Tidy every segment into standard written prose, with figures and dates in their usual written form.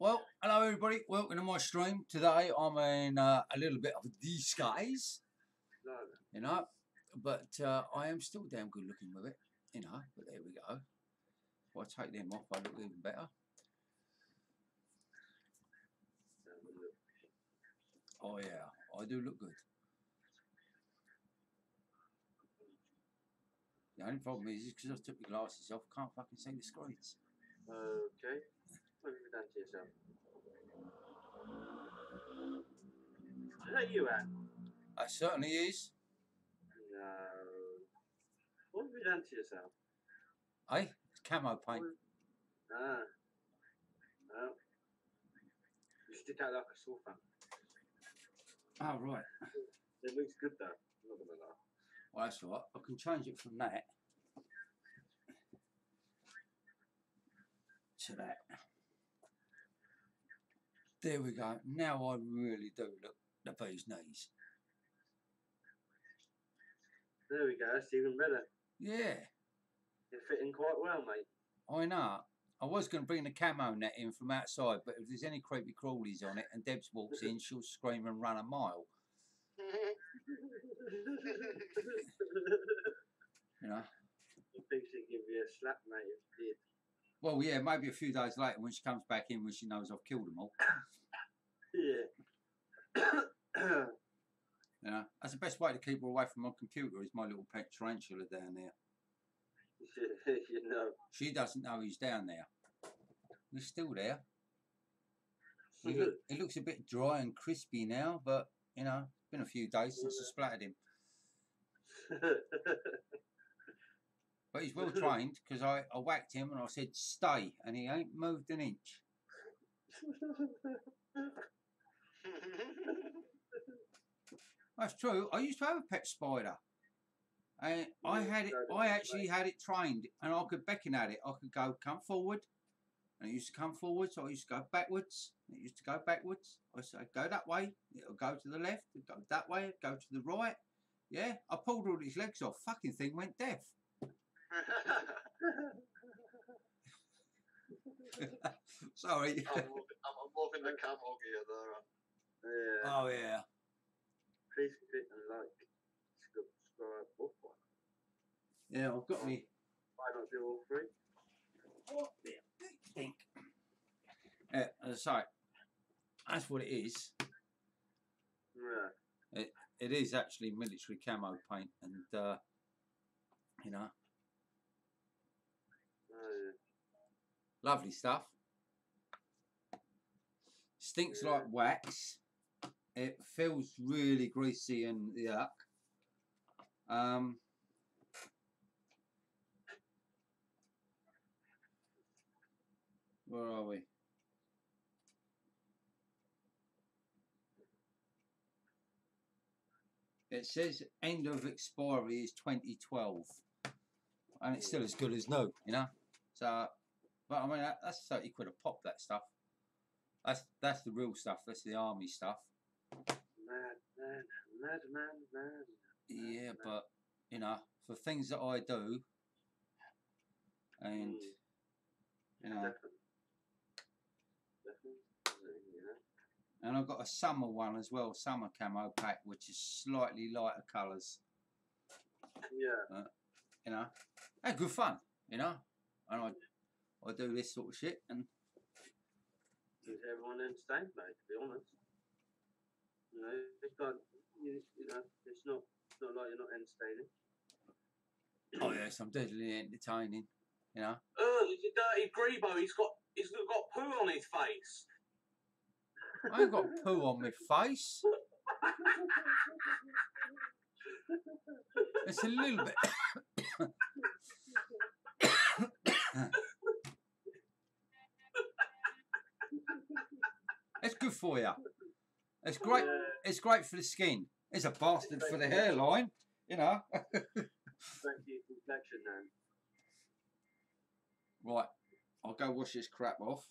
Well, hello everybody, welcome to my stream. Today I'm in a little bit of a disguise, you know, but I am still damn good looking with it, you know, but there we go. If I take them off, I look even better. Oh yeah, I do look good. The only problem is because I took my glasses off, I can't fucking see the screens. Okay. What have you done to yourself? Is that you, Anne? That certainly is. No. What have you done to yourself? Hey, it's camo paint. Ah. No. You stick out like a sore thumb. Oh right. It looks good though. I'm not gonna lie. Well, that's all right. I can change it from that to that. There we go. Now I really do look the bee's knees. There we go. That's even better. Yeah. You're fitting quite well, mate. I know. I was going to bring the camo net in from outside, but if there's any creepy crawlies on it and Debs walks in, she'll scream and run a mile. You know? I think she'd give you a slap, mate, if you did. Well, yeah, maybe a few days later when she comes back in when she knows I've killed them all. Yeah. You know? That's the best way to keep her away from my computer is my little pet tarantula down there. You know. She doesn't know he's down there. He's still there. It looks a bit dry and crispy now, but, you know, it's been a few days since I splattered him. But he's well trained because I whacked him and I said, stay, and he ain't moved an inch. That's true. I used to have a pet spider. And I actually had it trained and I could beckon at it. I could go, come forward. And it used to come forward, so I used to go backwards. It used to go backwards. I said, go that way. It'll go to the left. It'll go that way. It'll go to the right. Yeah, I pulled all his legs off. Fucking thing went deaf. Sorry. I'm loving the camo gear there. Yeah. Oh, yeah. Please fit and like. Subscribe, book one. Yeah, I've got me. Why not do all three? What the think? Yeah, as I say, that's what it is. Yeah. It is actually military camo paint, and you know, lovely stuff. Stinks like wax. It feels really greasy and yuck. Where are we? It says end of expiry is 2012, and it's still as good as new, you know. So, but I mean that's 30 quid a pop. That stuff. That's the real stuff. That's the army stuff. Man. Yeah, but you know, for things that I do, and you know. Definitely. Yeah. And I've got a summer one as well, summer camo pack, which is slightly lighter colours. Yeah. You know, they're good fun, you know. And I do this sort of shit, and Keeps everyone entertained, mate, to be honest. You know, it's got, you know, it's not like you're not entertaining. oh yes, I'm deadly entertaining, you know. Oh, he's a dirty grebo. He's got poo on his face. I ain't got poo on my face. It's a little bit. It's good for you. It's great. It's great for the skin. It's a bastard for the hairline, you know. Thank you for complexion now. Right, I'll go wash this crap off.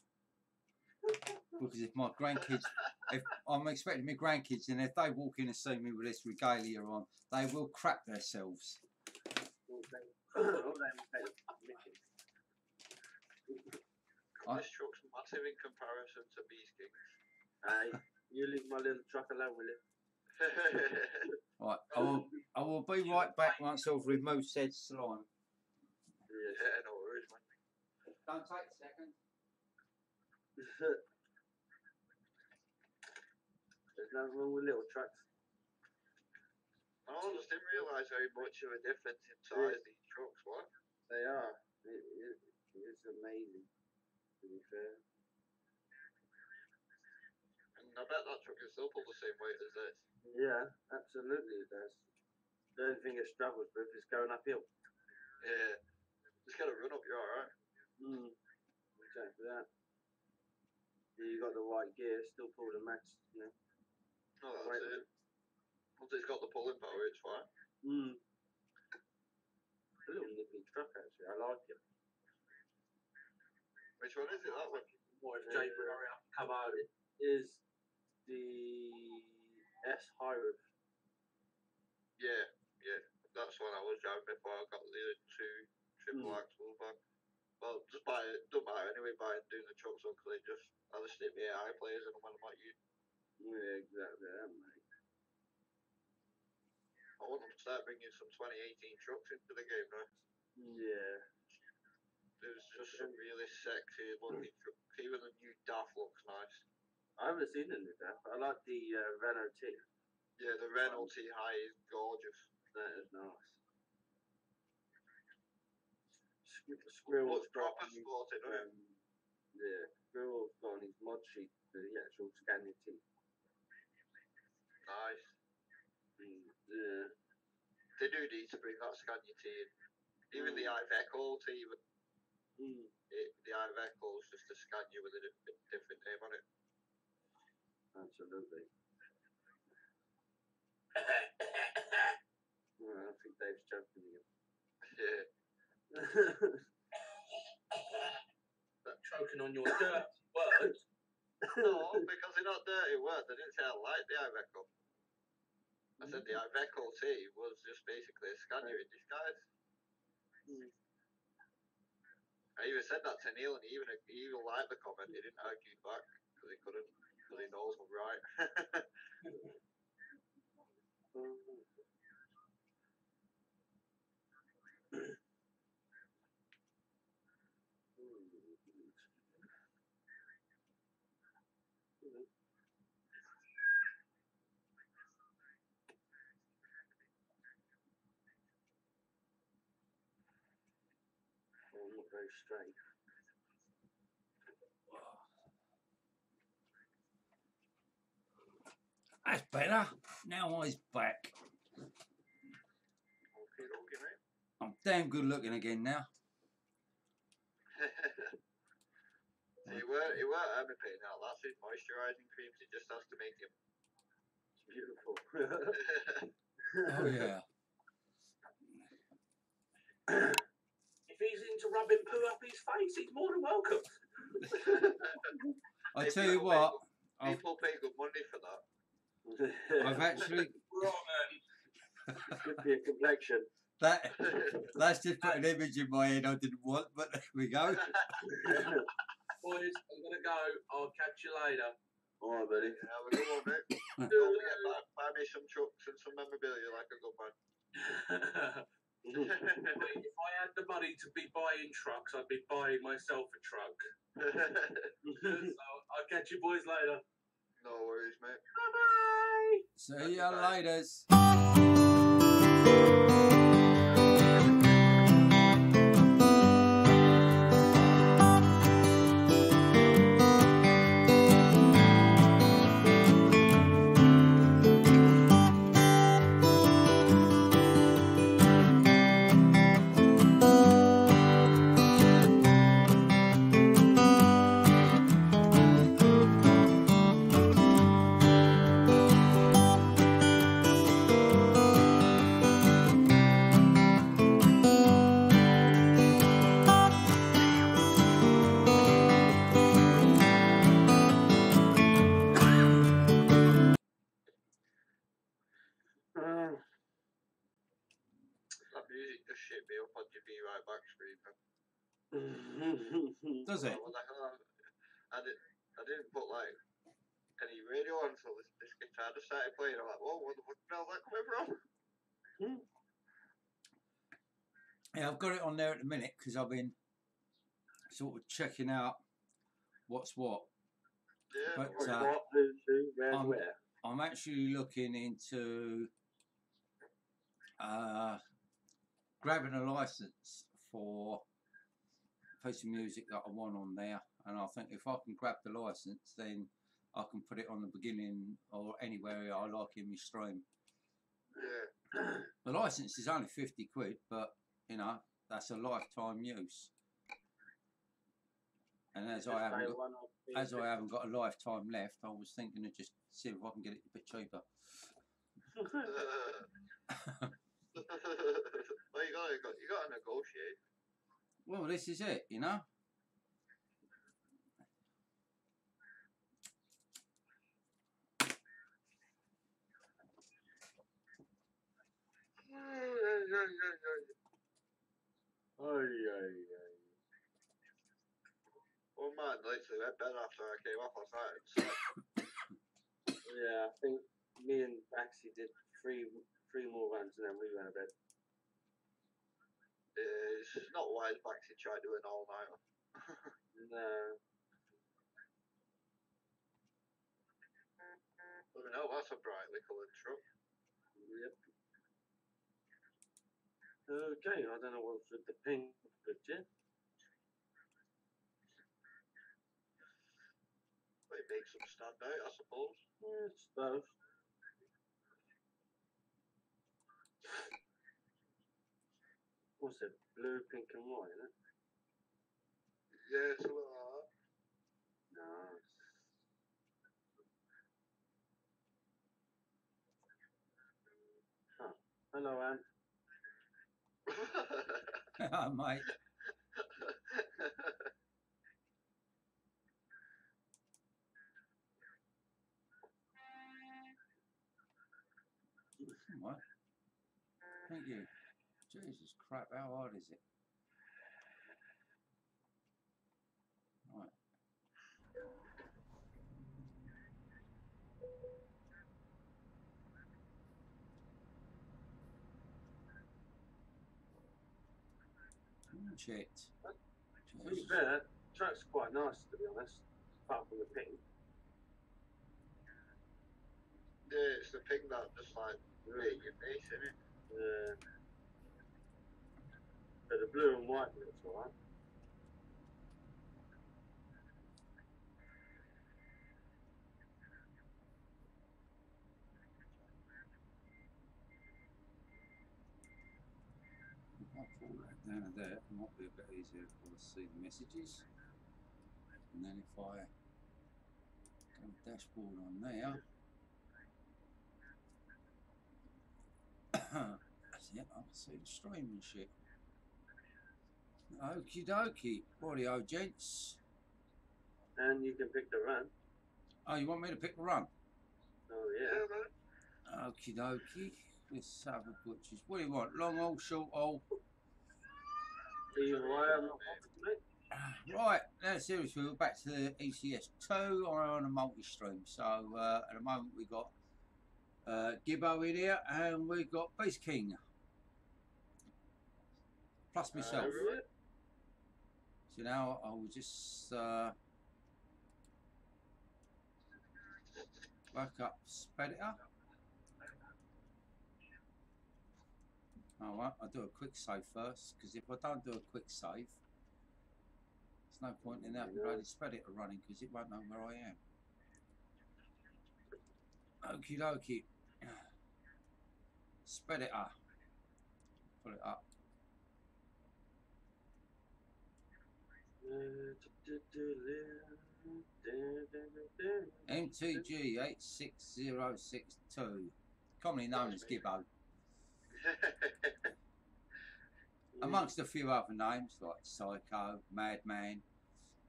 Because if my grandkids, if I'm expecting my grandkids, and if they walk in and see me with this regalia on, they will crap themselves. This truck's mad. massive in comparison to Beast Kings. Hey, you leave my little truck alone, will you? Right, I will be right back once I've removed said slime. Yes. Yeah, no worries, man. Don't take a second. There's nothing wrong with little trucks. I just didn't realise how much of a difference in size these trucks were. They are. It's amazing, to be fair. And I bet that truck can still pull the same weight as this. Yeah, absolutely it does. The only thing it struggles with is going uphill. Yeah. Just gotta run up, you're alright. Exactly that. Yeah, you got the right gear, still pull the max, you know. No, that's it. Once it's got the pulling power, it's fine. It's a little nippy truck, actually. I like it. Which one is it, that one? What if Jay would hurry up and come out? It is the S Hybrid. Yeah. That's one I was driving before I got the other two triple axles back. Well, just buy it, don't matter anyway, doing the trucks on because they just, I just stick my AI players in them when I'm like you. Yeah, exactly that, mate. I want them to start bringing some 2018 trucks into the game now. Yeah. There's just some really sexy looking trucks. Even the new DAF looks nice. I haven't seen the new DAF. I like the Renault T. Yeah, the Renault T High is gorgeous. That is nice. Squirrel's Looks got proper sporty, doesn't it? yeah, Squirrel's got on his mod sheet the actual Scania T. Nice. Yeah. They do need to bring that Scania T in. Even the Iveco T, the Iveco is just a Scania with a different name on it. Absolutely. I think Dave's joking again. Yeah. Choking on your dirty words. No, because they're not dirty words. I didn't say I like the Iveco. I said the Iveco T was just basically a Scania in disguise. I even said that to Neil, and he even liked the comment. He didn't argue back because he couldn't, because he knows I'm right. Not very straight. That's better. Now I's back. Okay, mate. I'm damn good looking again now. He weren't having pain now. That's his moisturising creams. He just has to make him. It's beautiful. Oh yeah. If he's into rubbing poo up his face, he's more than welcome. I tell you what, People pay good money for that. I've actually Good for your complexion. that's just put an image in my head I didn't want, but there we go. Boys, I'm gonna go. I'll catch you later. Alright, buddy. Have a good one, mate. Don't forget to buy me some trucks and some memorabilia like a good man. If I had the money to be buying trucks, I'd be buying myself a truck. So I'll catch you boys later. No worries, mate. Bye-bye. See ya later. That music just shit me up on your Be Right Back screen, man. Does it? I didn't put like any radio on until this guitar just started playing. I'm like, whoa, what the fuck the hell's that coming from? Yeah, I've got it on there at the minute because I've been sort of checking out what's what. Yeah, But What's what, who's who, where's where? I'm actually looking into grabbing a license for a piece of music that I want on there, and I think if I can grab the license, then I can put it on the beginning or anywhere I like in my stream. yeah. The license is only 50 quid, but you know, that's a lifetime use. And as I haven't got a lifetime left, I was thinking of just seeing if I can get it a bit cheaper. Well, you gotta negotiate. Well, this is it, you know. Well, man, literally went bed after I came off last night. So, Yeah, I think me and Baxi did three more runs and then we went to bed. it's not wise back to try doing all night. No. But no, that's a brightly coloured truck. Yep. Okay, I don't know what's with the pink picture. But it makes them stand out, I suppose. Yeah, I suppose. What's it? Blue, pink, and white, isn't it? Yeah, something like that. Nice. Huh. Hello, Anne. Mate. What? Thank you. Jesus crap, how hard is it? Right. Shit. To be fair, the track's quite nice, to be honest, apart from the pink. Yeah, it's the pink that just like make your face, isn't it? Yeah. But the blue and white looks alright. I'll pull that down to there. It might be a bit easier if I see the messages. And then if I go dashboard on there, that's it, I can see the stream and shit. Okie dokie. Rightio, gents. And you can pick the run. Oh, you want me to pick the run? Oh, yeah. Okie dokie. Let's have a butcher's. What do you want? Long haul, short haul? Either way, I'm not bothered, mate. Right, now seriously, we're back to the ECS2 on a multi-stream. So at the moment we've got Gibbo in here and we've got Beast King. Plus myself. So now I will just back up Speditor. Alright, I'll do a quick save first, because if I don't do a quick save, there's no point in having bloody Speditor running, because it won't know where I am. Okie dokie. Speditor. Pull it up. MTG 86062, commonly known as Gibbo. Amongst a few other names like Psycho, Madman.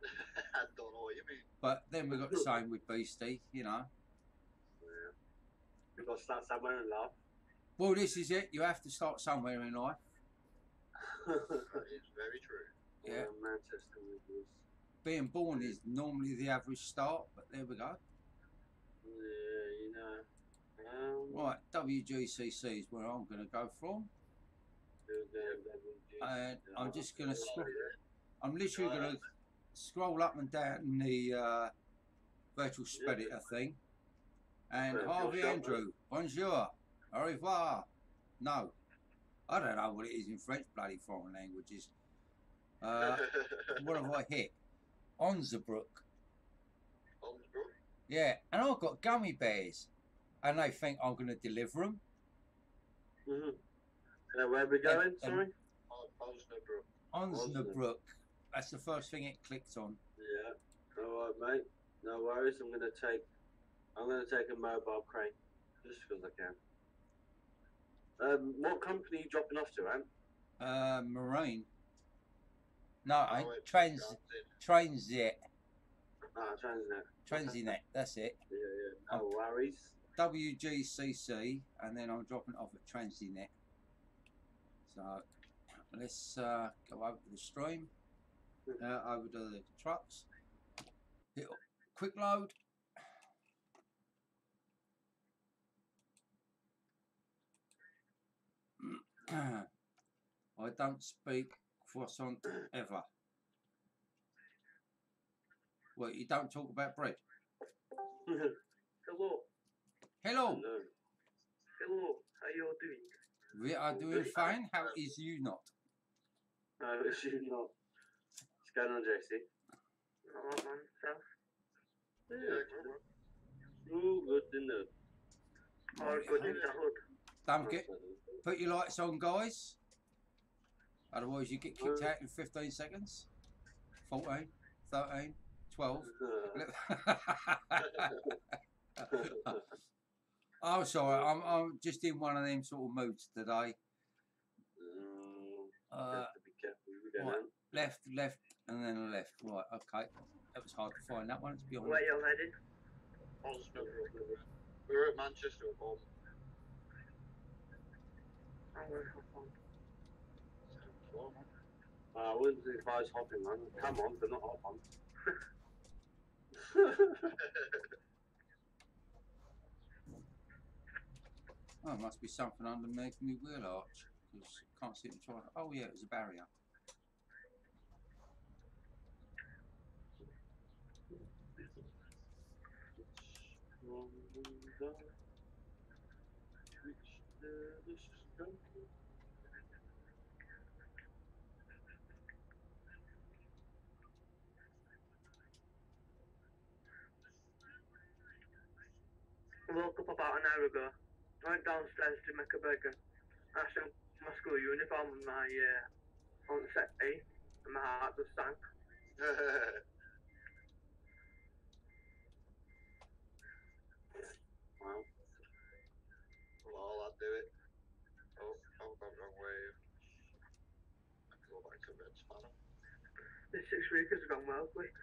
I don't know what you mean. But then we've got the same with Beastie, you know. Yeah. We've got to start somewhere in life. Well, this is it. You have to start somewhere in life. That is very true. Yeah, Manchester reviews. being born is normally the average start, but there we go. Yeah, you know. Right, WGCC is where I'm going to go from. And I'm just going to I'm literally going to scroll up and down the virtual speditor thing. And Harvey Andrew, bonjour, au revoir. No, I don't know what it is in French, bloody foreign languages. What have I hit? Onzerbrook. Holmesbrook. Yeah, and I've got gummy bears, and they think I'm going to deliver them. Where are we going? Sorry. Onzerbrook. That's the first thing it clicked on. Yeah. All right, mate. No worries. I'm gonna take a mobile crane just because I can. What company are you dropping off to, Ant? Marine. No, Transit. Transinet, that's it. Yeah. No worries. WGCC, and then I'm dropping it off at Transinet. So let's go over to the stream, over to the trucks. Hit quick load. I don't speak croissant ever. Well, you don't talk about bread. Hello. Hello. Hello. How you all doing? We are doing fine. How is you not? How is you not? What's going on, JC? Alright, man. Self? Yeah. Ooh, good enough. All good in the hood. Don't forget, put your lights on, guys. Otherwise, you get kicked out in 15 seconds. 14, 13, 12. Oh, sorry. I'm just in one of them sort of moods today. Right, left, and then a left. Right, okay. That was hard to find that one, to be honest. Where you headed? We were at Manchester at home. I wouldn't advise hopping, man. Come on, but not hop on. Oh, it must be something underneath my wheel arch, because I can't see it. Oh yeah, it was a barrier. I woke up about an hour ago. I went downstairs to make a burger. I sent my school uniform and my on set A, and my heart just sank. Wow. Well, I'll do it. Oh, I've gone the wrong way. I can go back to red spanner. This 6 weeks has gone well quick.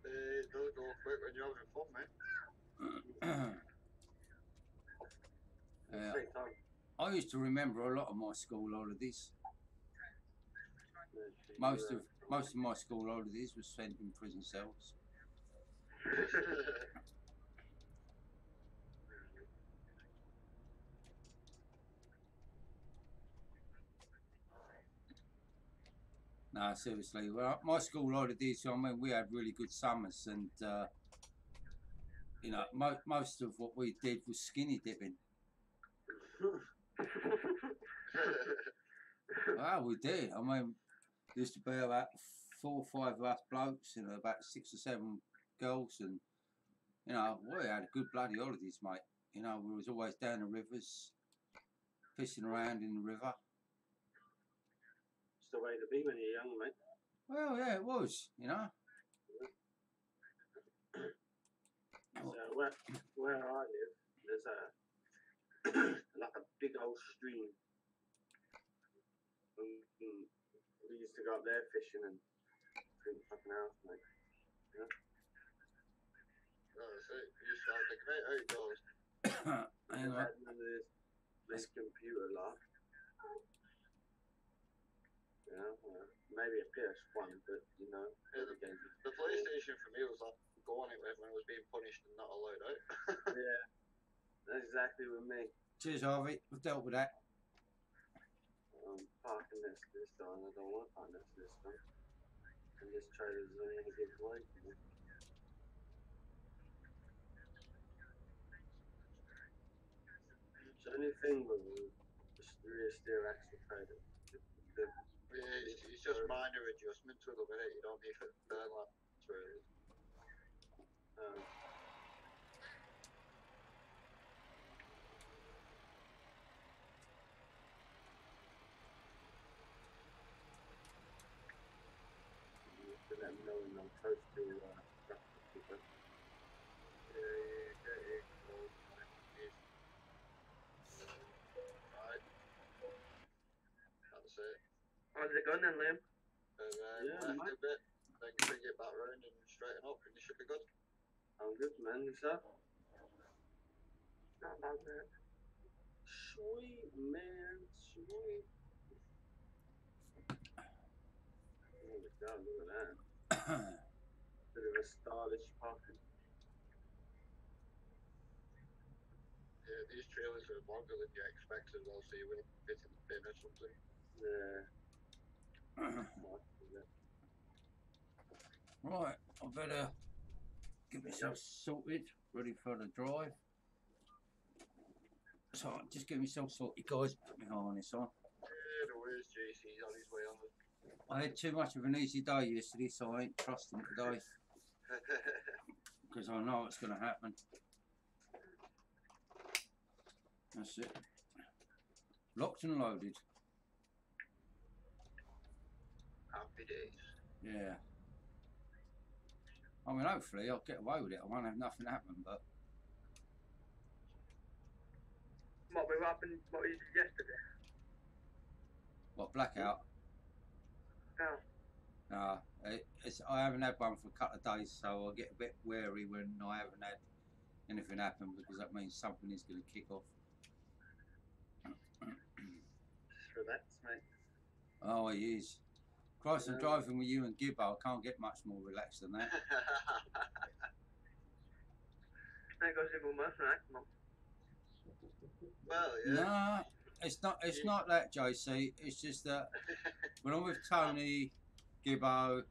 It does go quick when you're having fun, mate. I used to remember a lot of my school holidays. Most of my school holidays was spent in prison cells. No, seriously. Well, my school holidays, I mean, we had really good summers, and you know, most of what we did was skinny dipping. Well, we did. I mean, there used to be about 4 or 5 of us blokes, you know, about 6 or 7 girls, and you know, we had a good bloody holidays, mate. You know, we was always down the rivers, fishing around in the river. It's the way to be when you're young, mate. Well, yeah, it was, you know. So where I live, there's a like a big old stream. We used to go up there fishing and drink fucking house, mate. Yeah. That's it. You used to have the great outdoors. Hang on. This computer laugh. Yeah, maybe a PS1, but you know, the PlayStation for me was like go on it when I was being punished and not allowed out. Yeah, that's exactly with me. Cheers, Harvey. I've dealt with that. Parking this time. I don't want to park this time. And this trailer's only going to give way to me. The only thing with the rear steer axle trailer, It's just minor adjustments with a minute. You don't need to turn like trailers. To let them know when I'm close to Right. That's it. How's it going then, Liam? Left a bit, then bring it back round and straighten up, and you should be good. I'm good, man. Yourself? Not bad, man. Sweet, man. Sweet. Oh my god, look at that. Bit of a stylish pocket. Yeah, these trailers are longer than you expect as well, so you will fit in the bin or something. Yeah. Right, I better get myself sorted, ready for the drive. So just get myself sorted, guys. Put my harness on. Yeah, no worries, JC's on his way on. I had too much of an easy day yesterday, so I ain't trusting today because I know it's going to happen. That's it. Locked and loaded. Happy days. Yeah. I mean, hopefully I'll get away with it. I won't have nothing happen, but. What happened? What you did yesterday? What, blackout? No. No, I haven't had one for a couple of days, so I'll get a bit wary when I haven't had anything happen, because that means something is going to kick off. Just relax, mate. Oh, he is. Christ, I'm driving with you and Gibbo. I can't get much more relaxed than that. That goes even worse than that, Mum. Well, yeah. No, it's not that, JC. It's just that when I'm with Tony, Gibbo,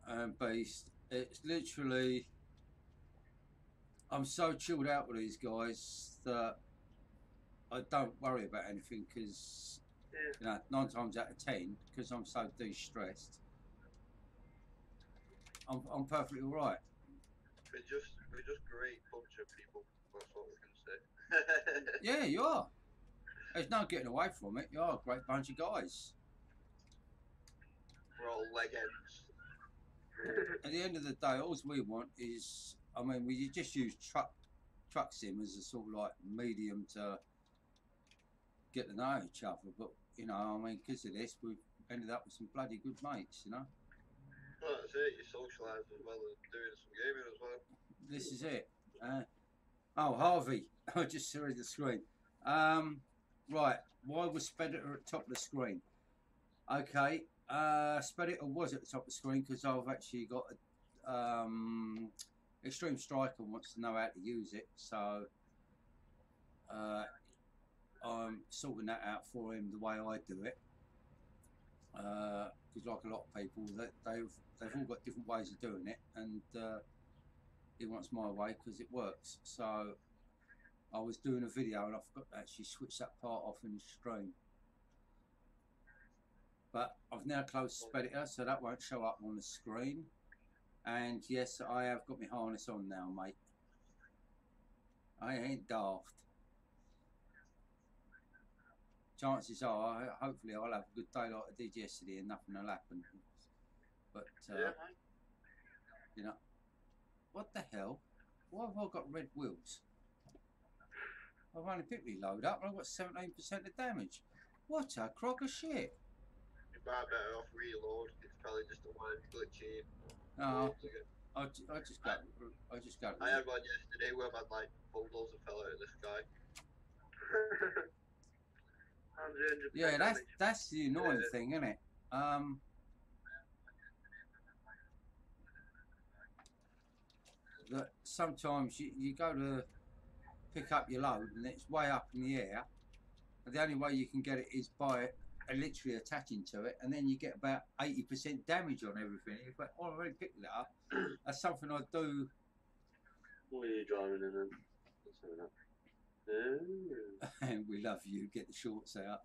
and Beast, it's literally, I'm so chilled out with these guys that I don't worry about anything, because you know, 9 times out of 10, because I'm so de-stressed, I'm perfectly all right. We're just great bunch of people. That's what we can say. Yeah, you are. There's no getting away from it. You are a great bunch of guys. We're all legends. At the end of the day, all we want is, I mean, we just use truck sim as a sort of like medium to get to know each other. But you know, I mean, because of this, we've ended up with some bloody good mates. You know. Well, that's it. You socialise as well as doing some gaming as well. This is it. Oh, Harvey, I just saw the screen. Right, why was Speditor at the top of the screen? Okay, Speditor was at the top of the screen because I've actually got Extreme Striker wants to know how to use it, so I'm sorting that out for him the way I do it. Because like a lot of people, they've all got different ways of doing it, and he wants my way because it works. So I was doing a video and I forgot to actually switch that part off in the stream. But I've now closed Speditor, so that won't show up on the screen. And yes, I have got my harness on now, mate. I ain't daft. Chances are, hopefully I'll have a good day like I did yesterday and nothing will happen. But, you know, what the hell? Why have I got red wheels? I've only picked me load up and I've got 17% of damage. What a crock of shit. You might better off reload. It's probably just a one glitchy. No, I just got. I had one yesterday where my like bulldozer fell out of the sky. Yeah, that's the annoying thing, isn't it? that sometimes you go to pick up your load and it's way up in the air. And the only way you can get it is by literally attaching to it, and then you get about 80% damage on everything. You think, oh, I already picked it up. That's something I do. What are you driving in then? Let's have that. And we love you. Get the shorts out.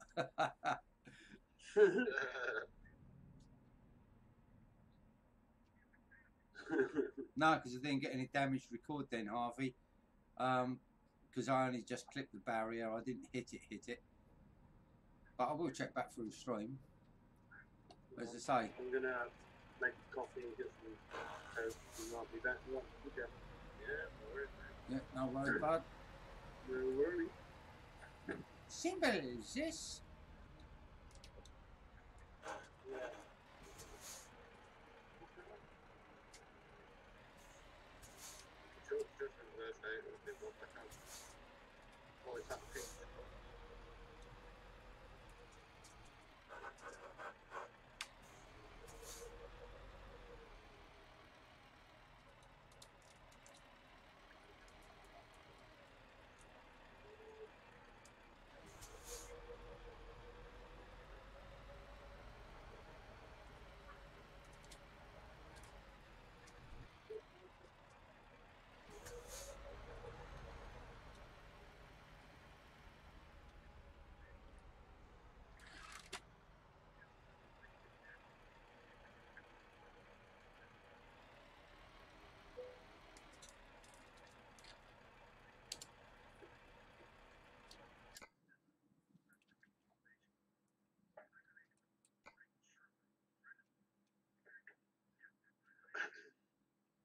No, because I didn't get any damage record then, Harvey. Because I only just clipped the barrier. I didn't hit it. But I will check back through the stream. As I say, I'm gonna make a coffee and get some toast and I'll be back. Okay. yeah, no worries, bud. No worries. Simple as this. Yeah.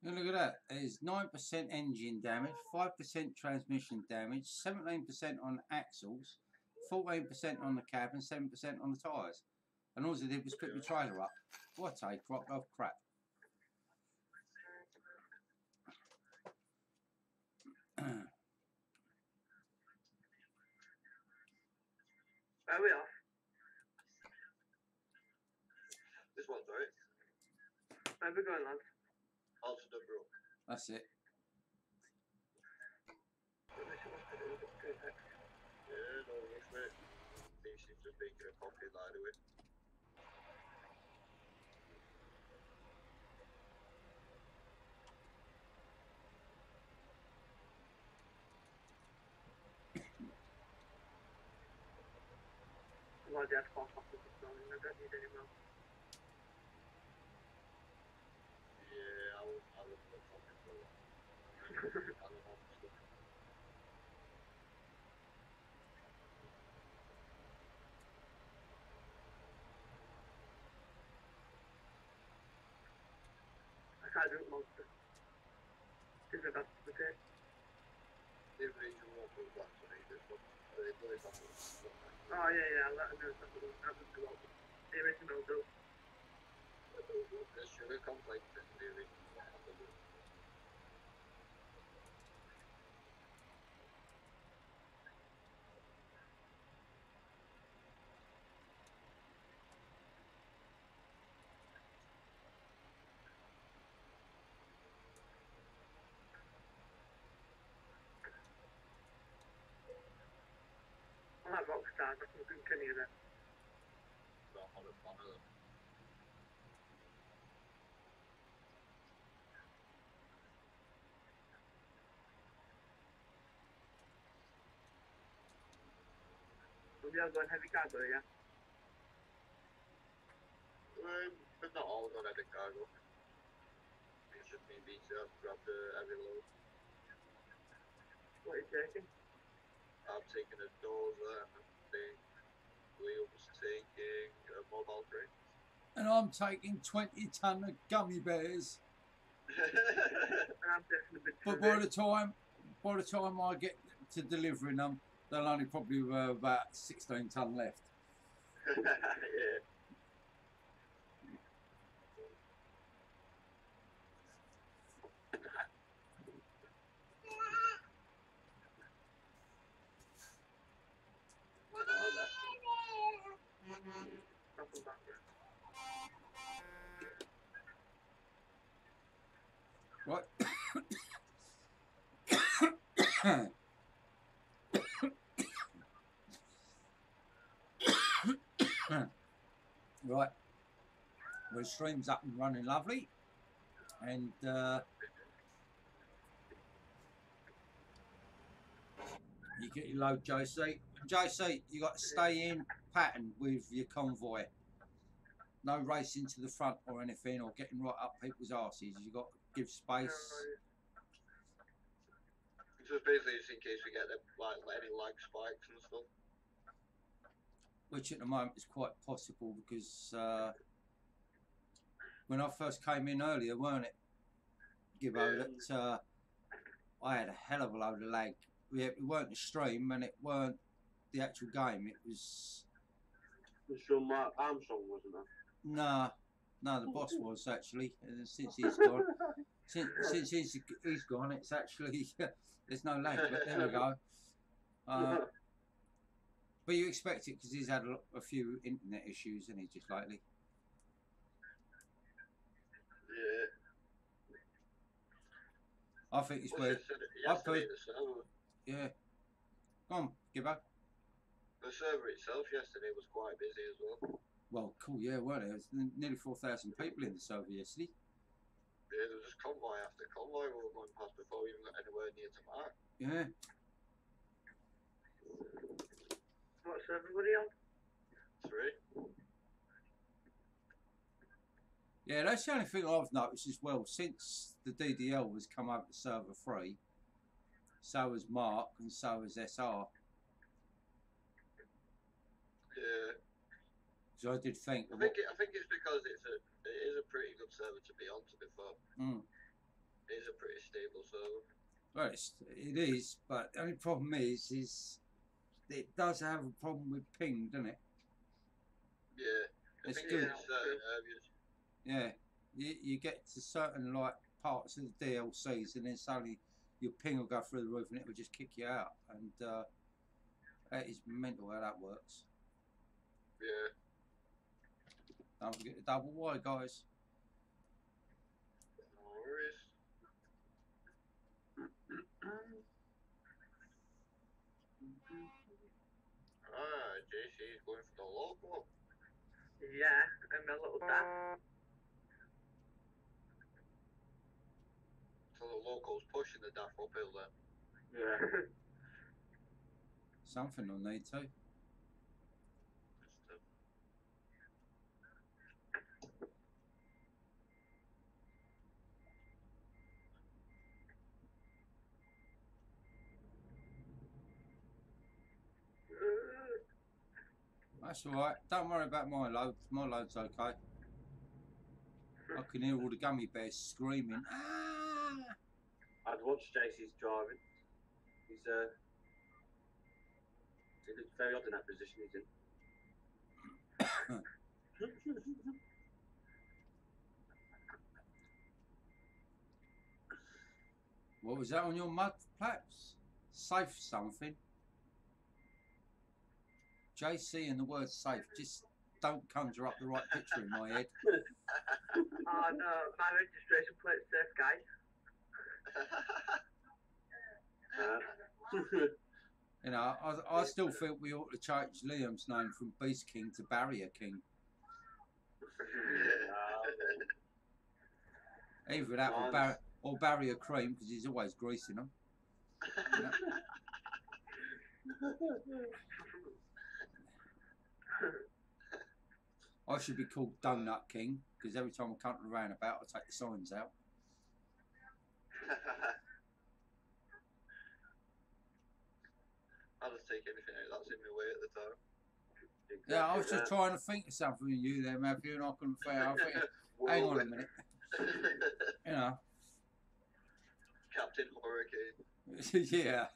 And look at that. There's 9% engine damage, 5% transmission damage, 17% on axles, 14% on the cab, and 7% on the tyres. And all I did was put the trailer up. What a crock of crap. Are we off? This one's right. Where are we going, lads? Alton Brook. That's it. Yeah, no rush, mate. She's just making a coffee line away. My dad's off after this morning. I don't need any more. Yeah, I would put something for that. I don't know. I can't drink Monster. Is it that's the day? The reason won't move back to me this one. They play back to me. Oh yeah, I'll let him know if that's the one. The original do. The sugar complex in the original. I like Rockstar, I can drink any of them. Not on a fan of them. We are going heavy cargo, yeah? But not all got heavy cargo. It's just me beat up, grab the heavy load. What are you taking? I'm taking a dozer, William's taking a mobile crane. And I'm taking 20 ton of gummy bears. And I'm taking a bit But by the time I get to delivering them, they'll only probably have about 16 ton left. Yeah. Nothing back there. Right. Right. Well, the stream's up and running lovely. And you get your load, JC. JC, you got to stay in pattern with your convoy. No racing to the front or anything, or getting right up people's arses. You got to give space. Just basically just in case we get like any lag spikes and stuff. Which at the moment is quite possible because when I first came in earlier, weren't it, Gibbo, that I had a hell of a load of lag. It weren't the stream and it weren't the actual game. It was. Sean Mark Armstrong, wasn't it? No, the boss was actually. Since he's gone, since he's gone, it's actually there's no lag. But there we go. But you expect it because he's had a few internet issues, and he just lately. Yeah. I think it's where. Yeah. Go on, Gibbo. The server itself yesterday was quite busy as well. Well, cool, yeah, weren't there? There was nearly 4,000 people in the server yesterday. Yeah, there was just convoy after convoy we were going past before we even got anywhere near to Mark. Yeah. What's everybody on? 3. Yeah, that's the only thing I've noticed as well. Since the DDL has come over to server 3, so has Mark and so has SR. Yeah. So I did think. I think it's because it is a pretty good server to be on. To be fair, it is a pretty stable server. Well, it is, but the only problem is it does have a problem with ping, doesn't it? Yeah, It's I think good. in certain areas. Yeah, you get to certain like parts of the DLCs, and then suddenly your ping will go through the roof, and it will just kick you out, and that is mental how that works. Yeah. Don't forget the double wide, guys. No worries. JC's going for the local. Yeah, and my little dad. So the local's pushing the daft uphill then. Yeah. Something will need to. That's alright. Don't worry about my load. My load's okay. I can hear all the gummy bears screaming. Ah! I'd watch JC's driving. He looks very odd in that position he's in. What was that on your mud flaps? Safe something. JC and the word safe just don't conjure up the right picture in my head. Oh no, my registration plate's safe, guys. You know, I still think we ought to change Liam's name from Beast King to Barrier King. Either that or Barrier Cream, because he's always greasing them. You know? I should be called Donut King, because every time I come to the roundabout, I take the signs out. I'll just take anything out that's in my way at the time. Exactly. Yeah, I was just trying to think of something with you there, Matthew, and I couldn't think. I think, hang on a minute. You know. Captain Hurricane. Yeah.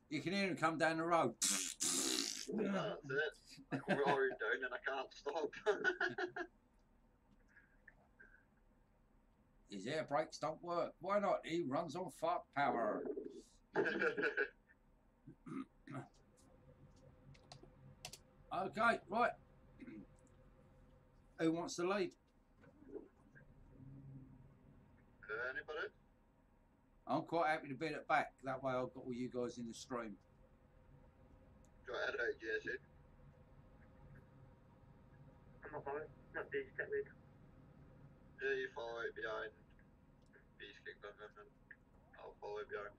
You can hear him come down the road. That's it. I'm roaring down and I can't stop. His air brakes don't work. Why not? He runs on fart power. Okay, right. Who wants the lead? Anybody? I'm quite happy to be at the back. That way I've got all you guys in the stream. Go ahead, JC. I'm not bothered. Not these get lead. Yeah, you follow it behind Beast Kingdom and then I'll follow it behind.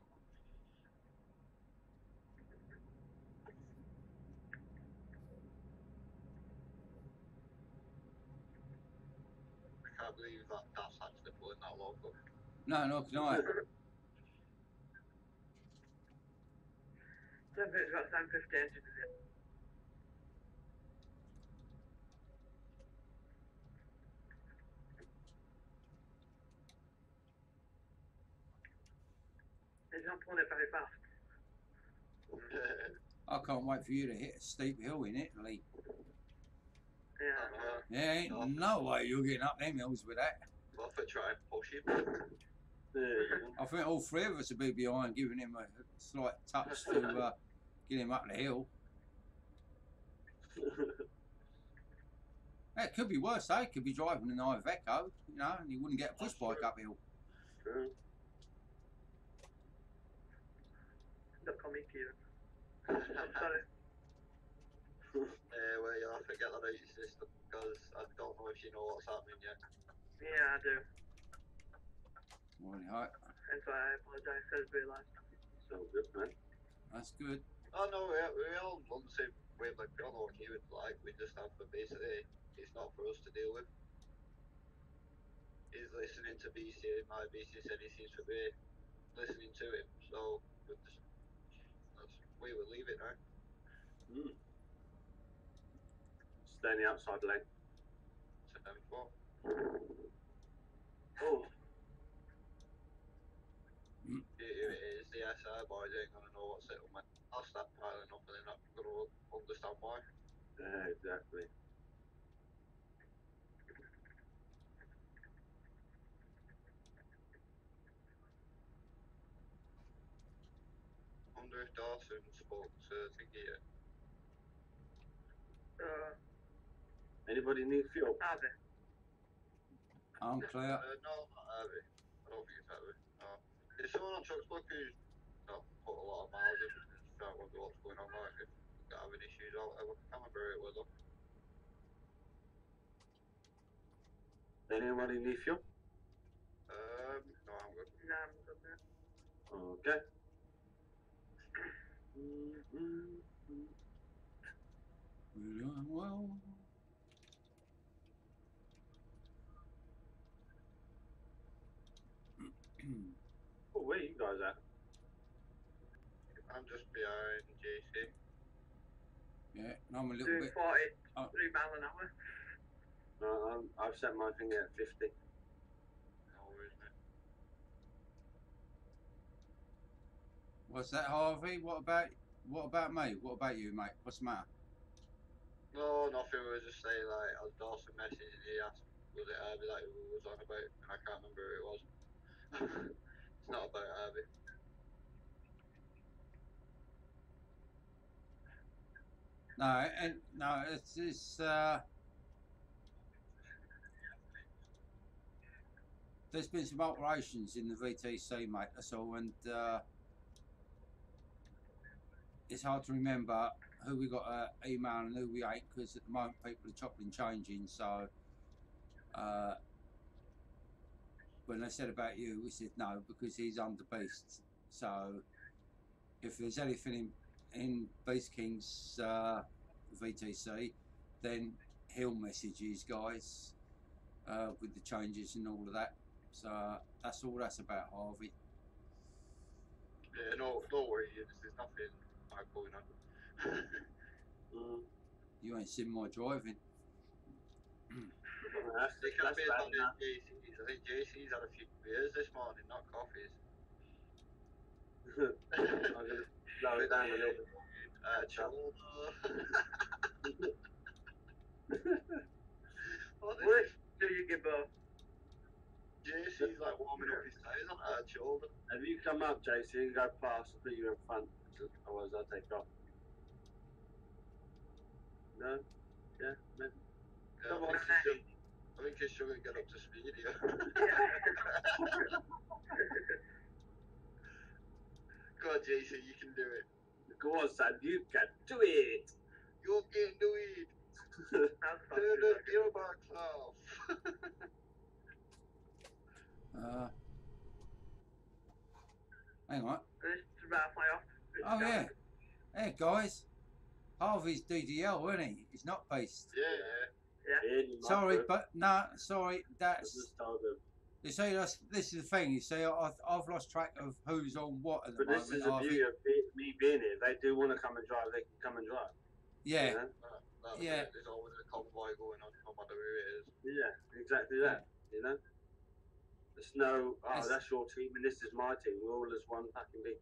I can't believe that's actually pulling that local. No, no, can I? I don't think it's got 750 engine in it. It's not pulling it very fast. I can't wait for you to hit a steep hill in Italy. Yeah. There ain't no way you're getting up them hills with that. Well, if I try and push him. I think all three of us will be behind, giving him a slight touch to get him up the hill. It could be worse, eh? Could be driving an Iveco, you know, and you wouldn't get a push bike uphill. True. Don't call me Kieran. I'm sorry. Well, you'll have to get that out of your system because I don't know if you know what's happening yet. Yeah, I do. Right, That's why I apologise. I just realised. So good, man. that's good. Oh no, we all on the same wavelength. We all know what Kieran's like. We just have to basically, it's not for us to deal with. He's listening to BC, and my BC said he seems to be listening to him. So we will leave it now. Stay in the outside lane. 7-4. Oh. If it is the SI boys, ain't gonna know what's settlement. I'll start piling up and they're not gonna understand why. Yeah, exactly. I wonder if Dawson spoke to Thingy yet. Anybody need fuel? Are they? I'm clear. No, not Harvey. I don't think it's Harvey. No. There's someone on Trucksbook who's not put a lot of miles in and just trying to wonder what's going on, like if they're having issues or whatever. I can't remember who it was though. Anybody need fuel? No, I'm good. Nah, I'm good there. Okay. We're doing well. Oh, where you guys at? I'm just behind JC. Yeah, and I'm a little Doing bit. 43 miles an hour. No, I've set my thing at 50. No worries, mate. What's that, Harvey? What about me? What about you, mate? What's the matter? No, nothing. We were just saying, like, as Dawson messaged, he asked, was it Harvey that he was on about? And I can't remember who it was. It's not about Harvey. No, it's there's been some alterations in the VTC, mate. That's all, and it's hard to remember who we got email and who we ain't, because at the moment people are chopping and changing. So when they said about you, we said no because he's under Beast. So if there's anything in Beast King's VTC, then he'll message his guys with the changes and all of that. So that's all that's about, Harvey. Yeah, no worry, there's nothing bad going on. You ain't seen my driving. They can't be as bad as JC's. I think JC's had a few beers this morning, not coffees. I'm going to slow it down a little bit. Which do you give both? JC's like warming up his tires on her shoulder. Have you come up, JC, and go past and put you in front? Otherwise, I'll take off. No? Yeah? Maybe. Yeah, Come on. I think he's struggling to get up to speed here. Go on, JC, you can do it. Go on, son, you can do it. You can do it. Turn the gearbox off. Hang on. This is about my off. Oh yeah. Hey guys. Harvey's DDL, isn't he? He's not based. Yeah. Sorry, but no, sorry. That's. Just told them. You see, this is the thing. You see, I've lost track of who's on what at the But moment. this is the beauty of me being here. If they do want to come and drive, they can come and drive. Yeah. You know? Yeah. There's always a convoy going on, no matter who it is. Yeah, exactly that. You know? There's no, that's your team and this is my team. We're all as one fucking big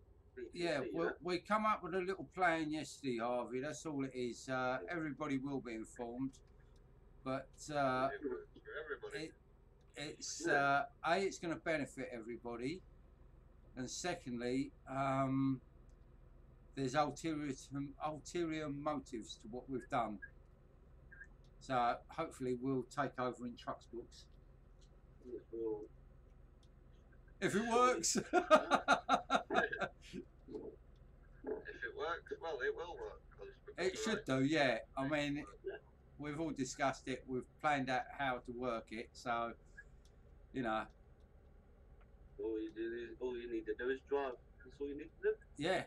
Yeah, we come up with a little plan yesterday, Harvey. That's all it is. Everybody will be informed, but Everybody. it's it's going to benefit everybody, and secondly, there's ulterior motives to what we've done. So hopefully we'll take over in trucks books. If it works. If it works, well, it will work. It should do, yeah. I mean, we've all discussed it. We've planned out how to work it. So, you know. All you need to do is drive. That's all you need to do. Yeah.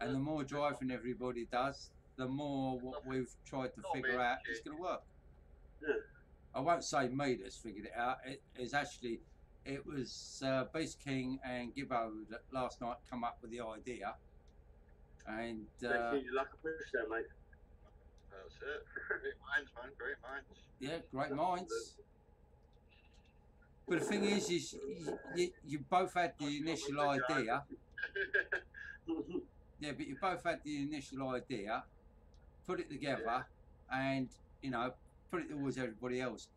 And the more driving everybody does, the more what we've tried to figure out is going to work. Yeah. I won't say me that's figured it out. It was Beast King and Gibbo that last night come up with the idea. And you like a push there, mate. That's it. Great minds, man. Great minds. Yeah, great minds. But the thing is you both had the initial idea. Yeah, but you both had the initial idea, put it together, and you know, put it towards everybody else.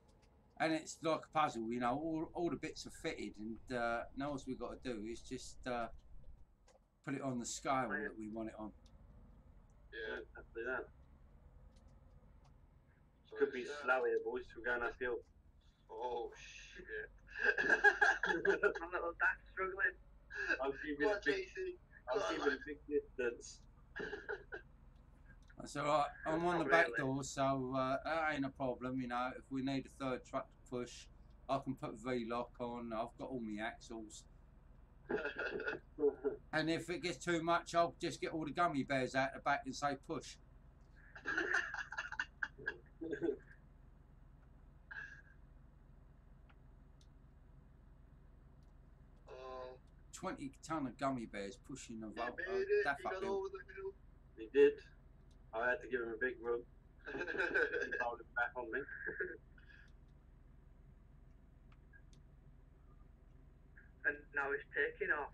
And it's like a puzzle, you know. All the bits are fitted, and now all we've got to do is just put it on the scale that we want it on. Yeah, exactly that. so Could be slow here, boys. We're going uphill. Oh shit! My little dad's struggling. I'm keeping a big distance. That's all right. I'm on the back door, so that ain't a problem. You know, if we need a third truck to push, I can put V-lock on. I've got all my axles. And if it gets too much, I'll just get all the gummy bears out the back and say push. 20 ton of gummy bears pushing a daff uphill. He did. I had to give him a big rub. He rolled it back on me. And now it's taking off.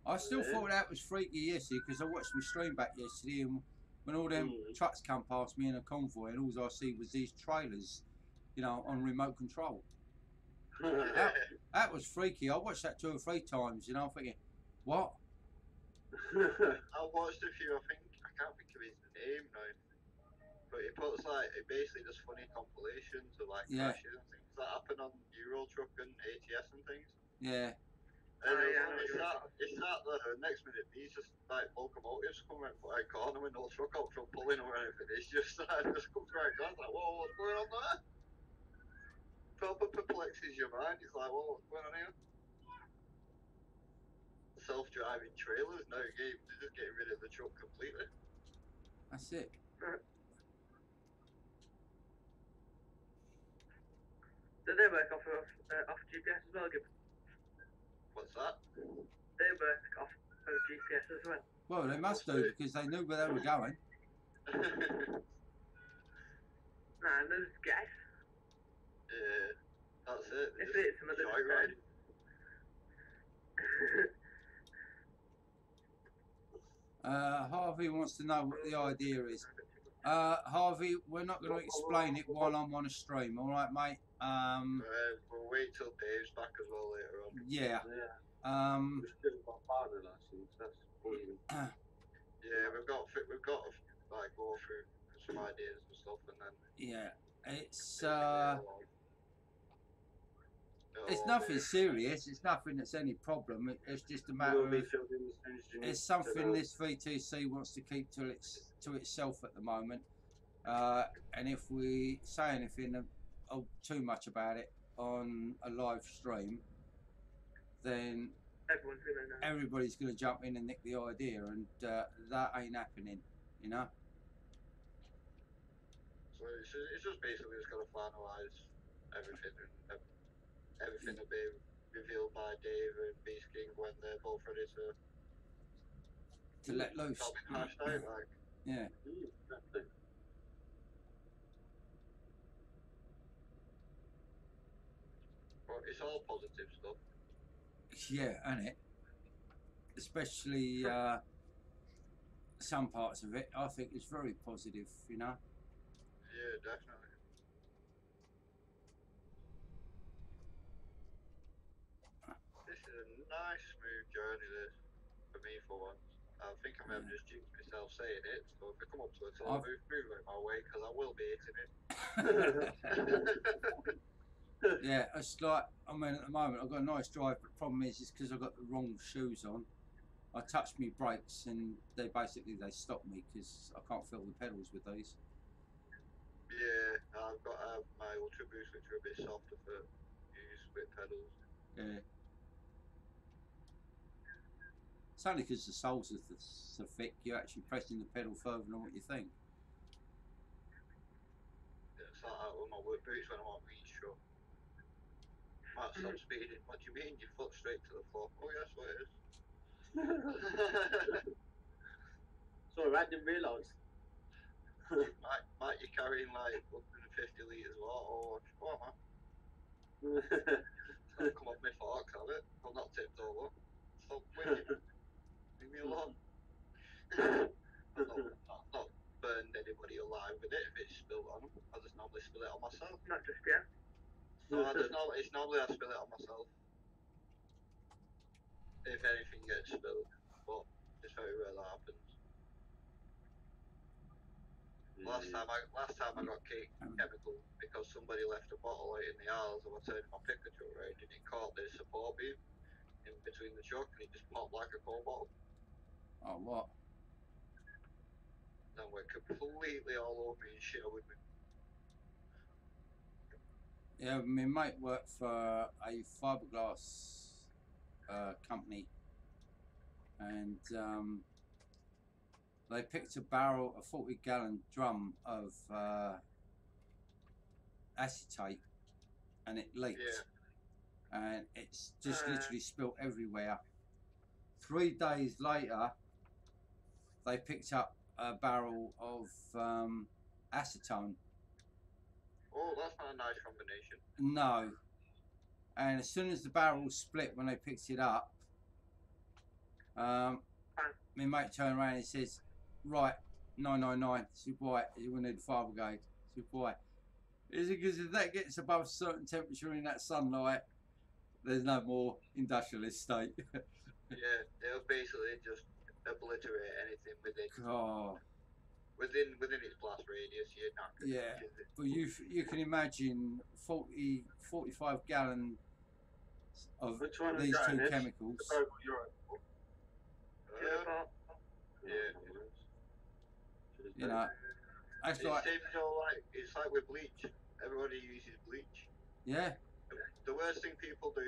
I still thought that was freaky yesterday because I watched my stream back yesterday, and when all them trucks come past me in a convoy, and all I see was these trailers, you know, on remote control. That was freaky. I watched that 2 or 3 times, you know, I'm thinking, what? I watched a few, I can't think of his name now, but he puts he basically does funny compilations of crashes and things that happen on Euro Truck and ATS and things. Yeah. And it's that the next minute he's just locomotives coming out the corner with no truck out from pulling or anything. It's just just comes right down. It's like, whoa, what's going on there? Proper perplexes your mind. It's like, whoa, what's going on here? Self-driving trailers now games. They're just getting rid of the truck completely. That's it. Do they work off GPS as well, Gib? What's that? They work off of GPS as well. Well, they must do because they knew where they were going. Nah, there's guess. Yeah, that's it. If it's some of the Harvey wants to know what the idea is. Harvey, we're not going to explain it while I'm on a stream, all right, mate? We'll wait till Dave's back as well later on. Yeah. We've still got partner license. That's important. Yeah, we've got to go through some ideas and stuff, and then yeah, it's It's nothing serious. It's nothing that's any problem. It's just a matter of it's something this VTC wants to keep to itself at the moment. And if we say anything too much about it on a live stream, then everybody's going to jump in and nick the idea, and that ain't happening, you know. So it's just basically just got to finalise everything, and everything will be revealed by Dave and Beast King when they're both ready to let loose. Hashed out, like. Yeah. Exactly. But it's all positive stuff. Yeah, ain't it? Especially some parts of it, I think it's very positive, you know. Yeah, definitely. This is a nice, smooth journey, this, for me, for once. I think I may have just jinxed myself saying it, so if I come up to it, I'll move out my way, because I will be hitting it. Yeah, it's like, I mean, at the moment, I've got a nice drive, but the problem is because I've got the wrong shoes on. I touch my brakes, and they stop me, because I can't feel the pedals with these. Yeah, I've got my Ultra Boost, which are a bit softer for use with pedals. Yeah. It's only because the soles are so thick, you're actually pressing the pedal further than what you think. Yeah, it's like that with my work boots when I'm on beach show. Might stop speeding. What do you mean? Your foot straight to the floor. Oh, yes, what it is. Sorry, I didn't realise. Might you're carrying like 150 litres of water, or what, man? I'll come off my forks, have it? I'm not tipped over. Stop winking. Leave me alone. I've not burned anybody alive with it if it's spilled on them. I just normally spill it on myself. Not just yet. No, it's normally I spill it on myself. If anything gets spilled, but it's very rare that happens. Last time I got kicked chemical because somebody left a bottle out in the aisles and I turned my picker truck around and it caught the support beam in between the truck and it just popped like a cold bottle. Oh, what? And went completely all over me and shit with me. Yeah, my mate worked for a fiberglass company, and they picked a 40-gallon drum of acetate, and it leaked, and it's just literally spilt everywhere. 3 days later, they picked up a barrel of acetone. Oh, that's not a nice combination. No. And as soon as the barrel split when they picked it up, my mate turned around and says, right, 999. I said, why? We need the fire brigade. I said, why? Is it because if that gets above a certain temperature in that sunlight, there's no more industrial estate. Yeah, they'll basically just obliterate anything within. Oh. Within its blast radius, you're not going to use it. But you can imagine 45 gallons of these two chemicals. Yeah. You know, that's like it's like with bleach. Everybody uses bleach. Yeah. The worst thing people do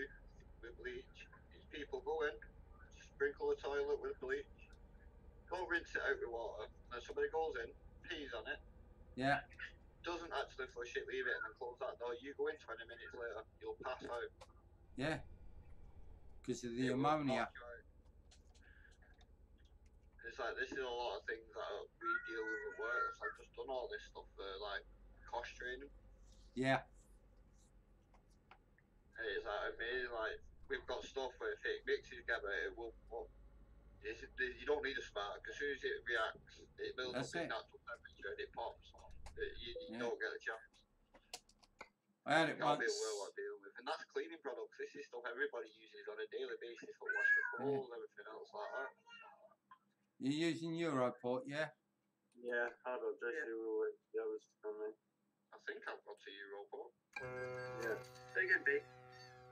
with bleach is people go in, sprinkle the toilet with bleach, go rinse it out with water, and then somebody goes in, pees on it. Yeah. Doesn't actually flush it, leave it, and then close that door. You go in 20 minutes later, you'll pass out. Yeah. Because of the ammonia. It's like, this is a lot of things that we deal with at work. So I've just done all this stuff for, like, cost training. Yeah. And it's like, amazing, like, we've got stuff where if it mixes together, it will pop. You don't need a spark. As soon as it reacts, it builds up its natural temperature and it pops. You don't get a chance. I had it once. Can't be a world I deal with. And that's cleaning products. This is stuff everybody uses on a daily basis for wash the clothes, everything else like that. You're using Europort, yeah? Yeah, how do I dress you with the others coming? I think I've got a Europort. Yeah. They can be.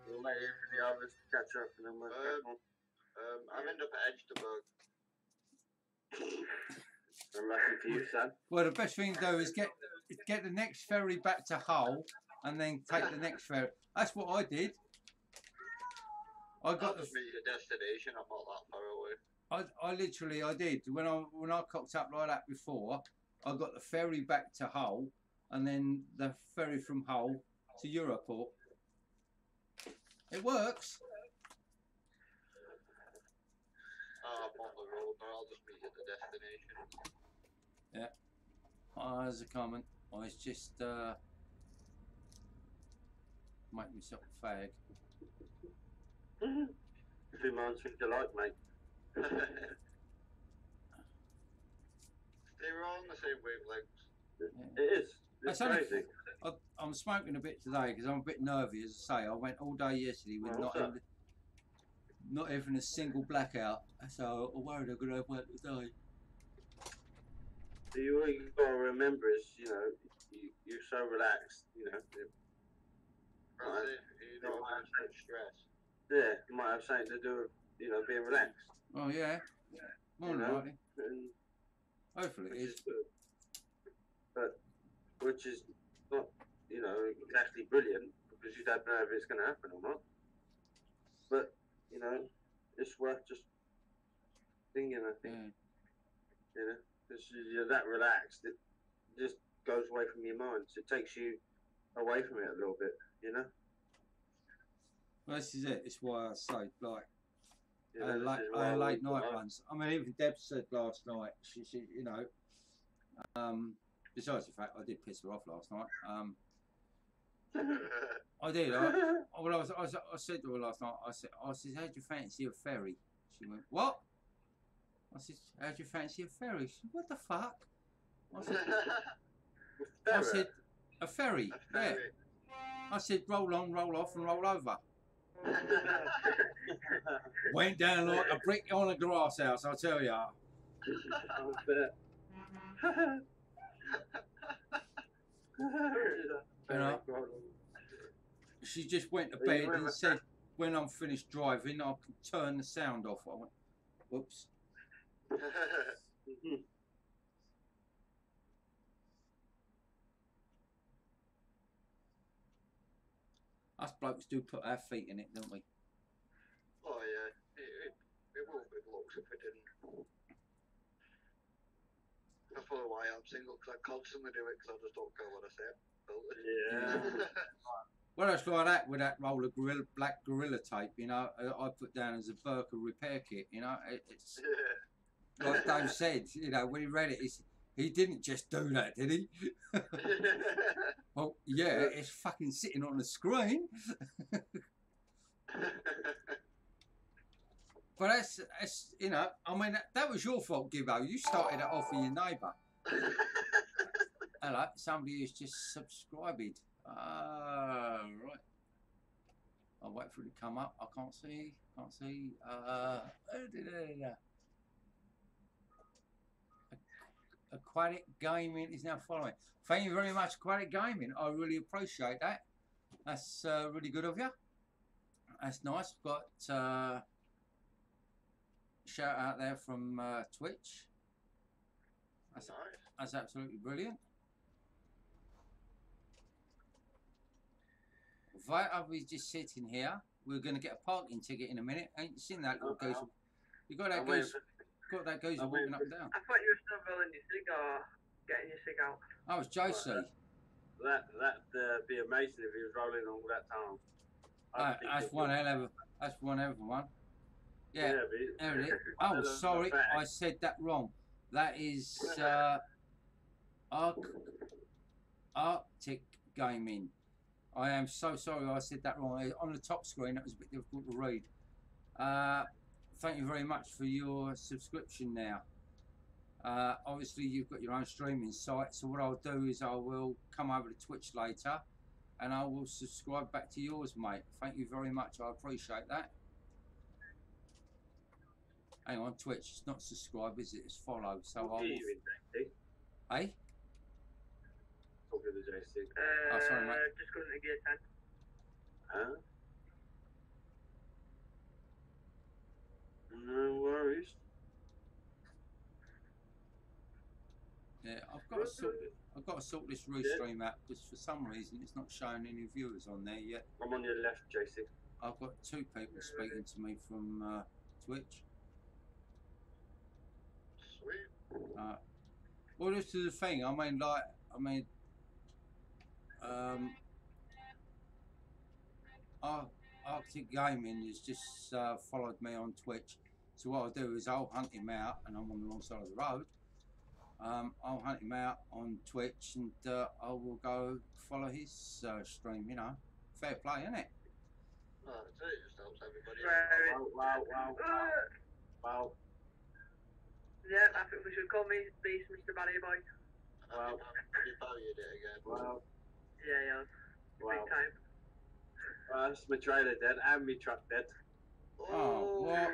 We'll wait here for the others to catch up and then we'll crack on. I'm end up at Edgeburg. I'm lucky for you, son. Well, the best thing to do is get the next ferry back to Hull, and then take the next ferry. That's what I did. I got I'll just meet your destination. I'm not that far away. I did when I cocked up like that before. I got the ferry back to Hull, and then the ferry from Hull to Europort. It works. I'm on the road now. I'll just meet you at the destination. Yeah. As a comment, I was just make myself a fag. Two minds think alike, mate. They were all on the same wavelengths. It is. It's crazy. I'm smoking a bit today because I'm a bit nervy. As I say, I went all day yesterday with not even a single blackout. So I'm worried I'm going to have one today. All you got to remember is, you're so relaxed, You don't have stress. Yeah, it might have something to do with, being relaxed. Oh yeah, more than likely. Hopefully it is. But which is not, exactly brilliant because you don't know if it's going to happen or not. But it's worth just thinking. I think, because you're that relaxed, it just goes away from your mind. So it takes you away from it a little bit. Well, this is it. It's why I say like. I late night ones. I mean, even Deb said last night. She besides the fact I did piss her off last night. I did. I said to her last night. I said, "How'd you fancy a ferry?" She went, "What?" I said, "How'd you fancy a ferry?" She said, "What the fuck?" I said, "A ferry." Yeah. I said, "Roll on, roll off, and roll over." Went down like a brick on a grass house, I'll tell ya. She just went to bed and said, when I'm finished driving, I can turn the sound off. I went, whoops. Us blokes do put our feet in it, don't we? Oh yeah, it will be blokes if we didn't. That's probably why I'm single, because I constantly do it, because I just don't care what I say. Yeah. Well, it's like that with that roll of black gorilla tape, I put down as a Burka repair kit, it's like Dave said, when he read it, he didn't just do that, did he? Well, yeah, it's fucking sitting on the screen. But that's I mean, that was your fault, Gibbo. You started it off with your neighbour. Hello, somebody who's just subscribed. Right. I'll wait for it to come up. I can't see. Aquatic Gaming is now following. Thank you very much, Aquatic Gaming. I really appreciate that. That's really good of you. That's nice. We've got shout out there from Twitch. That's absolutely brilliant. Right, I'll be just sitting here. We're going to get a parking ticket in a minute. Ain't you seen that little goose? You got that goose? Got that goose walking up and down. I thought you were still rolling your cig or getting your cig out. That was JC. That'd be amazing if he was rolling all that time. That's one hell of one. Yeah, there it is. Oh, sorry, I said that wrong. That is Arctic Gaming. I am so sorry I said that wrong. On the top screen, that was a bit difficult to read. Thank you very much for your subscription now. Obviously, you've got your own streaming site, so what I'll do is I will come over to Twitch later and I will subscribe back to yours, mate. Thank you very much. I appreciate that. Hang on, Twitch. It's not subscribe, is it? It's follow. So I'll. Hey? Talking to JC. Oh, sorry, mate. Just going to gear 10. Huh? No worries. Yeah, I've got to sort this restream out because for some reason it's not showing any viewers on there yet. I'm on your left, JC. I've got 2 people speaking to me from Twitch. Sweet. Well, this is the thing. I mean, Arctic Gaming has just followed me on Twitch. So what I'll do is I'll hunt him out, and I'm on the wrong side of the road. I'll hunt him out on Twitch, and I will go follow his stream. You know, fair play, isn't it? No, that's it. It just helps everybody. Wow. Yeah, I think we should call me Beast, Mr. Barry Boy. Have you valued it again? Wow. Yeah. Big time. That's my trailer dead and my truck dead. Oh, what?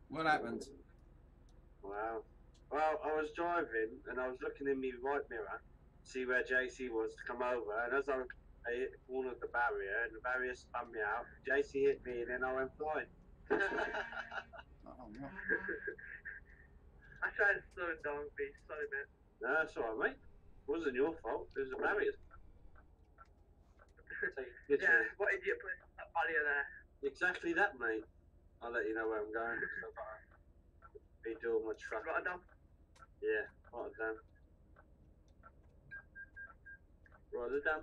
What happened? Wow. Well, I was driving and I was looking in my right mirror to see where JC was to come over, and as I hit the corner of the barrier and the barrier spun me out, JC hit me and then I went flying. Oh, what? I tried to slow it down, Beast. Sorry, mate. No, that's alright, mate. It wasn't your fault. It was the barriers. Yeah, what idiot put that barrier there? Exactly that, mate. I'll let you know where I'm going. So be doing my truck. Rotterdam? Yeah, Rotterdam. Rotterdam.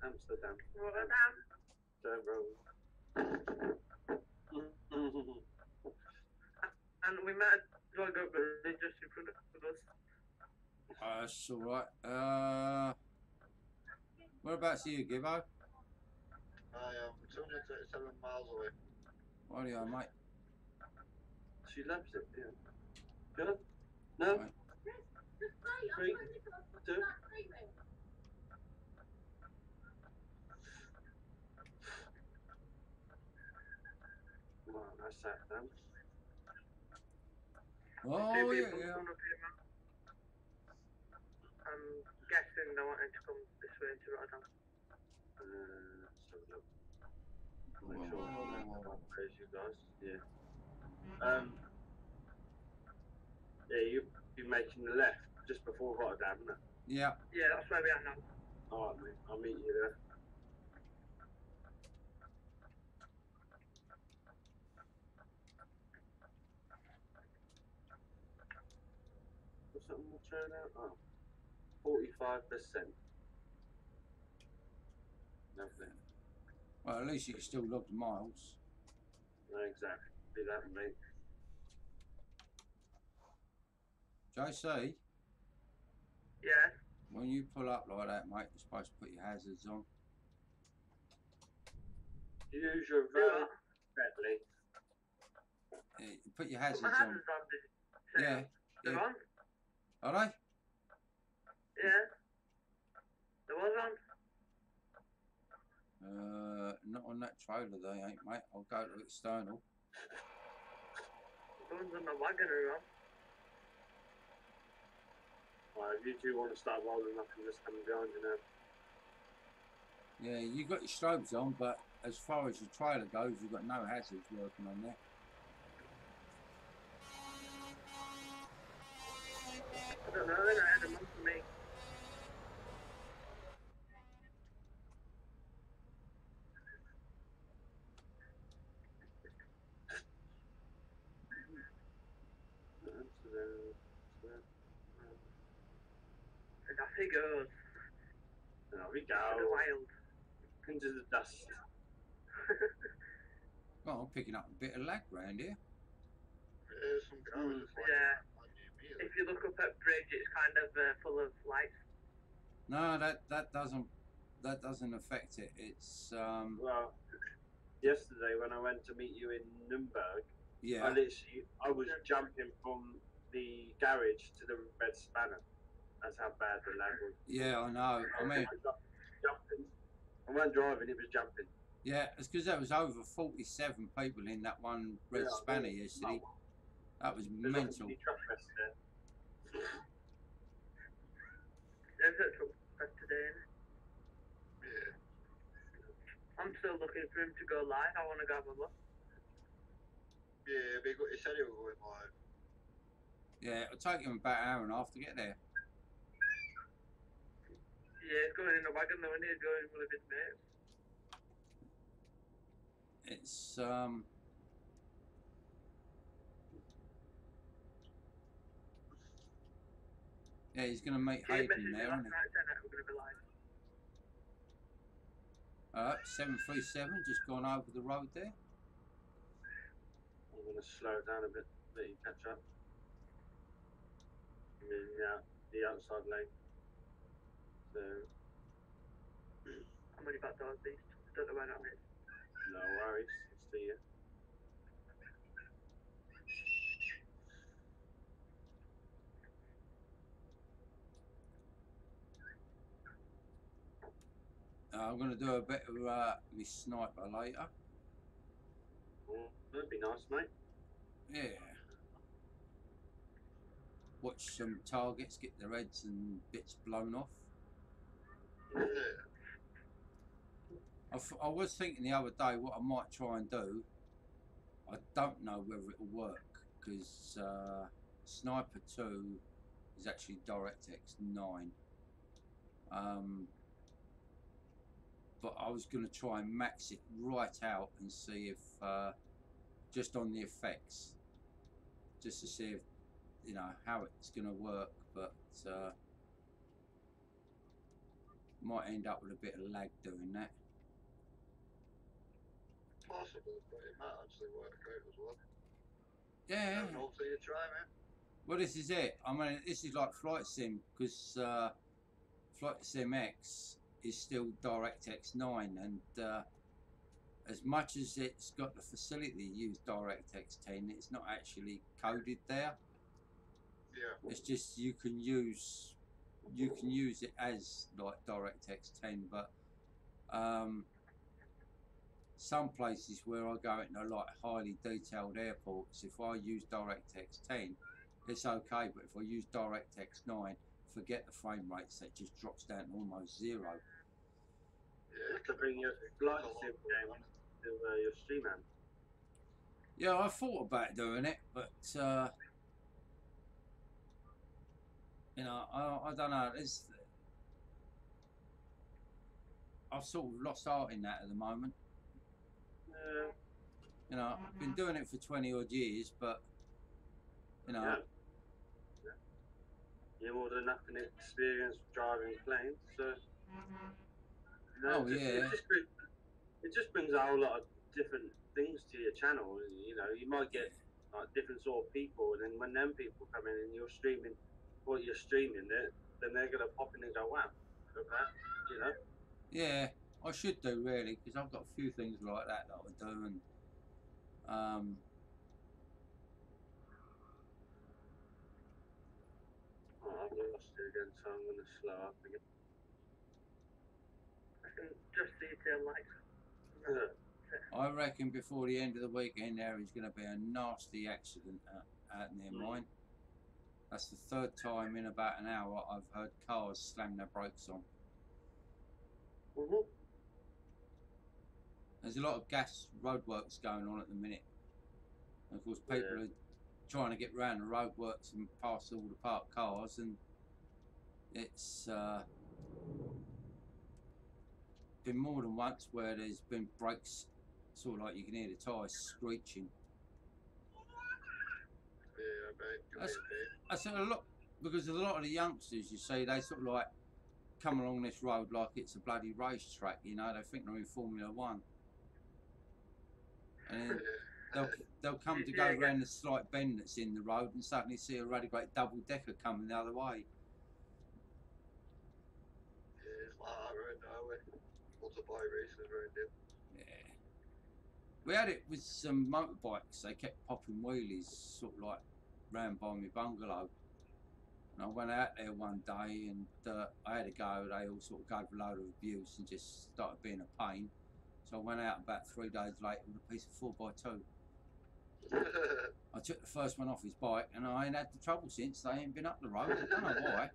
Amsterdam. Rotterdam. And we met a drug up just in front of us. That's alright. Whereabouts are you, Gibbo? I am 237 miles away. What are you, mate? She loves it, yeah. Good? No? Right. 3, 2. Well, that's that then. Oh, Two yeah, people yeah. coming up here, man. I'm guessing they wanted to come this way to Rotterdam. So look. Whoa, Make sure whoa, whoa. there's you guys. Yeah. Yeah, you've been making the left just before Rotterdam, isn't it? Yeah. Yeah, that's where we are now. Alright, mate. I'll meet you there. What's that on the trailer? Oh. 45%. Lovely. Well, at least you can still log the miles. No, exactly. Do that, mate. JC, Yeah. when you pull up like that, mate, you're supposed to put your hazards on. Use your Do very what? correctly. Yeah, you put your Put hazards my on. hazards on, did you say? Yeah. They're Yeah. on? Are they? Yeah. There was on? Not on that trailer, they ain't, mate. I'll go to external. The ones on the wagon are on. Right, if you two want to start rolling up and just come behind you now. Yeah, you got your strobes on, but as far as your trailer goes, you've got no hazards working on there. I don't know, they don't have them on for me. And off he goes. There we To the go. wild. Into the dust. Well, I'm picking up a bit of lag round here. There's some cars just like Yeah. like you immediately. If you look up at bridge, it's kind of full of lights. No, that doesn't affect it. It's Well, yesterday when I went to meet you in Nuremberg, yeah. I was jumping from the garage to the red spanner. That's how bad the lag was. Yeah, I know. I mean, Jumping. I wasn't driving, it was jumping. yeah, it's because there was over 47 people in that one red Yeah, spanner yeah. yesterday. That was There's mental. obviously truck rest there. There's a truck today, innit? Yeah. I'm still looking for him to go live. I want to go have a look. Yeah, he said he was going live. Yeah, it'll take him about an hour and a half to get there. Yeah, he's going in a wagon though, and he's going with one of his mates. It's yeah, he's going to meet He Hayden messaged me there, last isn't he? night saying that we're going to be live. 737 just gone over the road there. I'm going to slow it down a bit, let you catch up. Yeah, the outside lane. So, I'm only back towards east. I don't know where that is. no worries, it's to you. I'm going to do a bit of my sniper later. Well, that'd be nice, mate. Yeah. Watch some targets get their heads and bits blown off. I was thinking the other day what I might try and do. I don't know whether it'll work because Sniper 2 is actually DirectX 9. But I was going to try and max it right out and see if just on the effects, just to see if you know how it's going to work, but might end up with a bit of lag doing that. Possible, but it might actually work out as well. Yeah. Never know till you try, man. Well, this is it. I mean, this is like Flight Sim because Flight Sim X is still DirectX 9, and as much as it's got the facility to use DirectX 10, it's not actually coded there. Yeah. It's just you can use it as like DirectX 10, but some places where I go into like highly detailed airports, if I use DirectX 10, it's okay, but if I use DirectX 9, forget the frame rates, that just drops down to almost zero. Yeah. You have to bring your flight sim game to your stream, man. Yeah, I thought about doing it, but you know, I don't know. I've sort of lost heart in that at the moment. You know, I've been doing it for 20 odd years, but you know. Yeah. You're more than enough in experience driving planes, so. You know, it just brings a whole lot of different things to your channel. You know, you might get like different sort of people, and then when them people come in and you're streaming what you're streaming, then they're gonna pop in and go, "Wow, look at that," you know. Yeah, I should do really, because I've got a few things like that I do, and Oh, I've lost it again, so I'm gonna slow up again. I can just see tail lights. I reckon before the end of the weekend there is going to be a nasty accident out near mine. That's the third time in about an hour I've heard cars slam their brakes on. There's a lot of gas roadworks going on at the minute. And of course, people are trying to get round the roadworks and past all the parked cars, and it's been more than once where there's been brakes, sort of like you can hear the tyres screeching. Yeah, I bet. I said a lot, because a lot of the youngsters, you see, they sort of like come along this road like it's a bloody racetrack, you know, they think they're in Formula 1. And then they'll come to go around the slight bend that's in the road and suddenly see a really great double-decker coming the other way. Yeah, it's like that around our way. Lots of bike races around here. Yeah. We had it with some motorbikes. They kept popping wheelies sort of like round by my bungalow. And I went out there one day and I had a go. They all sort of gave a load of abuse and just started being a pain. So I went out about 3 days later with a piece of 4x2. I took the first one off his bike and I ain't had the trouble since. They ain't been up the road. I don't know why.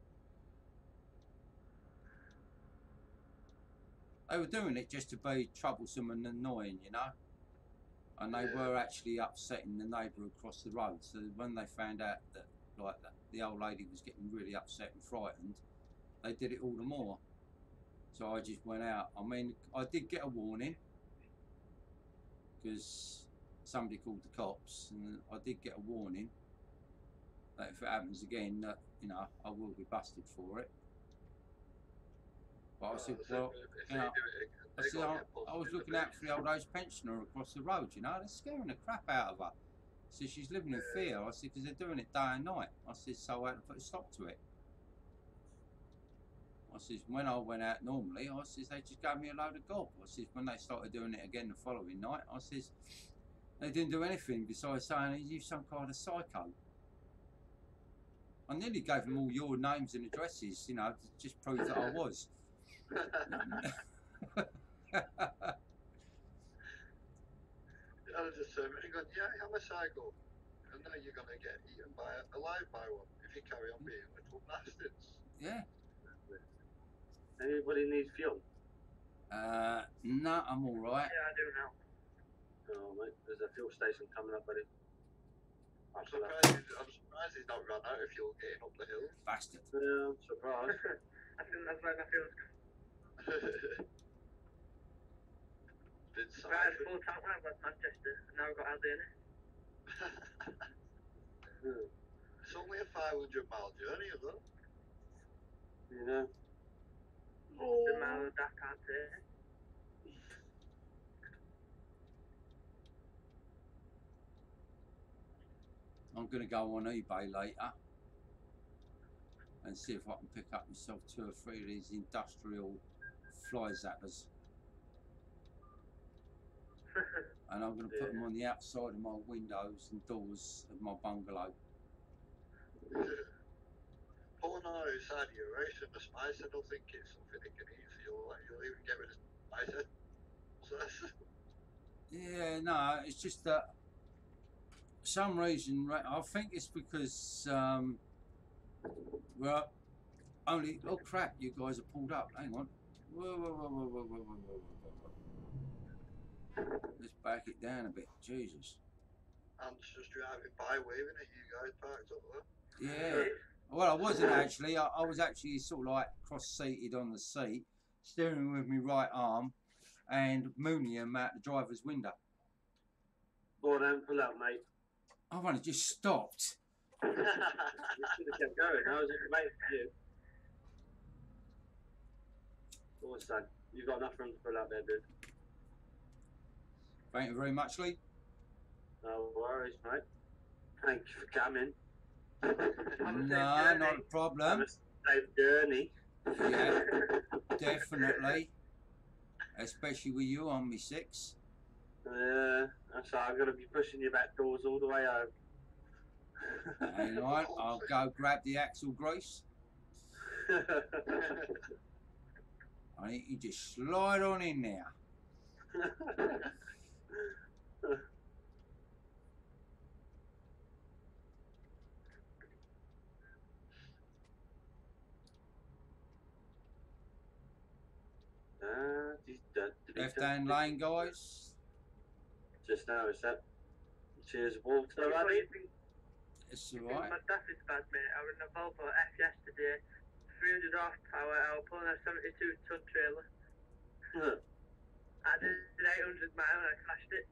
They were doing it just to be troublesome and annoying, you know. And they were actually upsetting the neighbour across the road. So when they found out that, like, the old lady was getting really upset and frightened, they did it all the more. So I just went out. I mean, I did get a warning because somebody called the cops, and I did get a warning that if it happens again, that, you know, I will be busted for it. But I said, well, you know, I said, I was looking out for the old age pensioner across the road, you know, they're scaring the crap out of her. I said, she's living in fear. I said, because they're doing it day and night. I said, so I had to put a stop to it. I says, when I went out normally, I says, they just gave me a load of gob. I says, when they started doing it again the following night, I says, they didn't do anything besides saying, you're some kind of psycho. I nearly gave them all your names and addresses, you know, to just prove that I was. I was just saying, yeah, I'm a psycho. And now you're going to get eaten alive by one if you carry on being little bastards. Yeah. Anybody needs fuel? No, I'm all right. Yeah, I do now. Oh, mate, there's a fuel station coming up, buddy. I'm surprised he's not run out of fuel getting up the hill. Bastard. Yeah, I'm surprised. I think that's where my fuel's Been right, full tank when I was Manchester, and now I've got Aldi in it. It's only a 500-mile journey, though. You know? The mile of that can't take. I'm going to go on eBay later and see if I can pick up myself 2 or 3 of these industrial fly zappers. And I'm going to put them on the outside of my windows and doors of my bungalow. Put one on the side of your rice and the spice, I don't think it's something they can eat, so you'll even get rid of spice. Yeah, no, it's just that for some reason, I think it's because, well, only, oh crap, you guys are pulled up, hang on. Whoa. Let's back it down a bit, Jesus. I'm just driving by waving at you guys parked up there. Yeah, well, I wasn't actually, I was actually sort of like cross-seated on the seat, steering with my right arm and mooning him out the driver's window. Go on, pull out, mate. I've only just stopped. You should have kept going. I was waiting for you. Go on, son. You've got enough room to pull out there, dude. Thank you very much, Lee. No worries, mate. Thank you for coming. No, not a problem. Have a safe journey. Yeah, definitely. Especially with you on me 6. So I'm going to be pushing you back doors all the way home. Hang on, I'll go grab the axle grease. I need you just slide on in there. Left hand lane, guys. Just noticed that. Cheers, Walter. It's alright. My stuff is bad, mate. I was in a Volvo F yesterday, 300 horsepower. I was pulling a 72-ton trailer. I did 800 miles and I crashed it.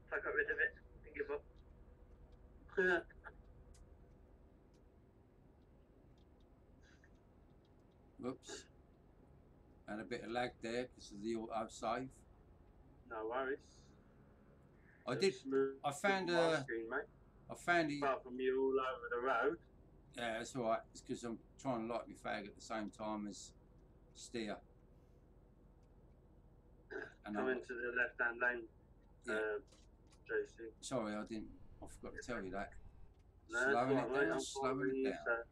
So I got rid of it and give up. Whoops. And a bit of lag there because of the auto save. No worries. I found a. Apart from you all over the road. Yeah, that's alright. It's because I'm trying to light my fag at the same time as steer. And Come into the left-hand lane, JC. Sorry, I forgot to tell you that. No, slowing right, it mate. down, slowing it down.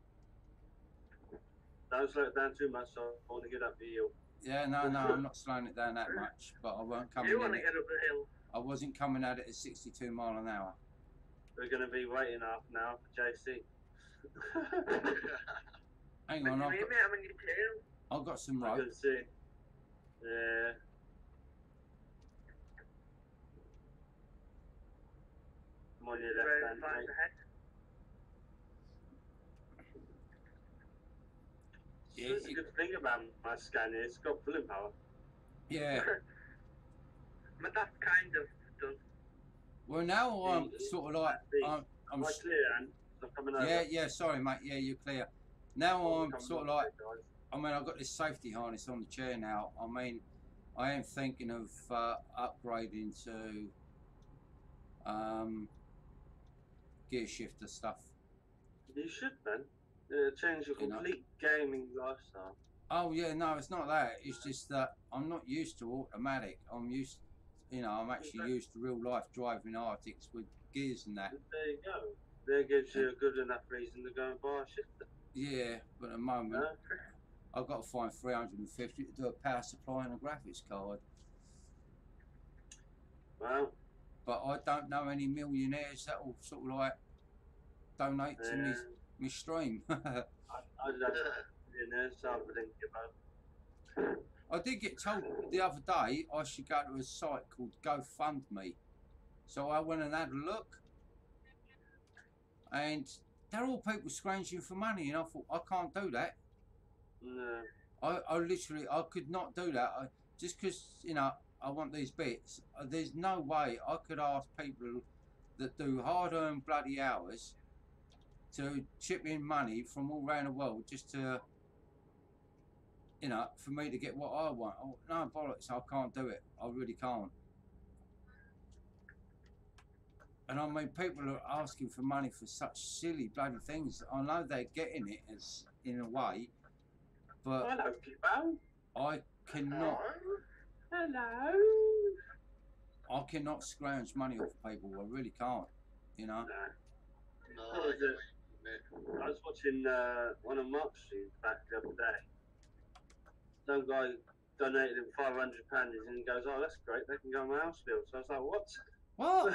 Don't slow it down too much, so I want to get up the hill. Yeah, no, I'm not slowing it down that much, but I won't come in. You want to get up the hill? I wasn't coming at it at 62 mile an hour. We're going to be waiting half an hour for JC. Hang on, I've got some rope. I can see. Yeah. I'm on your Ready left to hand, find mate. the head? Yeah, That's a good thing about my scanner. It's got pulling power. yeah. But that's kind of done. Well, now I'm sort of like I'm Quite clear, and I'm coming over. yeah. Sorry, mate. Yeah, you're clear. Now I'm Coming sort of over, like. guys. I mean, I've got this safety harness on the chair now. I mean, I am thinking of upgrading to gear shifter stuff. You should, man. Change your You know. complete gaming lifestyle. Oh yeah, no, it's not that. It's just that I'm not used to automatic. I'm used, I'm actually used to real life driving Arctics with gears and that. There you go. There gives you a good enough reason to go and buy a shifter. Yeah, but at the moment, No? I've got to find 350 to do a power supply and a graphics card. Well, But I don't know any millionaires that will sort of like donate to me stream. I don't know. So I wouldn't give up. I did get told the other day I should go to a site called GoFundMe. So I went and had a look. And they're all people scrounging for money. And I thought, I can't do that. No. I literally, I could not do that. Just because, I want these bits. There's no way I could ask people that do hard-earned bloody hours to chip in money from all around the world just to, for me to get what I want. Oh, no, bollocks, I can't do it. I really can't. And I mean, people are asking for money for such silly bloody things. I know they're getting it as in a way, but Hello, people. I cannot. Hello. I cannot scrounge money off people. I really can't. No. No, What was it? I was watching one of Mark's streams back the other day. Some guy donated him £500 and he goes, "Oh, that's great. They can go on my house bill." So I was like, "What?" What?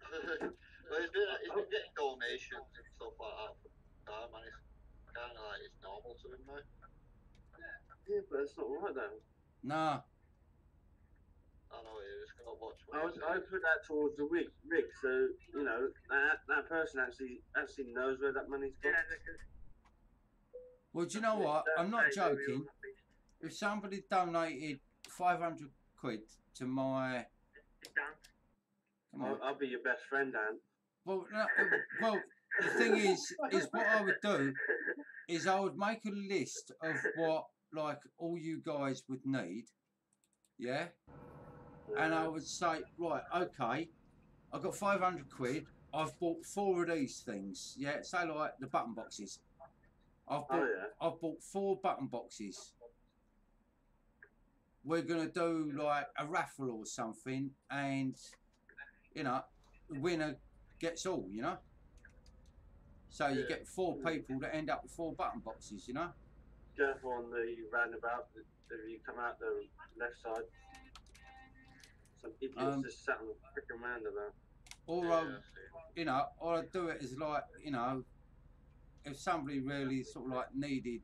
Well, he's been getting donations and stuff like that for time, and it's kind of like it's normal to him now. Yeah, but it's not right though. Nah. I know you just gotta watch. I put that towards the rig, so that person actually knows where that money's gone. Well, do you know what? I'm not joking. If somebody donated 500 quid to my... Come on. I'll be your best friend, Dan. Well, the thing is what I would do is I would make a list of what, like, all you guys would need, yeah? And I would say, right, okay, I've got 500 quid. I've bought 4 of these things, yeah? Say, like, the button boxes. I've bought 4 button boxes. We're going to do, like, a raffle or something, and, the winner gets all, So you get 4 people that end up with 4 button boxes, Careful on the roundabout. If you come out the left side, some idiots just sat on the freaking roundabout. Or or I'd do it as like, if somebody really sort of like needed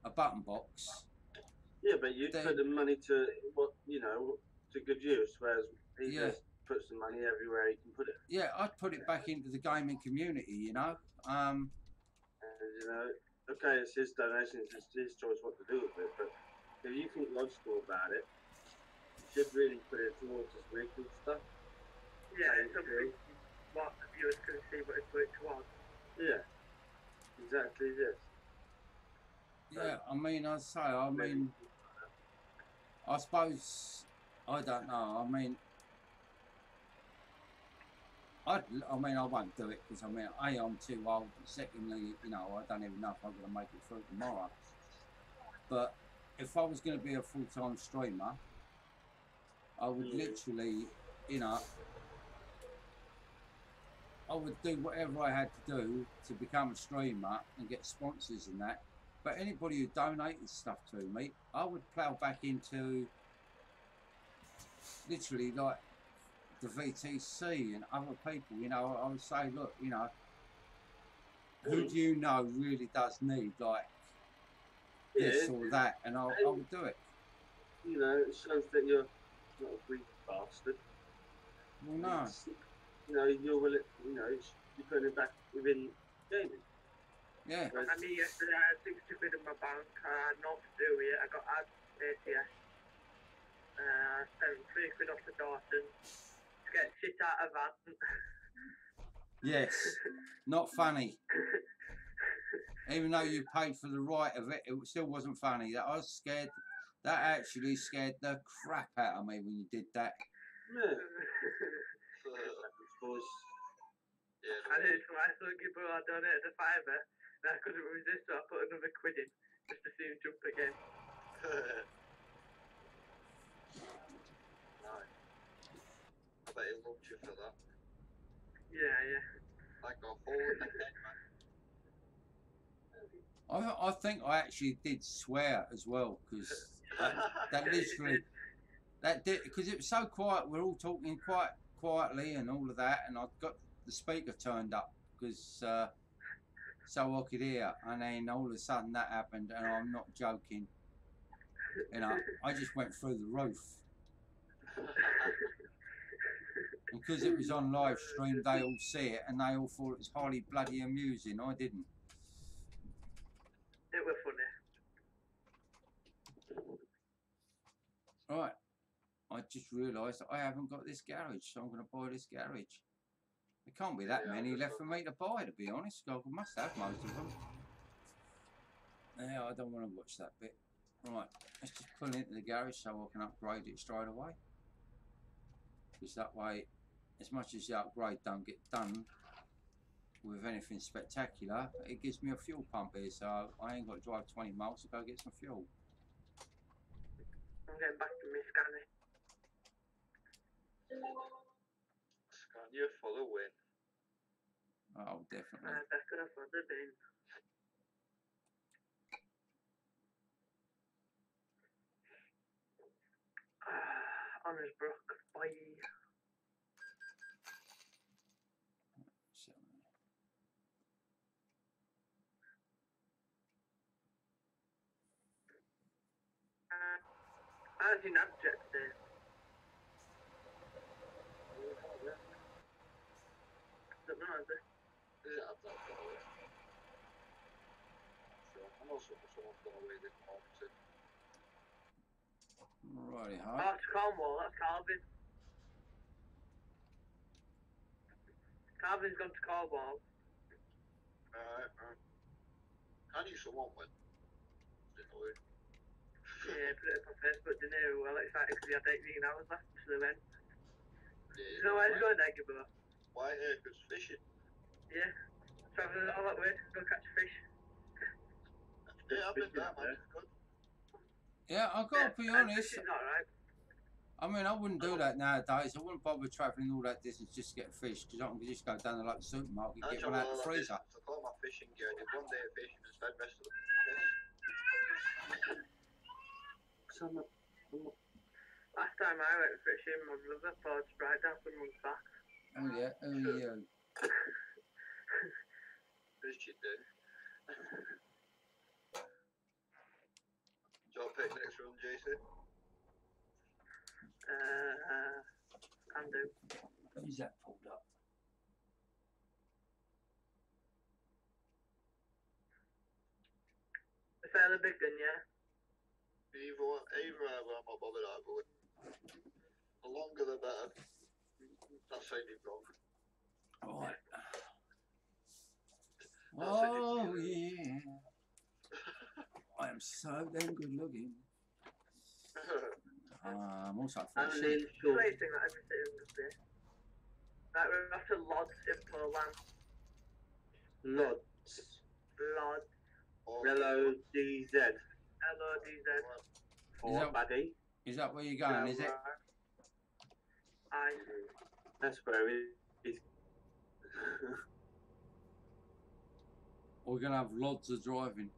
a button box. Yeah, but you put the money to to good use, whereas he just puts the money everywhere he can put it. Yeah, I'd put it back into the gaming community, And okay, it's his donation, it's his choice what to do with it, but if you think logical about it, you should really put it towards his rig and stuff. Yeah, it's something what the viewers can see what it's worked towards. Yeah, exactly this. Yeah, I suppose, I don't know, I won't do it because I'm too old. Secondly, I don't even know if I'm going to make it through tomorrow. But if I was going to be a full-time streamer, I would literally, I would do whatever I had to do to become a streamer and get sponsors and that. But anybody who donated stuff to me, I would plough back into literally like the VTC and other people, I would say, look, who do you know really does need like this or that, and I would do it. You know, it shows that you're not a greedy bastard. Well, no. You know, you're putting it back within gaming. Yeah. I mean, yesterday I had 60 quid in my bank. I had not to do it. I got ATS. I spent 3 quid off the Dawson to get shit out of van. Yes. Not funny. Even though you paid for the right of it, it still wasn't funny. I was scared. That actually scared the crap out of me when you did that. Yeah. I did twice, but I donated a fiver, and I couldn't resist, so I put another quid in just to see him jump again. Nice. I bet he loved you for that. Yeah. Like a hole in the head, man. I think I actually did swear as well, because that literally, that did, because it was so quiet. We're all talking quite quietly and all of that, and I got the speaker turned up because so I could hear, and then all of a sudden that happened, and I'm not joking. You know, I just went through the roof. And because it was on live stream, they all see it, and they all thought it was highly bloody amusing. I didn't. It was funny. Right. I just realised I haven't got this garage, so I'm going to buy this garage. There can't be that many left for me to buy, to be honest. I must have most of them. Yeah, I don't want to watch that bit. Right, let's just pull into the garage so I can upgrade it straight away. Because that way, as much as the upgrade don't get done with anything spectacular, it gives me a fuel pump here, so I ain't got to drive 20 miles to go get some fuel. I'm getting back to my scanning. Scan you for the win. Oh, definitely. I could have further been. Honours Brook, bye. So, How's your abject today? Don't know, is it? Yeah, I've got away. So, I'm also someone's gone away this morning too. righty Oh, ho. it's Cornwall, that's Calvin. Calvin's gone to Cornwall. I knew someone went. Didn't know who. Yeah, put it up on Facebook, didn't he? Well excited because he had 18 hours left, so they went. Yeah, You know where he's going, Eggborough? Why? Because fishing. Yeah. Travelling all that way to go catch fish. Yeah, I've been there, man. It's good. Yeah, I've got to be honest. Fishing's alright. I mean, I wouldn't do that nowadays. I wouldn't bother travelling all that distance just to get fish, because I can just go down to like the supermarket and get one out the freezer. I got my fishing gear. I did one day of fishing and spent the rest of the Last time I went fishing, my brother forged right down someone's back. Oh yeah, oh yeah. Who's you do? Do you want to pick next run, Jason? Can do. Who's that pulled up? A fairly big one, yeah? Either I'm not bothered either way. The longer the better. That sounded wrong. Right. Oh yeah. I am so damn good looking. I'm also And fresh. then placing that everything would be. Right, we're off to Lods in Poland. Lods. Lods. L-O-D-Z. L-O-D-Z. For buddy. Is that where you're going, is it? Aye. That's where it is. We're going to have lots of driving.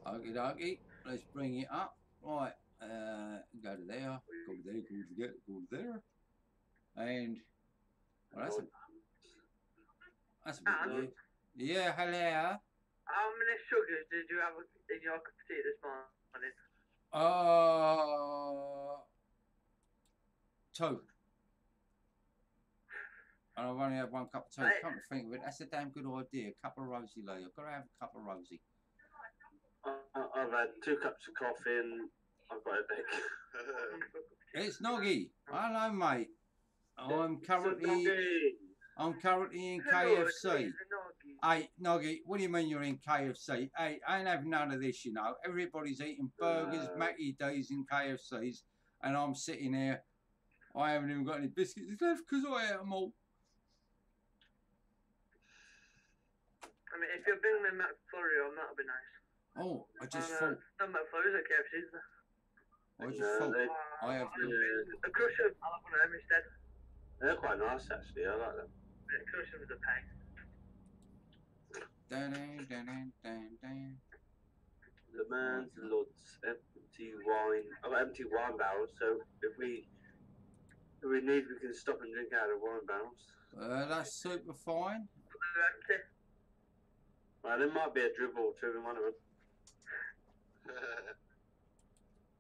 Okie dokie, let's bring it up. Right, go to there, go to there, go to there, go to there. And, well, that's a bit weird. Yeah, hello. How many sugars did you have in your cup of tea this morning? 2. And I've only had 1 cup of tea. Right. Come to think of it, that's a damn good idea. A cup of rosy, Lee. I've got to have a cup of rosy. I've had 2 cups of coffee and I've got a headache. It's Noggy. Hello, mate. I'm currently in KFC. Hey, Noggy, what do you mean you're in KFC? Hey, I ain't having none of this, you know. Everybody's eating burgers, Mackie D's and KFCs, and I'm sitting here. I haven't even got any biscuits left because I ate them all. I mean, if you're bringing me McFlurry on, that'll be nice. Oh, I just thought. No McFlurries at KFC, is there? I just thought I have. A Crusher, I'll have one of them instead. They're quite nice, actually. I like them. Yeah, Crusher was a pain. The man's lots empty wine barrels. So if we need, we can stop and drink out of wine barrels. That's super fine. They're empty. Well, there might be a dribble or 2 in one of them.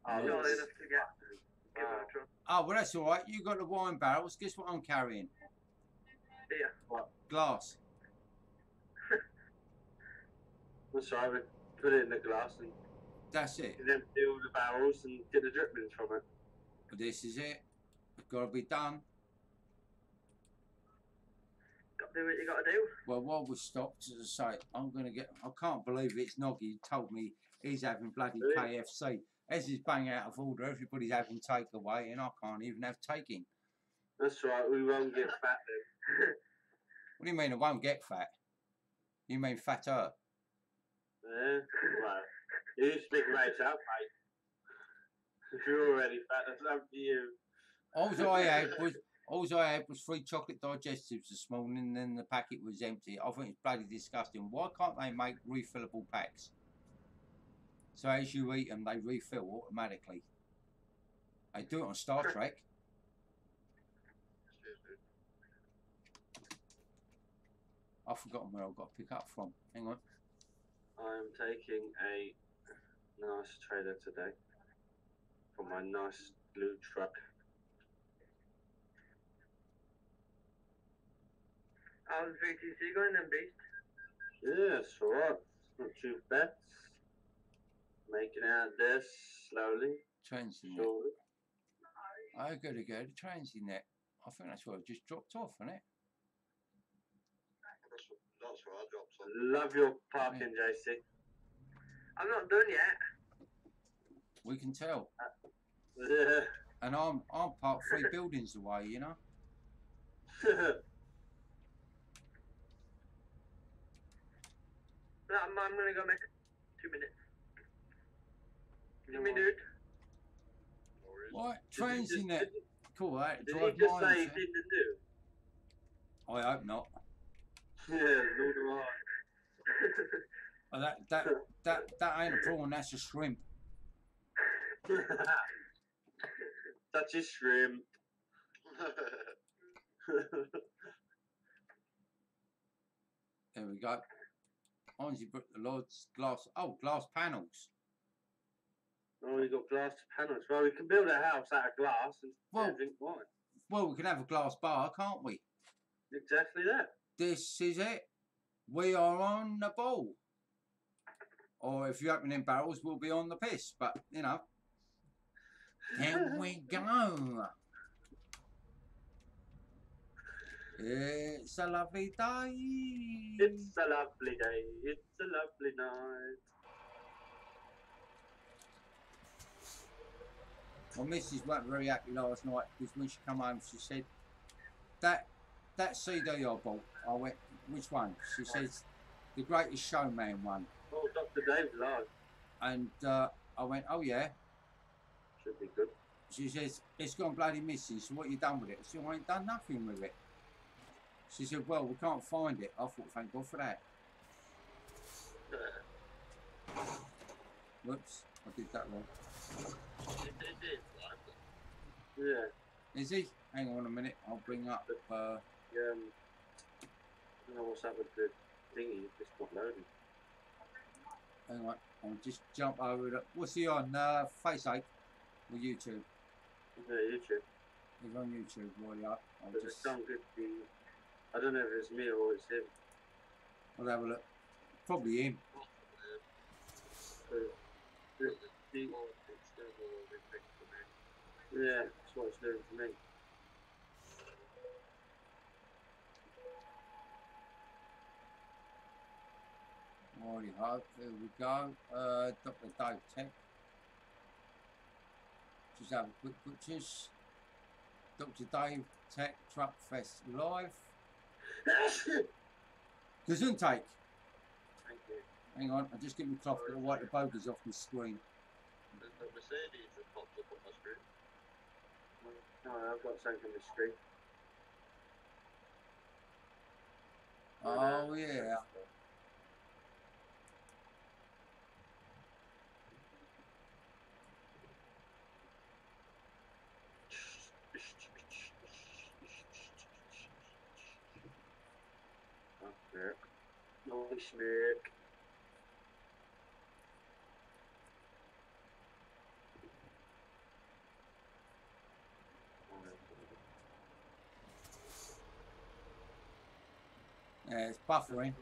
Not enough to give it a try. Oh, well, that's all right. You got the wine barrels. Guess what I'm carrying? Beer. What? Glass. That's right. We put it in the glass and That's it. empty all the barrels and get the drippings from it. This is it. It's got to be done. Got to do what you got to do. Well, while we stopped, as I say, I'm going to get. I can't believe it's Noggy told me he's having bloody KFC. As he's bang out of order, everybody's having takeaway, and I can't even have taking. That's right. We won't get fat then. What do you mean I won't get fat? You mean fatter? Yeah. Well, you speak right out, mate. If you're already fat, that's up to you. All I had was 3 chocolate digestives this morning, and then the packet was empty. I think it's bloody disgusting. Why can't they make refillable packs? So as you eat them, they refill automatically. They do it on Star Trek. I've forgotten where I've got to pick up from. Hang on. I'm taking a nice trailer today for my nice blue truck. How's VTC going then, Beast? Yeah, it's alright. It's not too bad. Making out this slowly. Train's in there. Surely. I gotta go. The train's in there. I think that's where I just dropped off, isn't it? That's where I dropped on. Love your parking, JC. I'm not done yet. We can tell. Yeah. And I'm parked 3 buildings away, you know. I'm gonna go make 2 minutes. Give me, dude. What? Train's in there. Cool, that. Did Drive he just mine, say he sir. didn't do? I hope not. Yeah, nor do I. That ain't a prawn, that's a shrimp. Such a shrimp. There we go. Onzy put the Lord's glass. Oh, glass panels. Oh, we got glass panels. Well, we can build a house out of glass and drink wine. Well, we can have a glass bar, can't we? Exactly that. This is it. We are on the ball. Or if you open them barrels, we'll be on the piss. But, you know. Here we go. It's a lovely day. It's a lovely day. It's a lovely night. My missus weren't very happy last night because when she come home, she said, that CD I bought. I went, which one? She says, The Greatest Showman one. Oh, Dr. Dave's live. And I went, oh yeah. Should be good. She says, it's gone bloody missing. So what you done with it? I said, I ain't done nothing with it. She said, well, we can't find it. I thought, thank God for that. Whoops, I did that wrong. Yeah. Is he? Hang on a minute, I'll bring up. I don't know what's happened to. thingy, it's not loading. Hang on, I'll just jump over it. What's he on? FaceAche or YouTube? Yeah, YouTube. He's on YouTube, right up. I'll But just. it's done good. I don't know if it's me or it's him. I'll have a look. Probably him. Yeah, that's what it's doing for me. Righty ho, here we go. Dr. Dave Tech. Just have a quick pictures. Dr. Dave Tech Truck Fest Live. Gesundheit. Thank you. Hang on, I'll just give me a cloth to wipe the bogies off the screen. The Mercedes has popped up on my screen. No, I've got something on the screen. Oh yeah. Okay. Holy smoke. Yeah, it's buffering.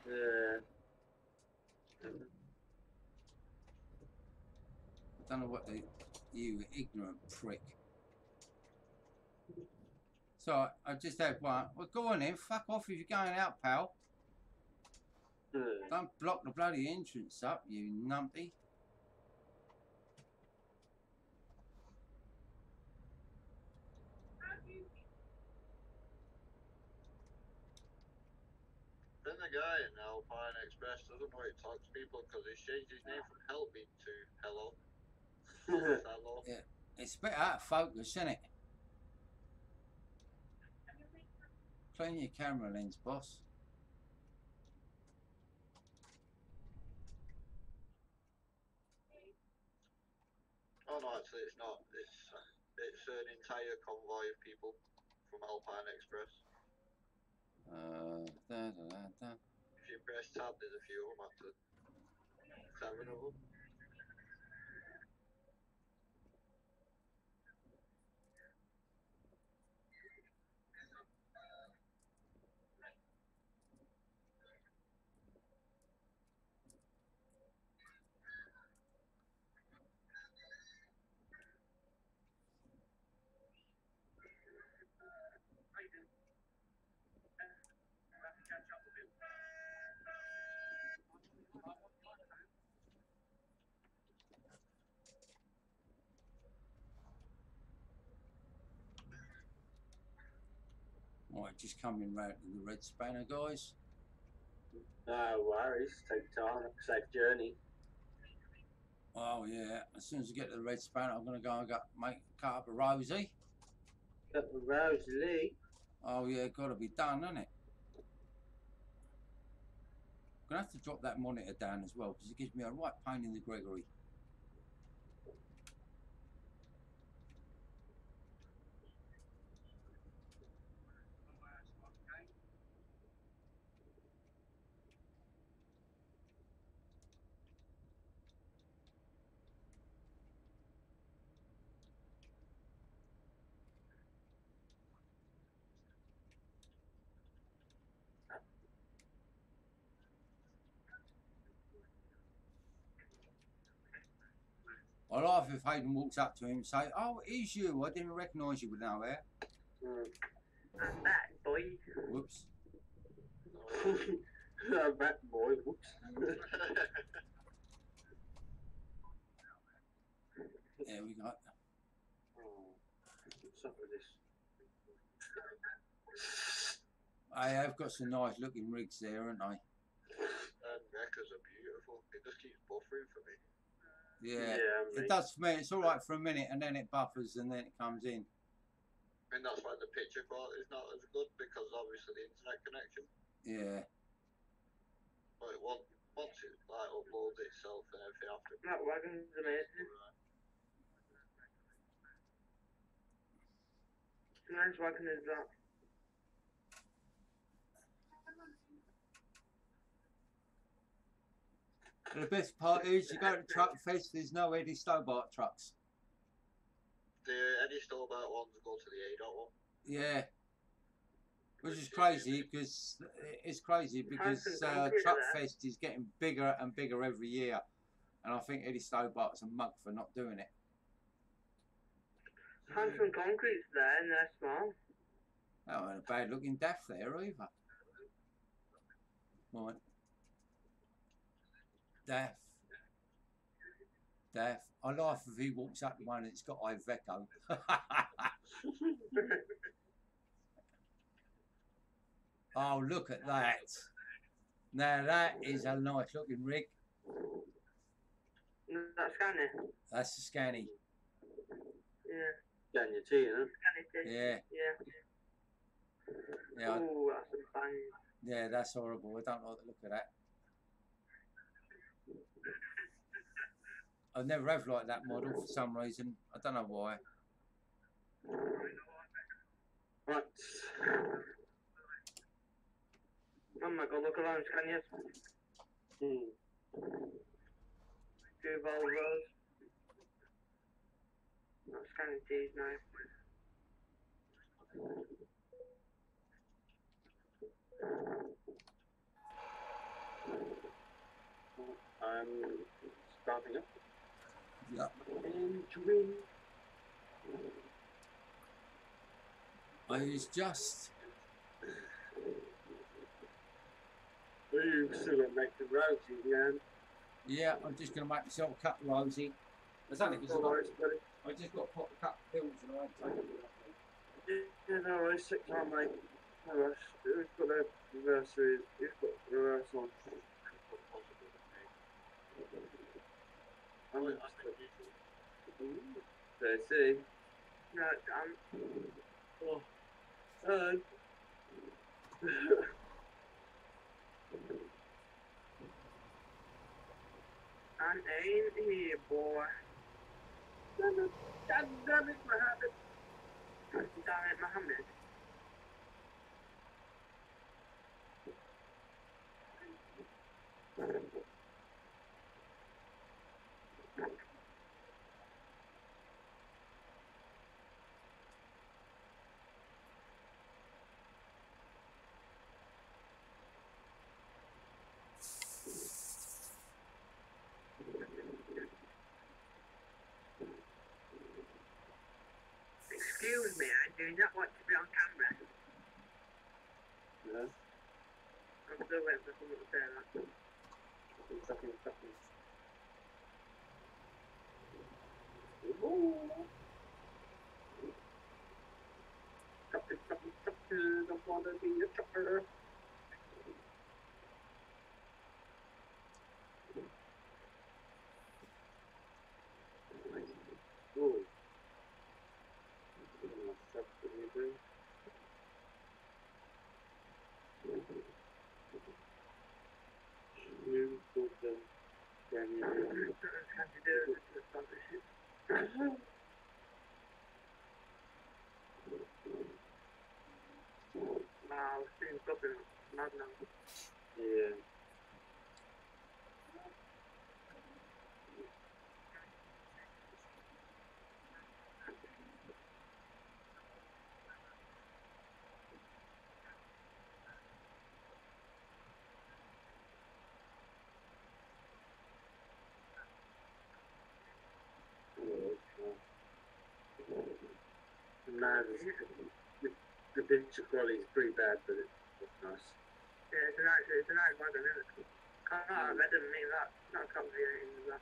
Yeah. I don't know what you ignorant prick. So I just had one. Well, go on then. Fuck off if you're going out, pal. Don't block the bloody entrance up, you numpty. Then the guy in Alpine Express doesn't know how to talk to people because he's changed his name from Helping to Hello. Hello. Yeah, it's a bit out of focus, isn't it? Clean your camera lens, boss. Oh no, actually it's not. It's an entire convoy of people from Alpine Express. Da, da, da, da. If you press tab, there's a few of them after 7 of them. Right, just coming round to the red spanner, guys. No worries. Take time. Safe journey. Oh yeah, as soon as I get to the red spanner, I'm gonna go and cut up a rosy. Got the Rosalie. Oh yeah, gotta be done, isn't it? I'm gonna have to drop that monitor down as well because it gives me a right pain in the Gregory. I laugh if Hayden walks up to him and say, "Oh, it is you. I didn't recognise you with no hair." I'm back, boy. Whoops. I'm back, boy. Whoops. There we go. What's up with this? I have got some nice looking rigs there, haven't I? And Meccas are beautiful. It just keeps buffering for me. Yeah, Yeah, it does for me. It's all right for a minute, and then it buffers, and then it comes in. And that's why the picture quality is not as good because obviously the internet connection. Yeah. But once it like uploads itself and everything after. That wagon's amazing. Nice wagon is that? The best part is you go to Truck Fest, there's no Eddie Stobart trucks. The Eddie Stobart ones go to the ADOT one. Yeah. Which is crazy because Truck Fest is getting bigger and bigger every year. And I think Eddie Stobart's a mug for not doing it. Hanson Concrete's there and they're small. That wasn't a bad looking daft there either. Right. Daft. I laugh if he walks up to one and it's got Iveco. Oh, look at that. Now that is a nice looking rig. That's Scanny. That's the Scanny. Yeah. Scania T, isn't it? Scanny T. Yeah. Yeah. Yeah. Oh, that's a bang. Yeah, that's horrible. I don't like the look of that. I've never have liked that model for some reason. I don't know why. Right. Oh my god, look around Scanias. Two Volvos. Not Scanny T's now. I'm starting up. Yeah. Entering. I was just. You still got to make the rosy again. Yeah, I'm just going to make myself a cup of rosy. That's only because I just got to pop a cup of pills and I won't take it. Yeah, no worries, sick time, mate. No rush. We've got the anniversary. We've got the reverse on. I'm going to see. No, damn. Oh. I ain't here, boy. God damn it, Mohammed. Damn it, Mohammed. Excuse me, I do not want to be on camera. Yeah. I'm still waiting for someone to say that. Second. Chopper, don't want to be a chopper. Oh. Wow, seems something mad now. Yeah. Man, the picture quality is pretty bad, but it's nice. Yeah, it's a nice wagon, isn't it? I didn't mean that. Not complicated that.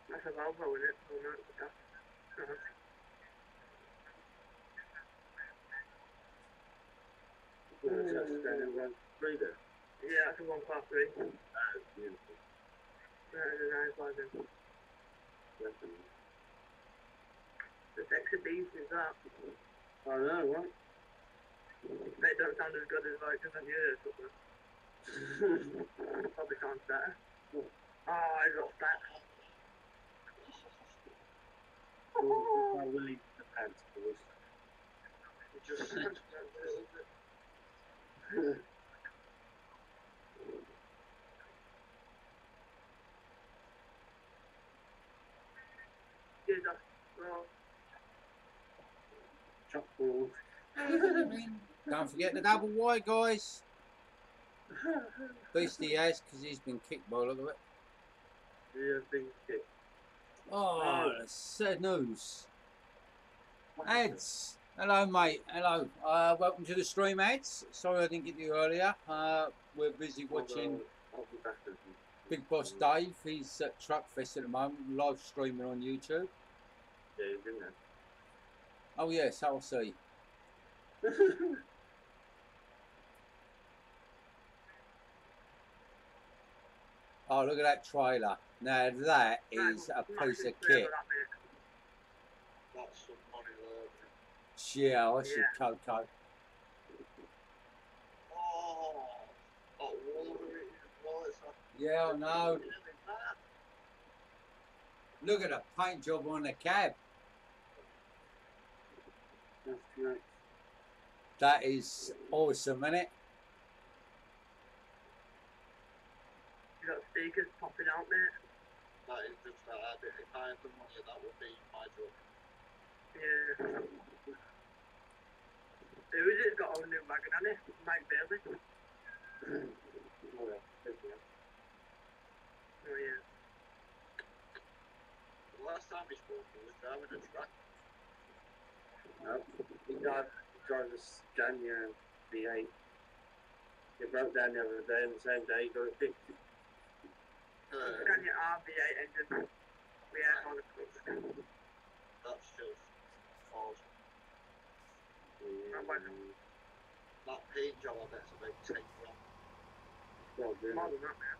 That's a Volvo, isn't it? Oh, no, it's a yeah, that's a 1 class 3. That's beautiful. That is a nice wagon. Definitely. The sexy beast is that. I know, right? They don't sound as good as like just on yours, probably sounds better. Oh, I got that. Willie pants, boys. You just said it. Chalkboard. Don't forget the double wide, guys. Beastie has, because he's been kicked by a look of it. Yeah, big kick. Oh, that's sad news. Ads. Hello, mate. Hello. Welcome to the stream, Ads. Sorry I didn't get you earlier. We're busy watching I'll be back with you. Big Boss Dave. He's at Truckfest at the moment, live streaming on YouTube. Yeah, he's in there. Oh, yes, I'll see. Oh, look at that trailer. Now, that is a piece of kit. That's some money there. Yeah, I should Coco. Oh, that water is nice. Yeah, I know. Look at the paint job on the cab. That's nice. That is awesome, isn't it? You got speakers popping out, mate. That is just that. If I had the money, that would be my job. Yeah. Who is it? Got a new wagon, hasn't it? Mike Bailey. Oh, yeah. Oh, yeah. The last time we spoke, he was driving a truck. No, he drives a Scania V8. He broke down the other day, and the same day he got it fixed. Scania RV8 engine. Yeah, on the truck. That's just awesome. That paint job on it's about 10 grand. God, really. More than that, man.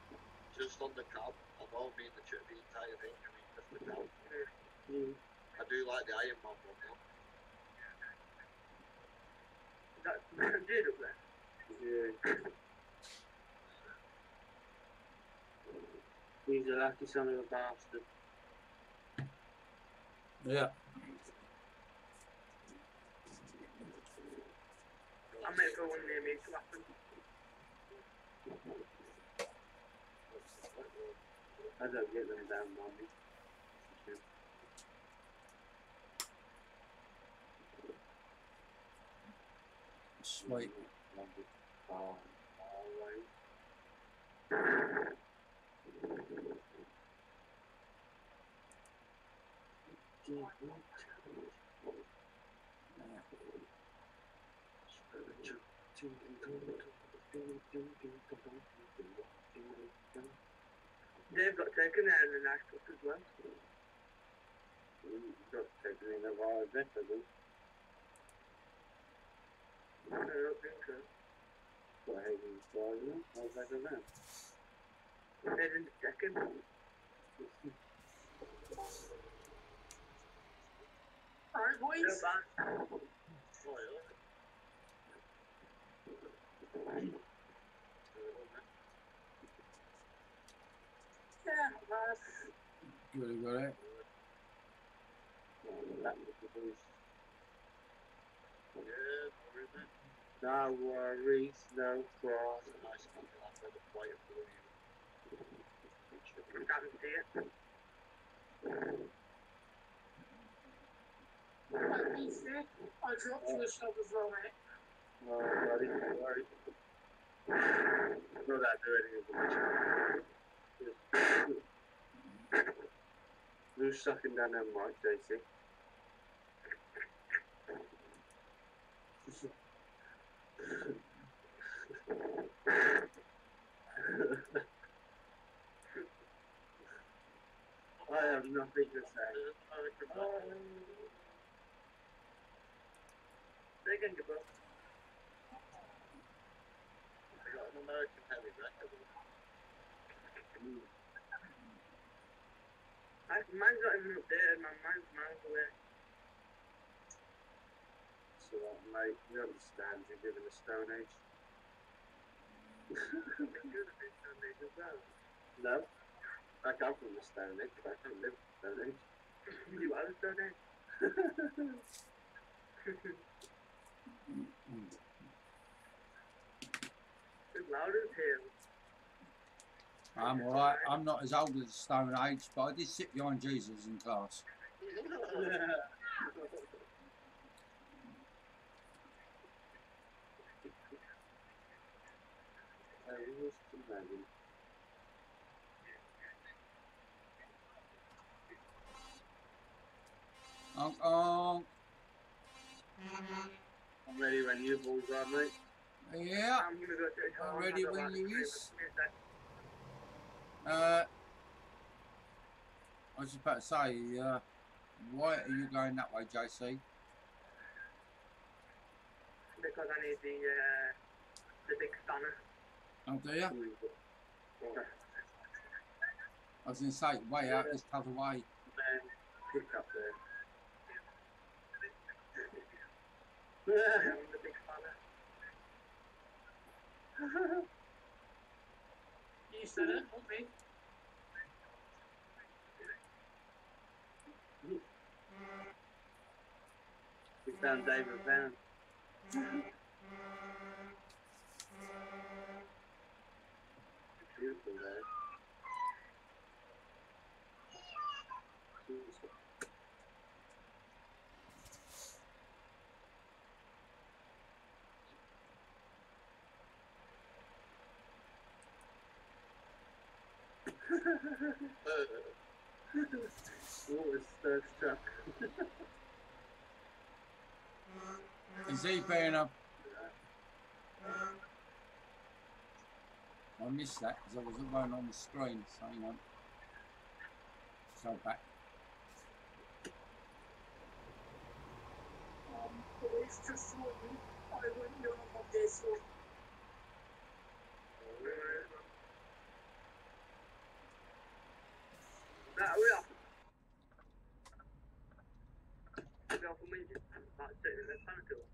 Just on the cab. I don't mean the entire thing, I mean just the cab. I do like the Iron Man one though. That's did up there. Yeah. He's a lucky son of a bastard. Yeah. I may go one near me to happen. I don't get them down on me. Sweet. They've got taken there in the nice truck as well. Got taken in a while better than. I don't think so. What Hayden's driving? How's that going now? They didn't check him. Alright, boys. Yeah, Good, got it. No worries, no cross. Nice country land where the quiet blue. I can't see it. I dropped you a sub as well, mate. Oh, buddy, don't worry. Not that do anything. Who's sucking down that mic, JC? I have nothing to say. They can give up. They got an American heavy record. Mine's not even up there, man. Mine's miles away. So, mate, you understand you live in the Stone Age? No, I come from the Stone Age, but I don't live in the Stone Age. You are the Stone Age? As loud as hell. I'm alright. I'm not as old as Stone Age, but I did sit behind Jesus in class. I'm ready when you balls are, mate. Yeah, I'm gonna go to the I'm toilet. ready I'll when have you to is. leave I was just about to say, why are you going that way, JC? because I need the big spanner. Oh, do you? I was going to say, way out this other way. Pick up there. The big spanner. You said it, not me. We found David Van. Beautiful there. What was third truck? Is he being a... I missed that because I wasn't going on the screen, so hang on. So back. It's just what I wouldn't know about this one. Hurry up. Hurry up and win it. That's it. Let's find it.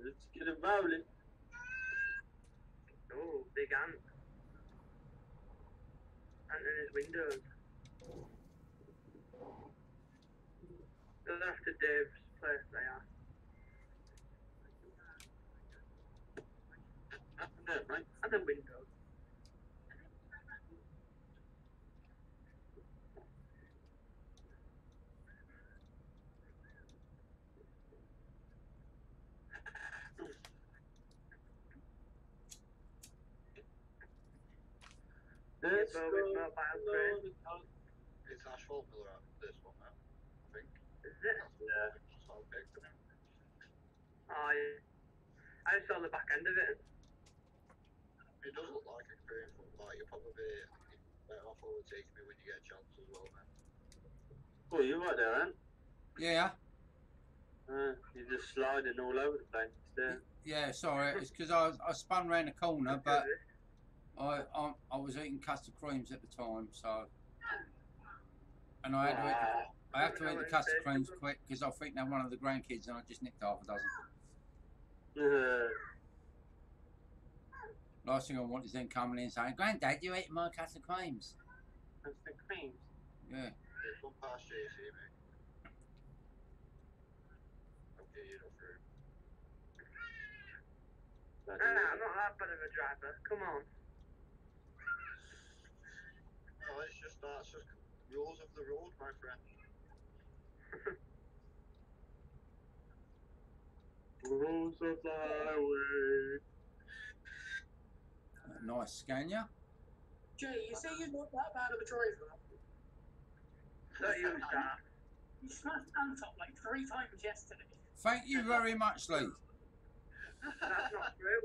Let's get it rolling. Oh, big ant. Ant in his windows. They're after Dave's place, they are. Right. And the windows. Let's Yeah, go. but with mobile train. It's asphalt miller out this one now, I think. Is it? Yeah. That's how I picked it. Oh, yeah. I saw the back end of it. It does look like a green foot bike. You'll probably be better off overtaking me when you get a chance as well, man. Oh, you're right there, Ant. Yeah, You're just sliding all over the place there. yeah, sorry. It's because I spun round the corner, but I was eating custard creams at the time, so... And I had to eat, I have to eat the custard creams quick because I think they're one of the grandkids and I just nicked half a dozen. Last thing I want is them coming in saying, Granddad, you ate my custard creams. Custard creams. Yeah. It's one past JC, mate. Okay, you know, through. I'm not that bad of a driver. Come on. Well, it's just rules of the road, my friend. Rules of the highway. Nice Scania. Jay, you say you're not that bad of a driver. Don't you start. You smashed Ant up like 3 times yesterday. Thank you very much, Lee. That's not true.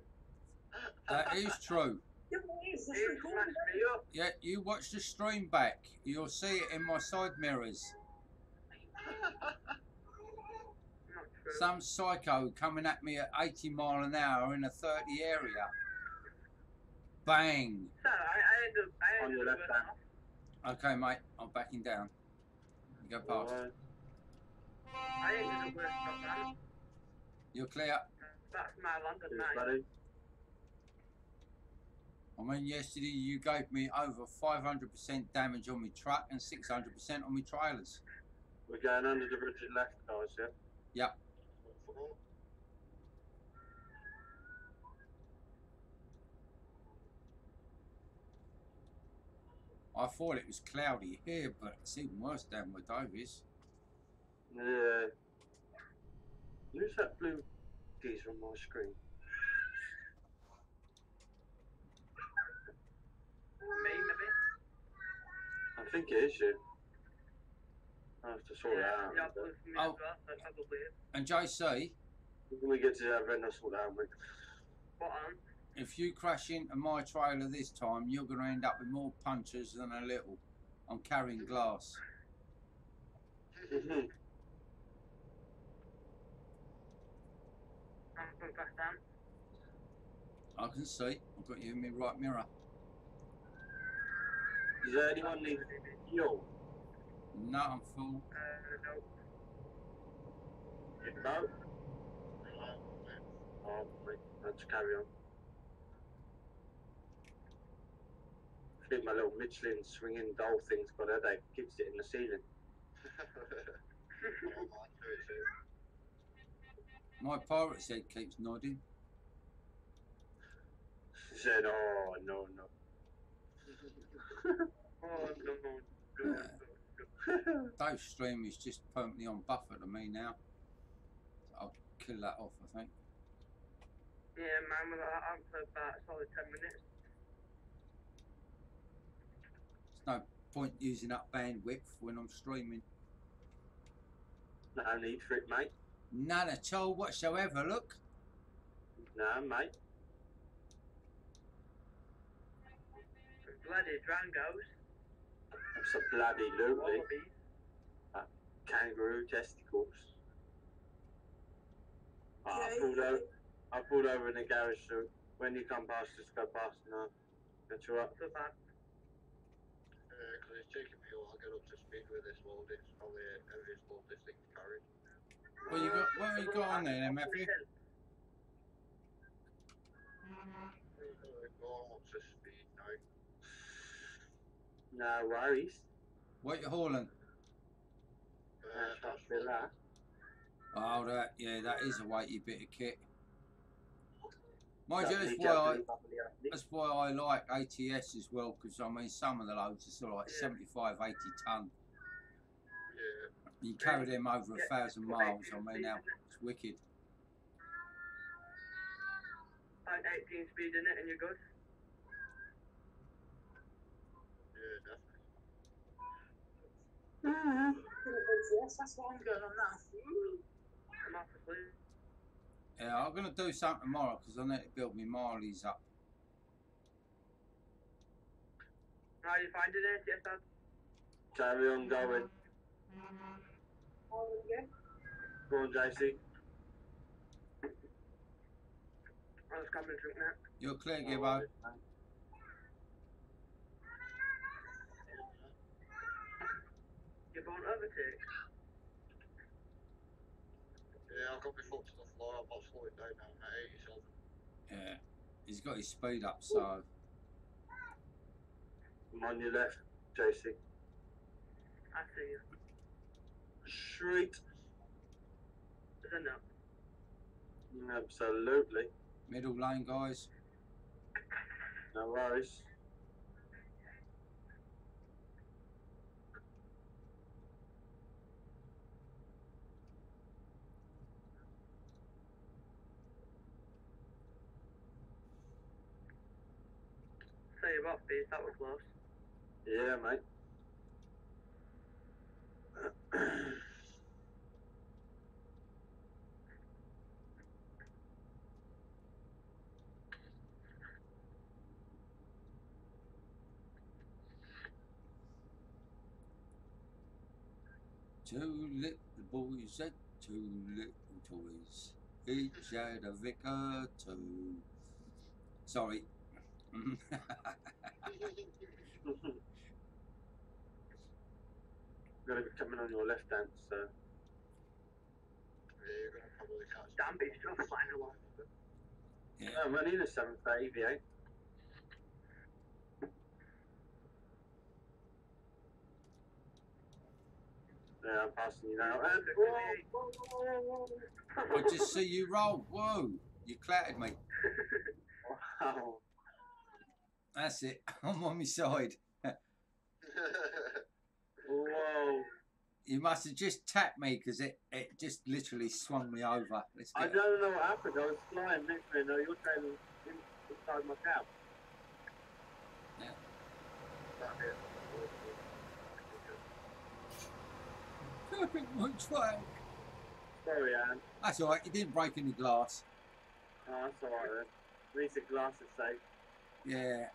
That is true. Yeah, but it is. He It's recorded. smashed me up. Yeah, you watch the stream back. You'll see it in my side mirrors. Not true. Some psycho coming at me at 80 mile an hour in a 30 area. Bang. So, I On your ended left up hand. Okay, mate, I'm backing down. You go past. Alright. I ended up with that. You're clear. That's my London Cheers, night. buddy. I mean, yesterday you gave me over 500% damage on my truck and 600% on my trailers. We're going under the bridge and left, guys, yeah? Yep. I thought it was cloudy here, but it's even worse down where Dave is. Yeah. Who's that blue geezer on my screen? Me, maybe? I think it is you. I have to sort it out. Yeah, but me Oh. as well, so probably is. And JC, When we get to the other end, I'll sort it out. Spot on. if you crash into my trailer this time, you're going to end up with more punches than a little. I'm carrying glass. Mm-hmm. I'm going back down. I can see. I've got you in my right mirror. Does anyone need fuel? No, I'm full. No. No? Oh, wait. Let's carry on. I think my little Michelin swinging doll thing's got a headache. Keeps it in the ceiling. My pirate's head keeps nodding. She said, oh, no, no. Oh, no. Dave's stream is just permanently on buffer to me now. I'll kill that off, I think. Yeah, man, well, I'm for about a solid 10 minutes. There's no point using up bandwidth when I'm streaming. No need for it, mate. None at all whatsoever, look. No, mate. Bloody Drangos. That's a bloody loopy. Wallabies. Kangaroo testicles. Yeah, I pulled over in the garage, so when you come past, just go past and I'll get you up. So bad. Because it's taking me a while to get up to speed with this load. It's probably the heaviest load this thing's carried. What have you got on there then, Matthew? Going up to speed now. No worries. What you hauling? That's for that. Oh, that is a weighty bit of kit. Mind you, Jubbly, that's why I like ATS as well, because I mean some of the loads are sort of like 75, 80 ton. Yeah. You carry them over 1,000 miles. I mean, now it's wicked. Like 18 speed in it and you're good. Yeah, definitely. Yes, that's what I'm going on now. I'm off to sleep. Yeah, I'm going to do something tomorrow because I need to build my mileage up. How are you finding it? Yes, Dad? Carry on going. Oh, yeah. Go on, JC. I'll just come and drink that. You're clear, Gibbo. You won't overtake. Yeah, I've got my foot to the floor. I'm not slowing down now. I'm at 87. Yeah, he's got his speed up, so. I'm on your left, JC. I see you. Street. Is it not? Absolutely. Middle lane, guys. No worries. Tell you what, Beast, that was close. Yeah, mate. Two little boys had two little toys. Each had a vicar too. Sorry. Gonna be coming on your left hand, so. Yeah, you're going to probably catch Damn, Beast, you're flying along. Yeah. I'm running a 730 V8. Yeah, I'm passing you now. I just see you roll. Whoa, you clattered me. Wow. That's it. I'm on my side. Whoa. You must have just tapped me because it just literally swung me over. Let's I get don't know what happened. I was flying literally, no, your train was inside my cab. Sorry, Anne. That's all right. You didn't break any glass. Oh, that's alright then. At least the glass is safe. Yeah.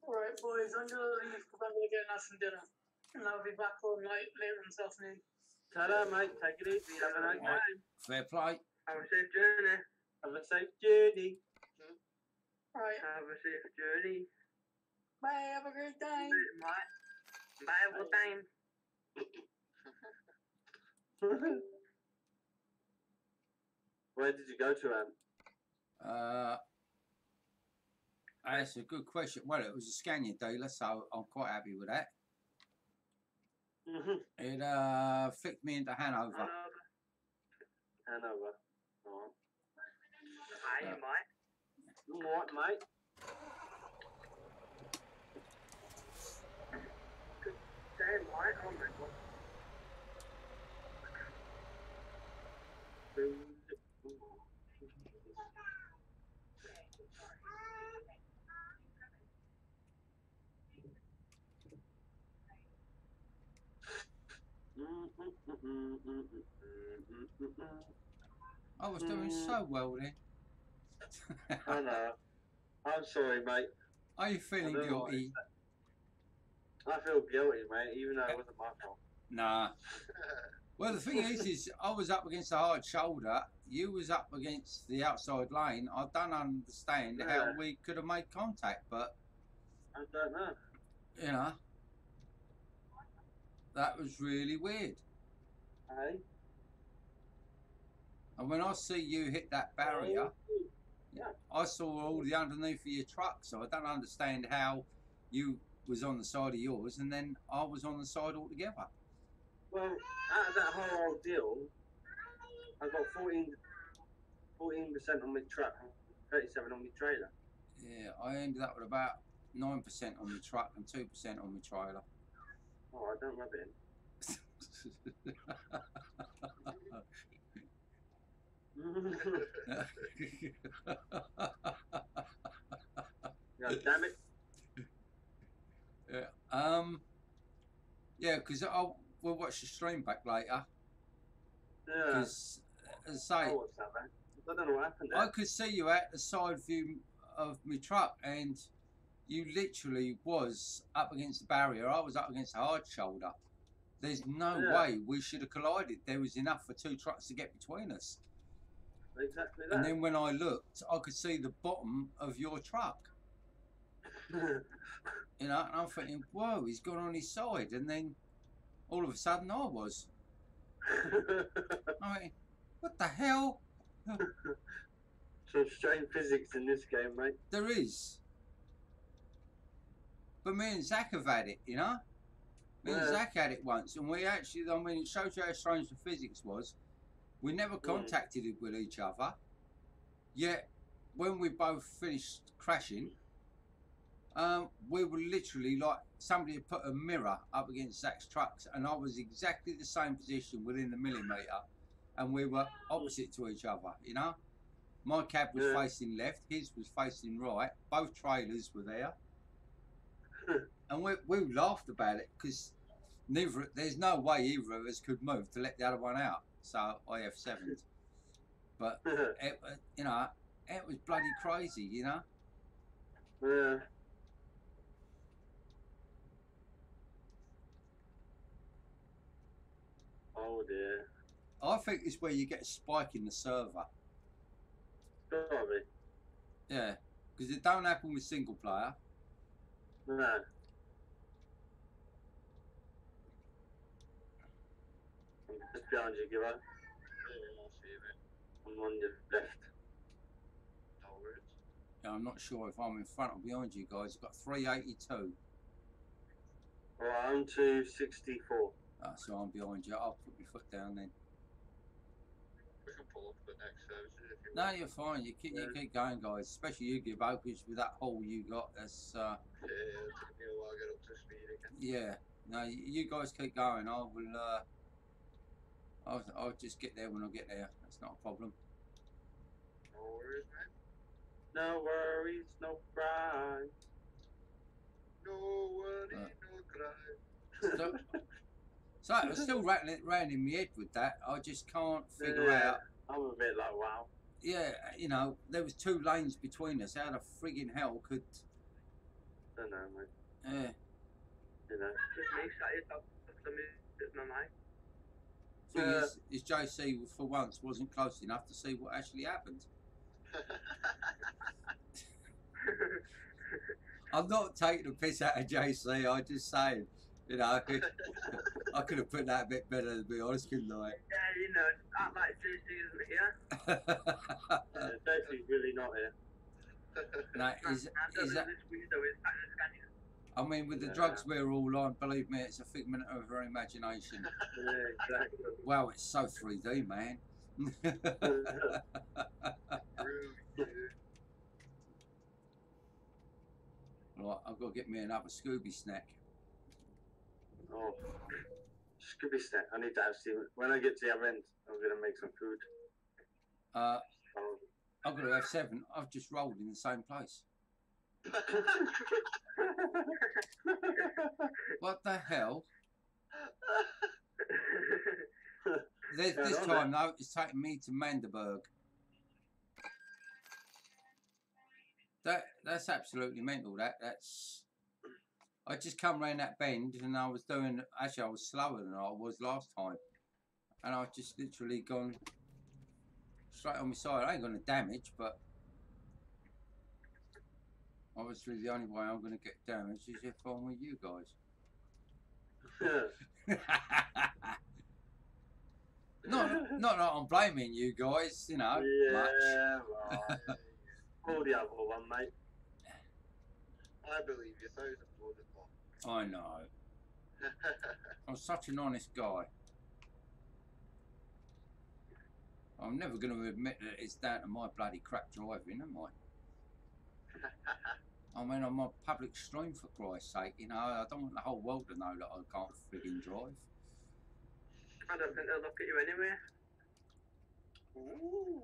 Alright, boys, I'm gonna leave because I'm gonna get some dinner. And I'll be back all night later this afternoon. Ta-da, mate. Take it easy. Have a nice time. Fair play. Have a safe journey. Have a safe journey. Alright, Have a safe journey. bye, have a great time. Bye. Bye, have a good time. Where did you go to, Anne? That's a good question. Well, it was a Scania dealer, so I'm quite happy with that. It flicked me into Hanover. Hanover. Oh. Hi, mate. What, mate? Say, mate. Oh my god. I was doing so well then. I know. I'm sorry, mate. Are you feeling I don't know what guilty? I feel guilty, mate, even though it wasn't my fault. Nah. Well, the thing is I was up against the hard shoulder. You was up against the outside lane. I don't understand how we could have made contact, but I don't know. you know, that was really weird. Hey? And when I see you hit that barrier, Yeah. I saw all the underneath of your truck, so I don't understand how you was on the side of yours and then I was on the side altogether. Well, out of that whole ordeal, I got 14% on my truck and 37 on my trailer. Yeah, I ended up with about 9% on my truck and 2% on my trailer. Oh, I don't rub it in. God damn it. Yeah, because we'll watch the stream back later. Yeah. Because, as I say, What's that, man? I don't know what happened there. I could see you at the side view of my truck, and you literally was up against the barrier. I was up against the hard shoulder. There's no way we should have collided. There was enough for two trucks to get between us. Exactly that. And then when I looked, I could see the bottom of your truck. You know, and I'm thinking, whoa, he's gone on his side. And then all of a sudden I was. I mean, what the hell? Some strange physics in this game, mate. There is. But me and Zach have had it, you know? Me and Zach had it once, and we actually, I mean, it shows you how strange the physics was. We never contacted it with each other. Yet, when we both finished crashing, we were literally like somebody had put a mirror up against Zach's trucks, and I was exactly the same position within a millimetre, and we were opposite to each other, you know? My cab was facing left, his was facing right, both trailers were there. And we laughed about it because there's no way either of us could move to let the other one out. So I have 7'd. But it, you know, it was bloody crazy, you know. Yeah. Oh dear. I think it's where you get a spike in the server. Sorry. Yeah, because it don't happen with single player. No. I'm just behind you, Gibbo. Yeah, I see it. I'm on your left. No worries. Yeah, I'm not sure if I'm in front or behind you guys. I've got 382. Well, I'm 264. So I'm behind you. I'll put my foot down then. We can pull up the next services if you No, want. you're fine. You keep going, guys. Especially you, Gibbo, because with that hole you got, that's Yeah, it took me a while to get up to speed again. yeah. No, you guys keep going. I will. I'll just get there when I get there. That's not a problem. No worries, man. No worries, no cry. No worry, no cry. So I'm still rattling it round in my head with that. I just can't figure out. I'm a bit like, wow. Yeah, you know, there was 2 lanes between us. How the friggin' hell could? I don't know, mate. Yeah. You know. Just me excited about the music, my mind. Thing is JC for once wasn't close enough to see what actually happened. I'm not taking the piss out of JC. I'm just saying, you know, I could have put that a bit better, to be honest, couldn't I? Yeah, you know, act like JC isn't here. JC's really not here. No, is that? This window is kind of scanning. I mean, with the drugs we're all on, believe me, it's a figment of our imagination. Yeah, exactly. Wow, it's so 3D, man. Right, I've got to get me another Scooby snack. Oh, Scooby snack. I need to have some. When I get to the other end, I'm gonna make some food. I've got to have 7. I've just rolled in the same place. What the hell? This time, though, it's taking me to Manderburg. That's absolutely mental. That's. I just come round that bend and I was doing. Actually, I was slower than I was last time, and I've just literally gone straight on my side. I ain't going to damage, but obviously the only way I'm going to get damaged is if I'm with you guys. Not that I'm blaming you guys, you know. Yeah, much. right. All the other one, mate. I believe you 1,000 wouldn't know. I know. I'm such an honest guy. I'm never going to admit that it's down to my bloody crap driving, am I? I mean, I'm on public stream, for Christ's sake. You know, I don't want the whole world to know that I can't frigging drive. I don't think they'll look at you anyway. Ooh.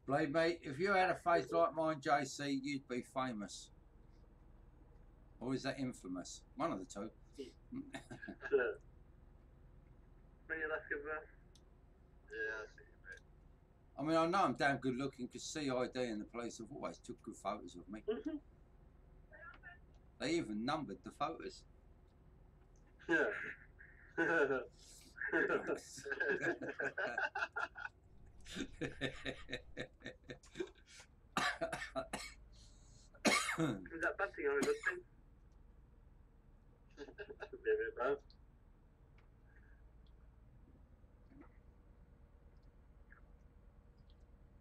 Believe me, if you had a face like mine, JC, you'd be famous. Or is that infamous? One of the two. When you left your Yeah, I see you, mate. I mean, I know I'm damn good looking because CID and the police have always took good photos of me. They even numbered the photos. Yeah. Is that bad thing or a good thing? Could be a bit bad.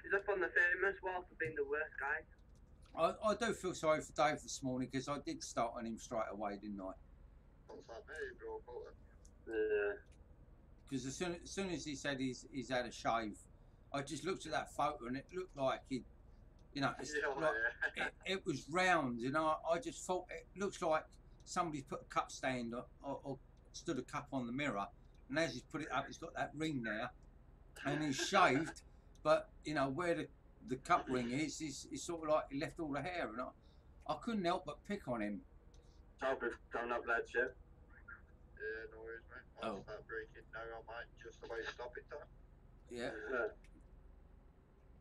He's up on the famous wall for being the worst guy. I do feel sorry for Dave this morning because I did start on him straight away, didn't I? What's that, mate? Bro, about it. Yeah. Because as soon as he said he's had a shave, I just looked at that photo and it looked like he, you know, it's Yeah, like, yeah. it was round, you know. I just thought it looks like somebody's put a cup stand or stood a cup on the mirror, and as he's put it up, he's got that ring there, and he's shaved, but you know where the cup ring is sort of like he left all the hair, and I couldn't help but pick on him. Hope it's coming up, lads, yeah? Yeah, no worries, mate. I'll start breaking now. I might just about stop it time. Yeah. Yeah.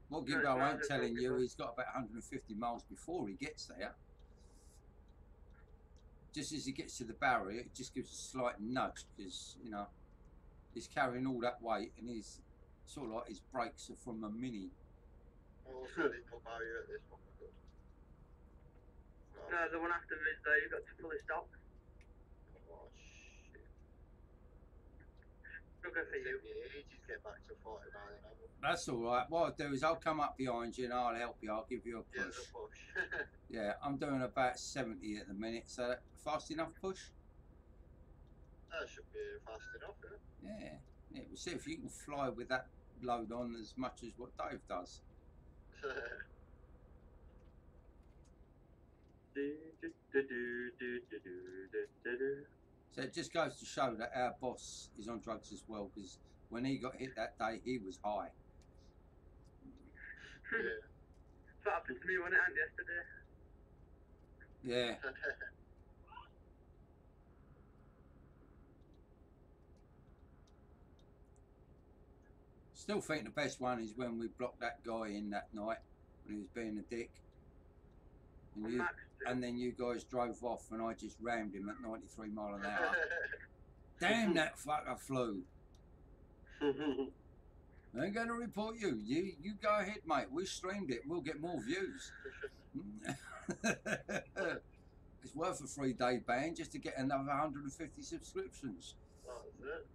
What Gibbo ain't telling you, he's got about 150 miles before he gets there. Just as he gets to the barrier, it just gives a slight nudge because, you know, he's carrying all that weight and he's sort of like his brakes are from a Mini. Also, there's no barrier at this one. No, the one after is you've got to fully stop. Oh, shit. Sugar for It'll you. take me ages to get back to 40 miles an hour. That's all right. What I'll do is I'll come up behind you and I'll help you. I'll give you a Yeah, push. the push. Yeah, I'm doing about 70 at the minute. So fast enough push? That should be fast enough, Yeah. Yeah, we'll see if you can fly with that load on as much as what Dave does. yeah? So it just goes to show that our boss is on drugs as well, because when he got hit that day, he was high. Yeah. That's what happened to me when it happened yesterday. Yeah. Still think the best one is when we blocked that guy in that night when he was being a dick. And then you guys drove off and I just rammed him at 93 mile an hour. Damn, that fucker flew. I ain't going to report you. You go ahead, mate. We streamed it. We'll get more views. It's worth a 3-day ban just to get another 150 subscriptions. That's it.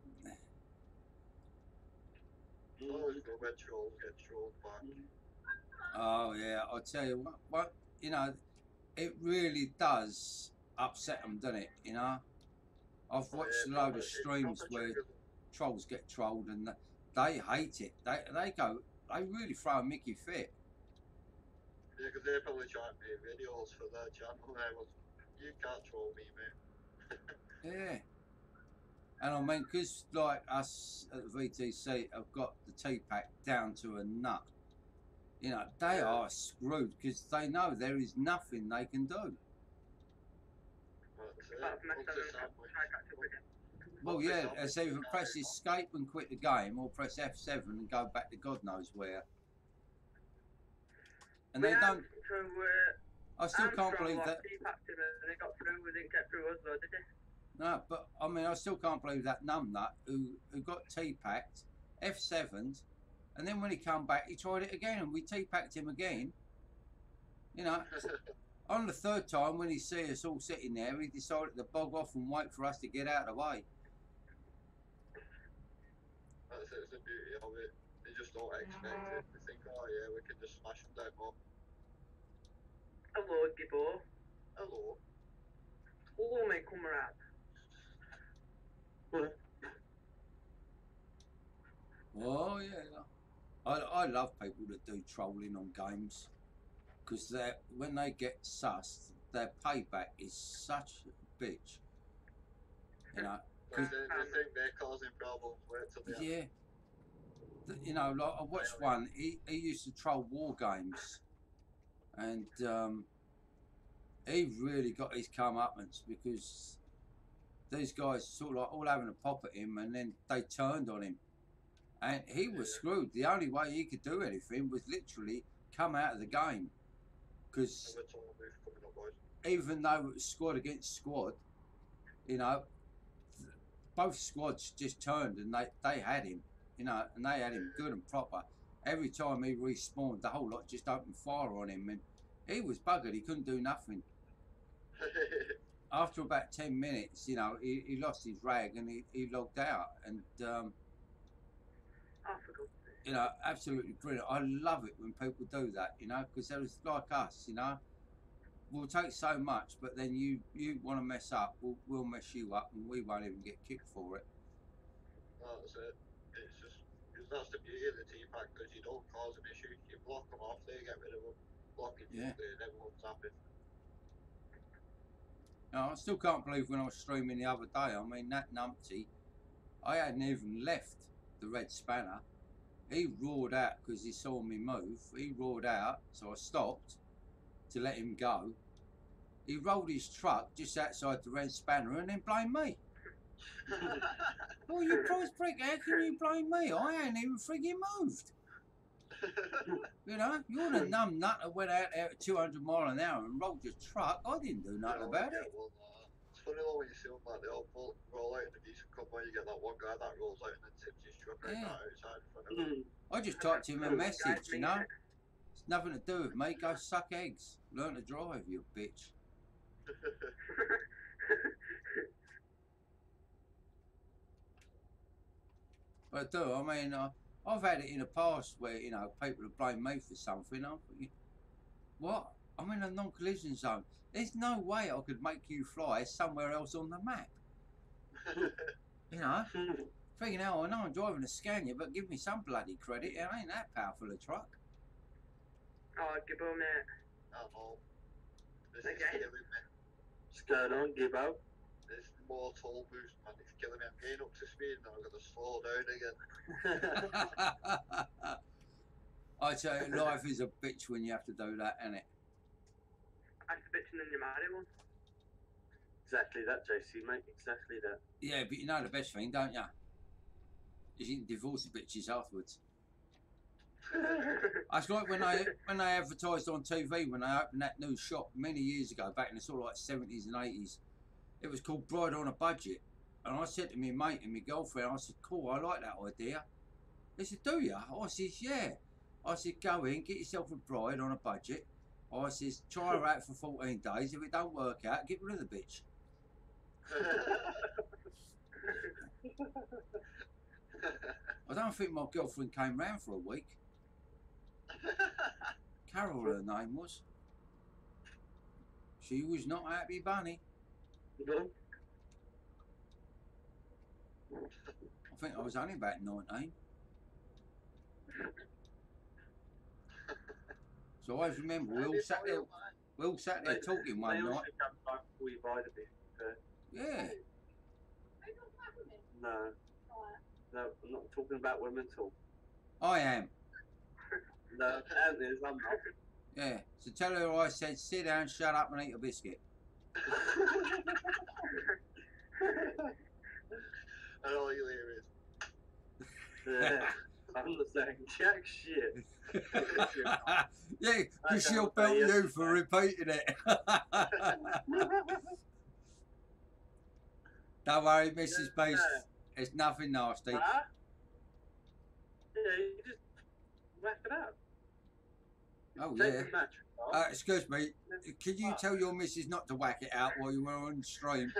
Always go get trolled back. Oh yeah, I'll tell you what, you know, it really does upset them, doesn't it? You know, I've watched a load of streams where trolls get trolled and they hate it. They really throw a Mickey fit. Yeah, because they're probably trying to make videos for their channel. You can't troll me, mate. Yeah. And I mean, because like us at the VTC have got the T-Pack down to a nut, you know, they are screwed because they know there is nothing they can do. Well, yeah, it's either press escape and quit the game or press F7 and go back to God knows where. And they don't. I still can't believe that. They got through, we didn't get through us though, did they? No, but I mean, I still can't believe that numbnut who got T-packed, F7'd, and then when he come back, he tried it again, and we T-packed him again. You know, on the third time, when he see us all sitting there, he decided to bog off and wait for us to get out of the way. That's it, it's the beauty of it. They just don't expect it. They think, oh yeah, we can just smash them down more. Hello, Gibbo. Hello. Oh, mate, come around. Oh yeah, I love people that do trolling on games because when they get sussed, their payback is such a bitch. You know, They think they're causing problems. Wait till they yeah. You know, like I watched one. He used to troll war games, and he really got his comeuppance because these guys sort of like all having a pop at him, and then they turned on him, and he was screwed. The only way he could do anything was literally come out of the game, because even though it was squad against squad, you know, both squads just turned and they had him, you know, and they had him good and proper. Every time he respawned, the whole lot just opened fire on him, and he was buggered. He couldn't do nothing. After about 10 minutes, you know, he lost his rag and he logged out. And, you know, absolutely brilliant. I love it when people do that, you know, because there was like us, you know. We'll take so much, but then you want to mess up, we'll mess you up and we won't even get kicked for it. That's it. It's just, because that's the beauty of the T-Pack, because you don't cause an issue. You block them off, they get rid of them. Blocking you, and everyone's happy. No, I still can't believe when I was streaming the other day, I mean, that numpty, I hadn't even left the red spanner. He roared out because he saw me move. He roared out, so I stopped to let him go. He rolled his truck just outside the red spanner and then blamed me. Oh, you prize prick, how can you blame me? I ain't even frigging moved. You know, you're the numb nut that went out there at 200 miles an hour and rolled your truck. I didn't do nothing about it. It's funny though when you see them like they all roll out in a decent convoy, you get that one guy that rolls out and then tips his truck right outside in front of him. I just typed him a message, you know. It's nothing to do with me. Go suck eggs. Learn to drive, you bitch. I do. I mean, I've had it in the past where, you know, people have blamed me for something. I'm thinking, what? I'm in a non-collision zone. There's no way I could make you fly somewhere else on the map. You know? Thinking, oh, I know I'm driving a Scania, but give me some bloody credit. It ain't that powerful a truck. Oh, Gibbo, mate. Oh, this Okay. is killing me. What's going on, Gibbo? This more toll boost, man. It's killing me. I'm getting up to speed and I've got to slow down again. I tell you, life is a bitch when you have to do that, isn't it? That's the bitch and then you marry one. Exactly that, JC, mate. Exactly that. Yeah, but you know the best thing, don't you? Is you can divorce the bitches afterwards. That's like when they advertised on TV when they opened that new shop many years ago, back in the sort of like 70s and 80s. It was called Bride on a Budget. And I said to my mate and my girlfriend, I said, cool, I like that idea. They said, do you? I said, yeah. I said, go in, get yourself a bride on a budget. I says, try her out for 14 days. If it don't work out, get rid of the bitch. I don't think my girlfriend came round for a week. Carol, her name was. She was not happy bunny. No? I think I was only about 19. So I always remember we all sat there talking one They night. also come back before you buy the beef. Yeah. No. No, I'm not talking about women at all. I am. No, and there's I'm not. Yeah. So tell her I said, sit down, shut up and eat a biscuit. And all you hear is. Yeah. I'm not saying jack shit. Yeah, because she'll belt you for repeating it. Don't worry, Mrs. Beast. It's nothing nasty. Huh? Yeah, you just whack it up. Oh, Take yeah. the mattress off. Excuse me, can you tell your missus not to whack it out while you were on stream?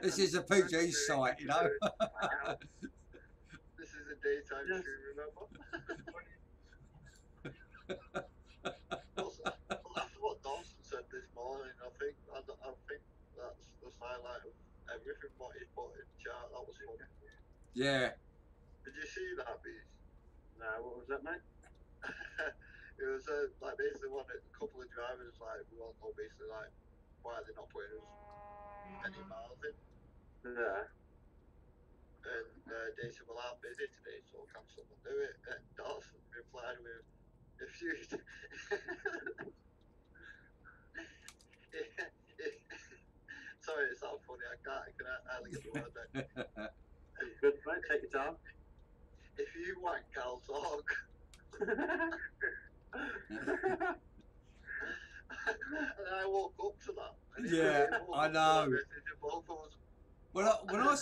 This is a PG site, you know. This is a daytime stream, remember? Well, that's what Dawson said this morning. I think that's the highlight of everything what he put in chat. That was fun. Yeah. Did you see that, Beast? No, what was that, mate? It was like basically a couple of drivers like we all know basically like why they're not putting us any miles in. Yeah. And they said, well, I'm busy today, so can someone do it? And Dawson replied with, if you... Sorry, it's not funny, I can't hardly get the word out. Good, mate, take your time. If you wank, I'll talk. And I woke up to that. And Yeah, I know. Both of us. Well, when I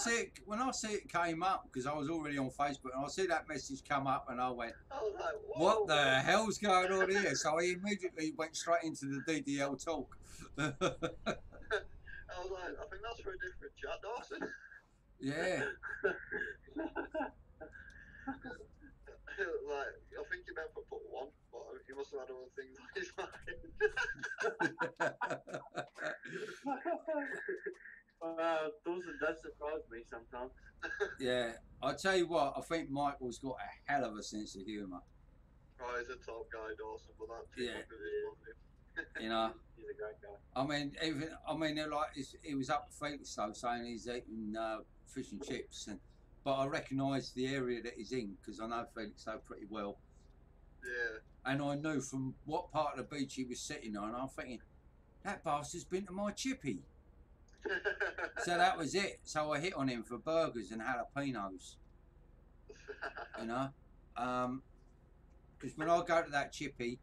see it came up, because I was already on Facebook, and I see that message come up, and I went, I was like, what the hell's going on here? So I immediately went straight into the DDL talk. I was like, I think that's for a different chat, Dawson. Yeah. Like, I think you meant for put one, but he must have had other things on his mind. Dawson does surprise me sometimes. Yeah. I tell you what, I think Michael's got a hell of a sense of humour. Oh, he's a top guy, Dawson, but that Yeah. is You know. He's a great guy. I mean, like he was up for Felix though, saying he's eating fish and chips, but I recognised the area that he's in because I know Felix so pretty well. Yeah. And I knew from what part of the beach he was sitting on. I'm thinking that bastard's been to my chippy. So that was it. So I hit on him for burgers and jalapenos. You know, because when I go to that chippy,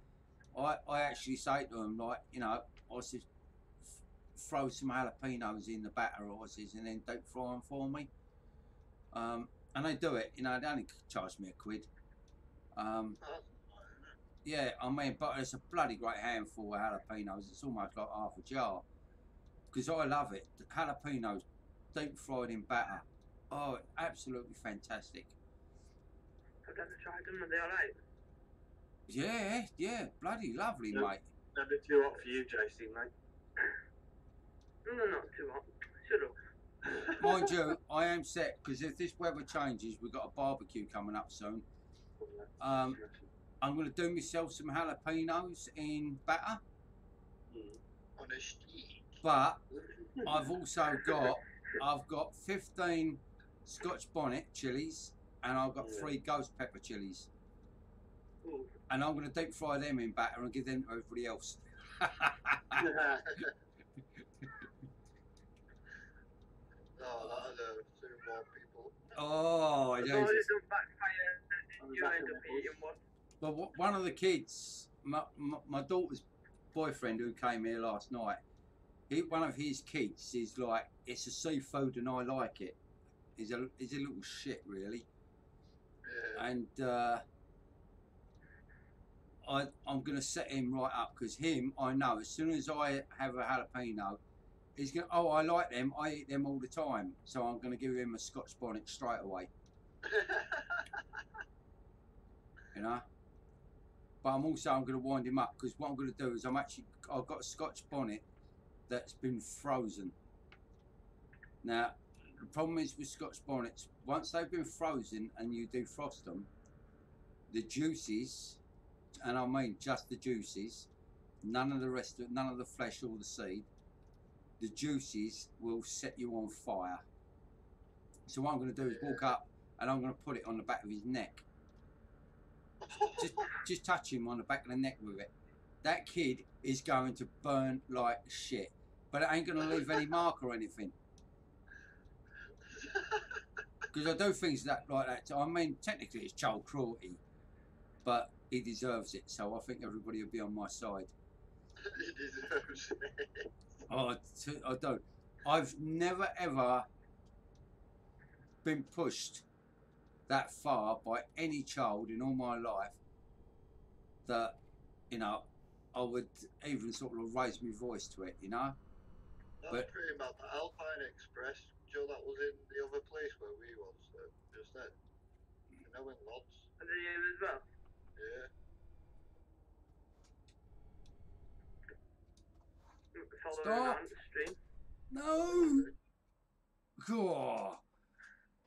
I actually say to him, like, you know, I says, throw some jalapenos in the batter, I says, and then deep fry them for me. And they do it, you know, they only charge me £1. Yeah, I mean, but it's a bloody great handful of jalapenos. It's almost like half a jar. Because I love it. The jalapenos deep fried in batter. Oh, absolutely fantastic. I've never tried them. Are they alright? Yeah, yeah, bloody lovely, Yep. mate. That'd be too hot for you, JC, mate. No, they're not too hot. Shut up. Mind you, I am set because if this weather changes, we've got a barbecue coming up soon. I'm going to do myself some jalapenos in batter, On a stick. but I've also got 15 Scotch bonnet chilies and I've got 3 ghost pepper chilies. Ooh. And I'm going to deep fry them in batter and give them to everybody else. Oh, that'll soon more people. Oh, As yeah. long as it don't backfire, you end up eating one. But one of the kids, my daughter's boyfriend who came here last night, one of his kids is like, it's a seafood and I like it. He's a little shit, really. Yeah. And I'm going to set him right up because I know as soon as I have a jalapeno, he's going to, oh, I like them, I eat them all the time. So I'm going to give him a Scotch bonnet straight away, you know. But I'm going to wind him up because what I'm going to do is I've got a Scotch bonnet that's been frozen. Now, the problem is with Scotch bonnets, once they've been frozen and you defrost them, the juices, and I mean just the juices, none of the flesh or the seed, the juices will set you on fire. So what I'm going to do is walk up and I'm going to put it on the back of his neck. Just touch him on the back of the neck with it. That kid is going to burn like shit, but it ain't going to leave any mark or anything. Because I do things like that. I mean, technically it's child cruelty, but he deserves it. So I think everybody will be on my side. He deserves it. Oh, I don't. I've never ever been pushed that far by any child in all my life that, you know, I would even sort of raise my voice to it, you know. That's pretty much the Alpine Express. Joe, that was in the other place where we was just then. You know, in Lodz. And then you as well. Yeah. Following on the stream. No. God,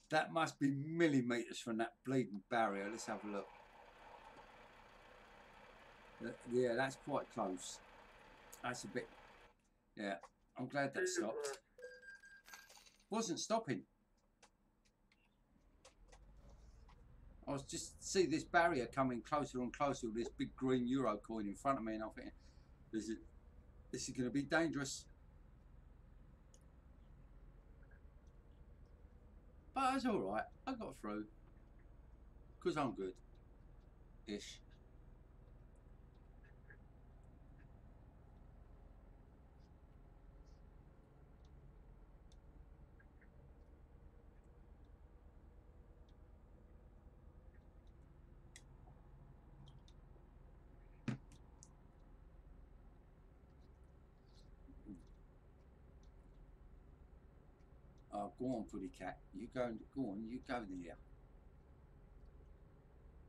that must be millimetres from that bleeding barrier. Let's have a look. Yeah, that's quite close. That's a bit. Yeah, I'm glad that stopped. Wasn't stopping. I was just see this barrier coming closer and closer with this big green euro coin in front of me, and I'm thinking, this is going to be dangerous. But it's all right. I got through because I'm good-ish. Oh, go on, pretty cat. You go on. You go there.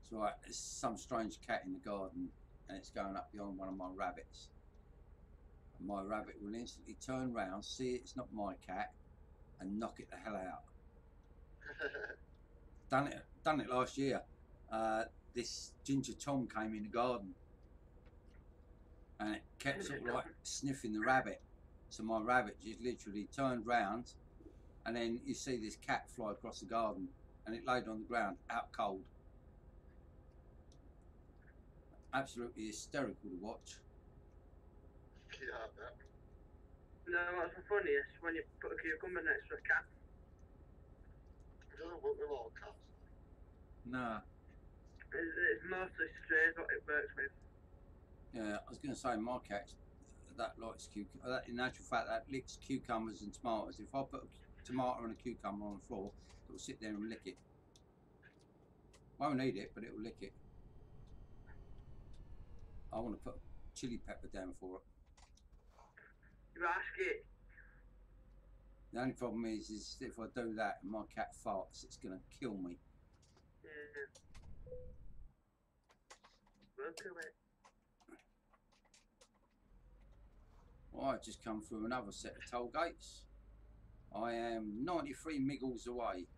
It's all right. There's some strange cat in the garden, and it's going up behind one of my rabbits. And my rabbit will instantly turn round, see it's not my cat, and knock it the hell out. Done it last year. This ginger Tom came in the garden, and it kept sort of like sniffing the rabbit. So my rabbit just literally turned round, and then you see this cat fly across the garden, and it laid on the ground, out cold. Absolutely hysterical to watch. Yeah, I bet. No, what's the funniest? When you put a cucumber next to a cat. It doesn't work with all cats. Nah. It's mostly strays what it works with. Yeah, I was going to say my cat that likes cucumber. In actual fact, that licks cucumbers and tomatoes. If I put a tomato and a cucumber on the floor, it will sit there and lick it. Won't eat it, but it will lick it. I want to put chili pepper down for it. You ask it. The only problem is if I do that and my cat farts, it's going to kill me. Yeah. Work away. Well, I just come through another set of toll gates. I am 93 miggles away.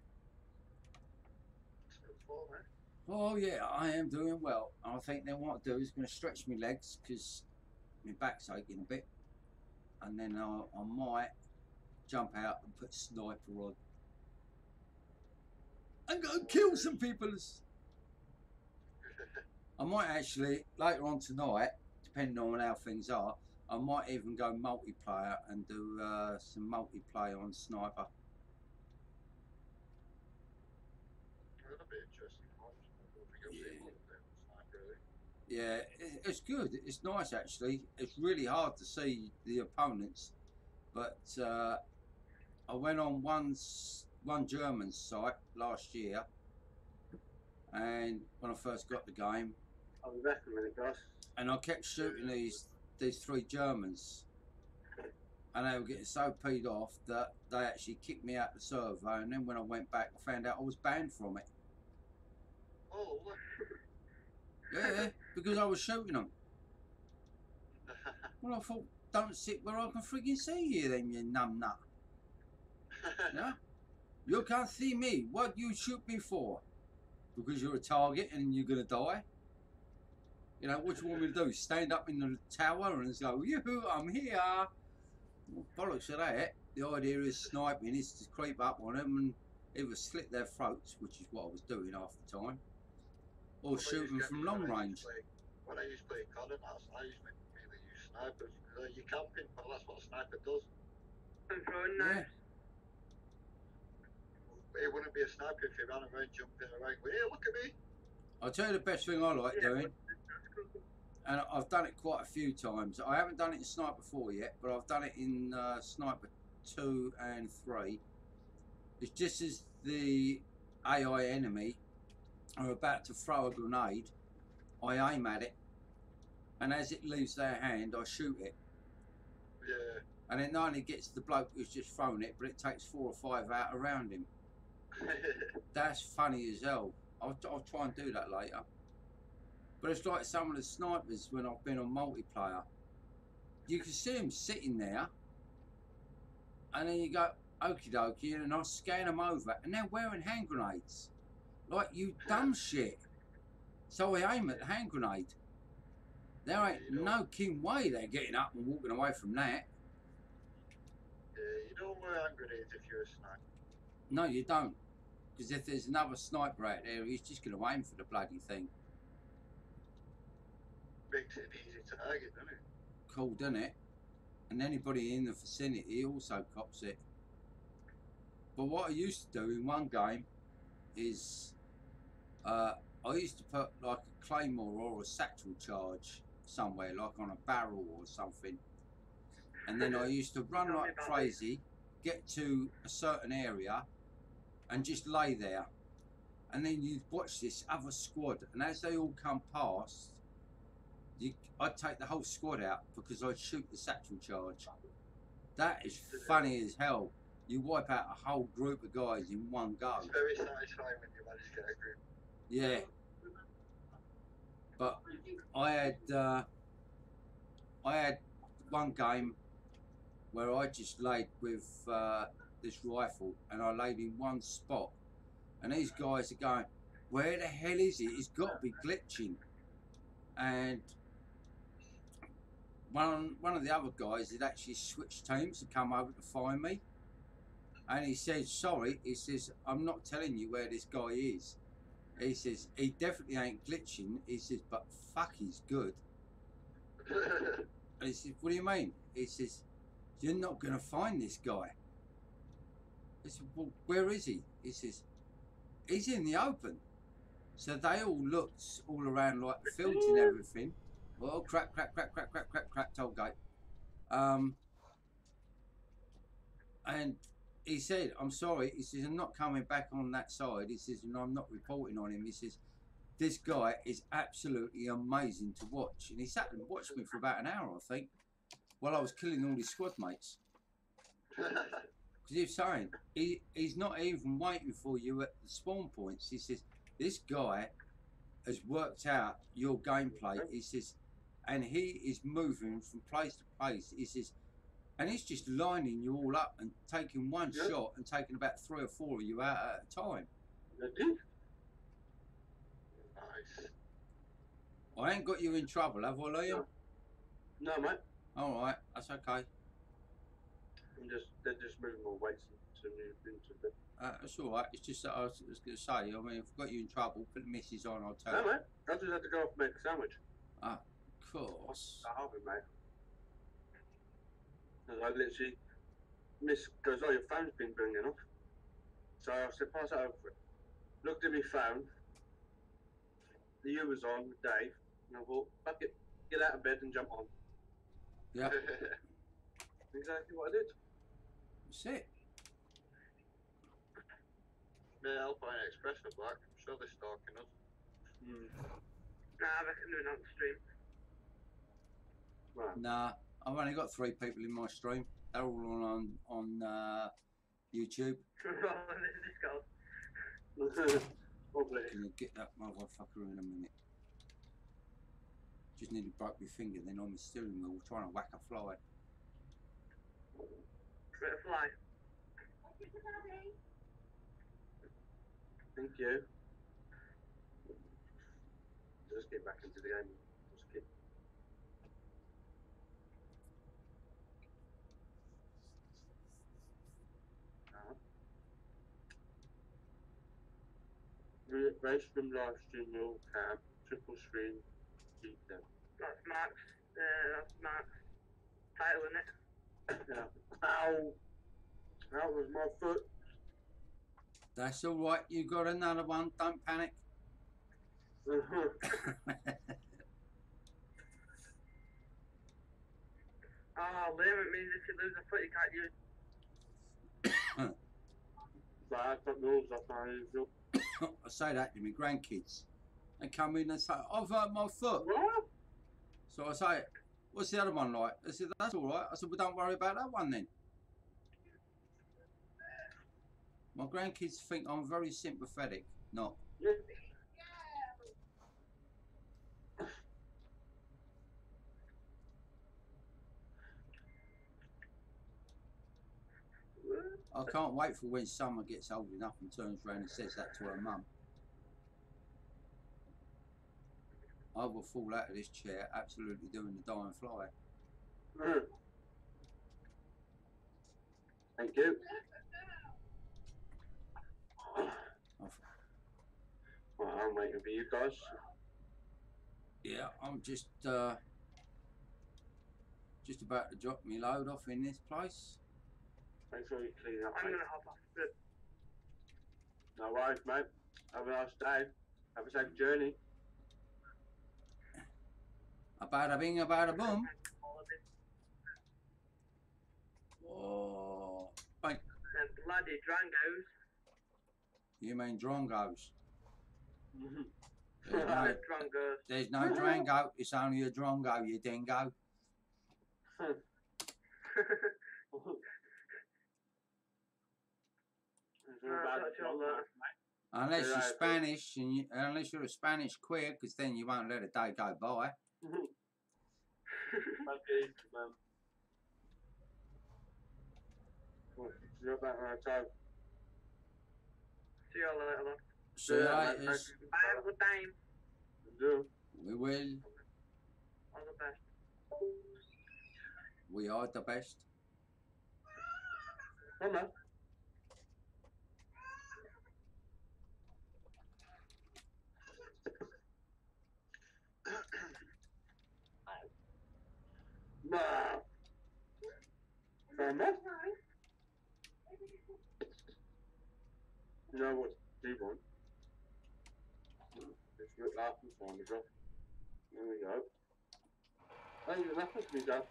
Oh yeah, I am doing well. I think then what I do is going to stretch my legs because my back's aching a bit, and then I might jump out and put sniper on and go and kill some people. I might actually later on tonight, depending on how things are, I might even go multiplayer and do some multiplayer on sniper. That'd be interesting. Yeah, it's good. It's nice actually. It's really hard to see the opponents, but I went on one German site last year, and when I first got the game, I'll be back in a minute, guys. and I kept shooting these 3 Germans, and they were getting so peed off that they actually kicked me out the server. And then when I went back, I found out I was banned from it. Oh. Yeah, because I was shooting them. Well, I thought, don't sit where I can freaking see you then, you numbnut. Yeah? You can't see me. What do you shoot me for? Because you're a target and you're going to die? You know, what do you want me to do? Stand up in the tower and go, yoo-hoo, I'm here. Well, bollocks of that. The idea is sniping is to creep up on them and either slit their throats, which is what I was doing half the time, or shoot them from long range. When I used to play COD and that, I used to mainly use snipers. You're camping, but that's what a sniper does. And throwing knives. It wouldn't be a sniper if you ran around jumping around. Well, hey, look at me. I'll tell you the best thing I like doing, and I've done it quite a few times. I haven't done it in Sniper 4 yet, but I've done it in Sniper 2 and 3. It's just as the AI enemy are about to throw a grenade, I aim at it, and as it leaves their hand, I shoot it. Yeah. And it not only gets the bloke who's just thrown it, but it takes 4 or 5 out around him. That's funny as hell. I'll try and do that later. But it's like some of the snipers when I've been on multiplayer. You can see them sitting there, and then you go, okie dokie, and I scan them over, and they're wearing hand grenades. Like, you dumb shit. So I aim at the hand grenade. There ain't no king way they're getting up and walking away from that. Yeah, you don't wear hand grenades if you're a sniper. No, you don't. Because if there's another sniper out there, he's just going to aim for the bloody thing. Makes it easy to target, doesn't it? Cool, doesn't it? And anybody in the vicinity also cops it. But what I used to do in one game is I used to put like a claymore or a satchel charge somewhere, like on a barrel or something. And then I used to run like crazy, get to a certain area and just lay there. And then you'd watch this other squad, and as they all come past, I'd take the whole squad out because I'd shoot the satchel charge. That is funny as hell. You wipe out a whole group of guys in one go. It's very satisfying when you manage to get a group. Yeah. But I had one game where I just laid with this rifle, and I laid in one spot, and these guys are going, where the hell is it? It's got to be glitching. And one of the other guys had actually switched teams to come over to find me, and he said, sorry, he says, I'm not telling you where this guy is. He says, he definitely ain't glitching. He says, but fuck, he's good. And he says, what do you mean? He says, you're not going to find this guy. I said, well, where is he? He says, he's in the open. So they all looked all around like the fields and everything. Well, crack, toll gate. And he said, I'm sorry. He says, I'm not coming back on that side. He says, and I'm not reporting on him. He says, this guy is absolutely amazing to watch. And he sat and watched me for about an hour, I think, while I was killing all his squad mates. Because he's saying he's not even waiting for you at the spawn points. He says this guy has worked out your gameplay. He says, and he is moving from place to place. He says, and he's just lining you all up and taking one shot and taking about 3 or 4 of you out at a time. Nice. I ain't got you in trouble, have I, Liam? No, mate. All right, that's okay. They're just moving more weights to move into the. That's all right. It's just that I was going to say. I mean, if I've got you in trouble, put the missus on. I'll tell No, you. mate. I just had to go off and make a sandwich. Of course. Starving, mate. And I literally, Miss goes, "Oh, your phone's been ringing off." So I said, "Pass that over for it." Looked at my phone. The U was on with Dave, and I thought, "Fuck it, get out of bed and jump on." Yeah. Exactly what I did. That's it. Yeah, Alpine Express are black. I'm sure they're stalking us. Nah, I reckon they're not stream. Right. Nah, I've only got 3 people in my stream. They're all on YouTube. Rolling in Discord. Probably. Can you get that motherfucker in a minute? Just nearly broke my finger then on the steering wheel trying to whack a fly. Bit of fly. Thank you. Just get back into the game. Just get. Race from live stream all cam, triple screen, keep them. That's Max. That's Max. Title, innit? Yeah. Ow! That was my foot. That's all right. You got another one. Don't panic. Oh, Liam, it means if you lose a foot, you can't use. So I took the rules off my usual. I say that to my grandkids. They come in and say, "I've hurt my foot." What? So I say, "What's the other one like?" They said, "That's all right." I said, "Well, don't worry about that one then." My grandkids think I'm very sympathetic. Not. Yeah. I can't wait for when Summer gets old enough and turns around and says that to her mum. I will fall out of this chair absolutely doing the dying fly. Thank you. Well, I'm waiting for you guys. Yeah, I'm just about to drop my load off in this place. Make sure you clean up. I'm Mate. going to hop off the. No worries, mate. Have a nice day. Have a safe journey. A bada bing, a bada boom. Oh, bang. And bloody drangos. You mean drongos? Drangos. There's no drango. It's only a drongo, you dingo. Unless you're Spanish, and unless you're a Spanish queer, because then you won't let a day go by. Okay, you're back on time. See you later, love. See you later. Bye, have a good time. Do. We will. All the best. We are the best. Come on. Nah. Mama? You know what do you want? Just look laughing for me, bro. There we go. Hey, you're laughing at me, Dad.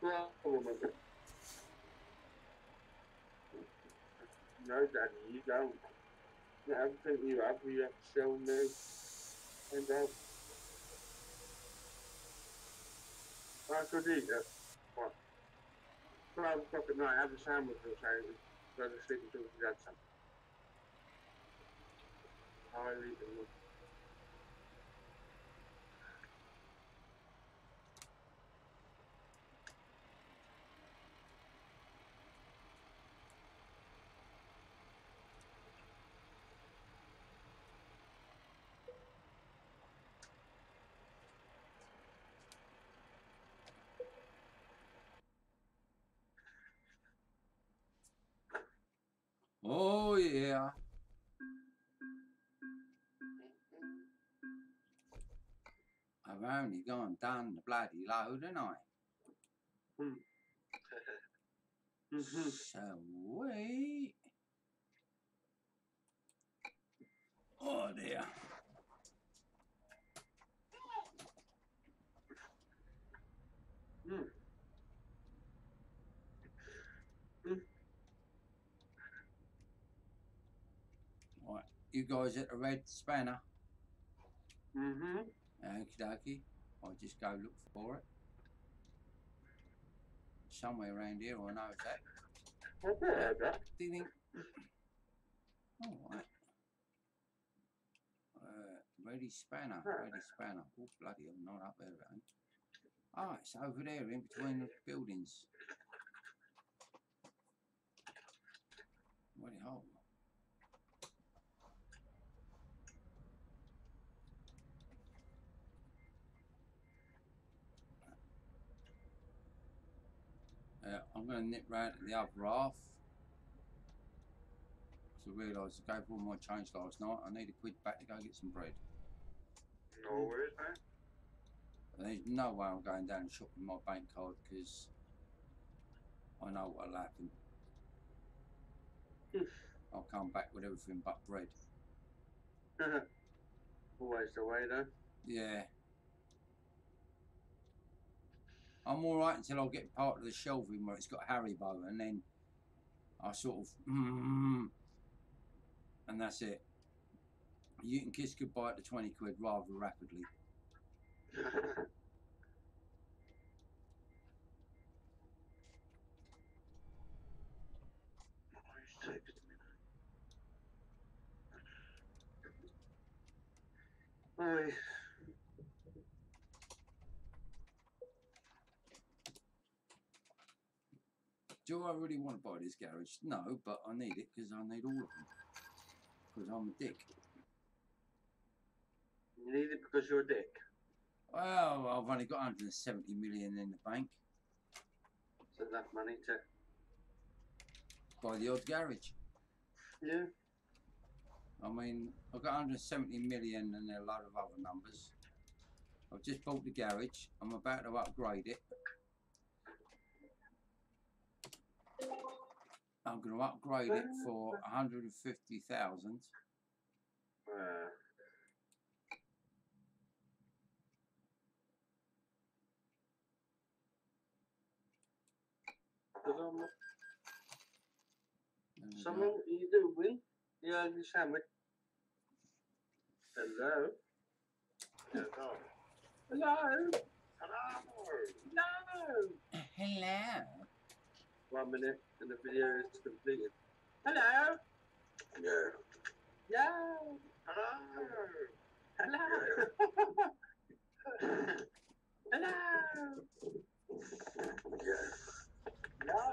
No, Daddy, you don't. Everything you have to show me. And I could eat it. What? 12 o'clock at night, have a sandwich or something. go to sleep until he's had some. Highly unlikely. Oh yeah. I've only gone down the bloody load, haven't I? Sweet. Oh dear. Right, you guys at the red spanner? Okie dokie. I'll just go look for it. Somewhere around here, I know it's that. Ding. Alright. Ready spanner. Oh bloody hell, not up there, ain't. Oh, it's over there in between the buildings. What the hell? I'm going to nip round to the other half. So I realised I gave all my change last night. I need a quid back to go get some bread. No worries, mate. There's no way I'm going down and shopping my bank card because I know what'll happen. I'll come back with everything but bread. Always the way, though. Yeah. I'm alright until I get part of the shelving where it's got Haribo, and then I sort of and that's it. You can kiss goodbye to 20 quid rather rapidly. Oh, Do I really want to buy this garage? No, but I need it because I need all of them. Because I'm a dick. you need it because you're a dick. Well, I've only got 170 million in the bank. It's enough money to Buy the odd garage. Yeah. I mean, I've got 170 million and a lot of other numbers. I've just bought the garage. I'm about to upgrade it. I'm going to upgrade it for 150,000. Someone, what are you doing? Yeah, you sandwich. Hello. Hello. Hello. Hello. Hello. Hello. 1 minute and the video is completed. Hello. Yeah. Yeah. Hello. Hello. Hello. Yeah. Hello.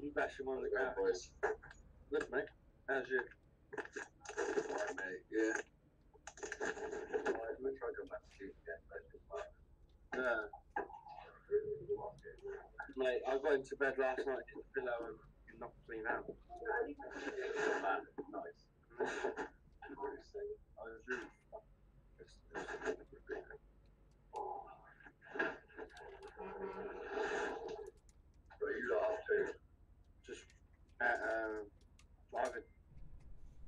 You bash him on the ground, boys. Good, mate. How's you? Alright, mate. Yeah. I'm going to try to come back to you again. Yeah. Mate, I got into bed last night in the pillow and knocked me out. Man, nice. I was really But you lot up too. just driving.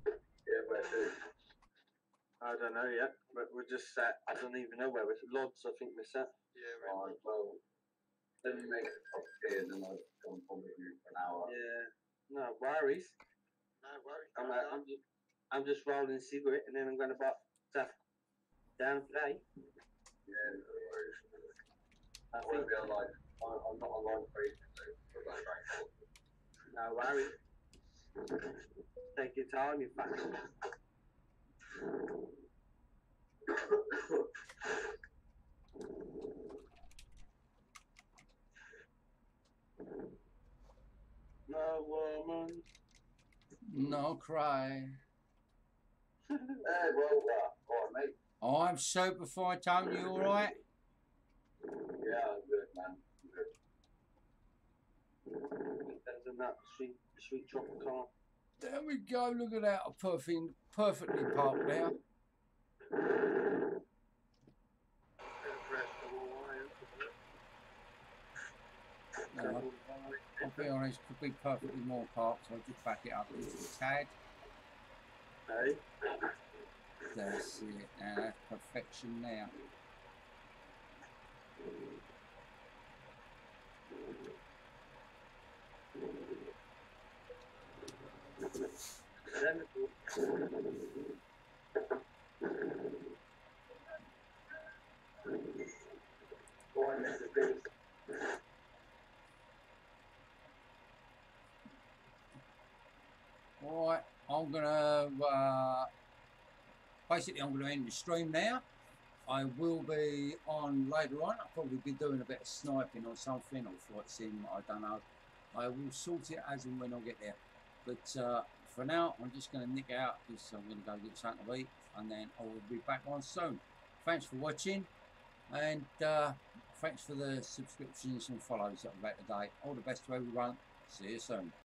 Yeah, where to? I don't know yet, but we're just sat. I don't even know where we're. Lodz, I think we're sat. Yeah, right. Well, let me make a cup of tea and then I'll come with you for an hour. Yeah. No worries. No worries. I'm just rolling a cigarette and then I'm going to buy stuff down today. Yeah, no worries. I I think won't be alive. I'm not alive for you. no worry. Take your time, you fucking. No woman. No cry. Hey, well, all right, mate. I'm super fine, Tony. You all right? Yeah, I'm good, man. I'm good. Better than that sweet chocolate car. There we go. Look at that. Perfectly parked there. No, I'll be honest, could be perfectly more parked, so I'll just back it up just a tad. Hey? That's it. Now that's perfection now. Alright, I'm gonna basically I'm gonna end the stream now. I will be on later on. I'll probably be doing a bit of sniping or something, or flight sim, I don't know. I will sort it as and when I get there. But for now, I'm just going to nick out because I'm going to go get something to eat, and then I will be back on soon. Thanks for watching, and thanks for the subscriptions and follows that I've had today. All the best to everyone. See you soon.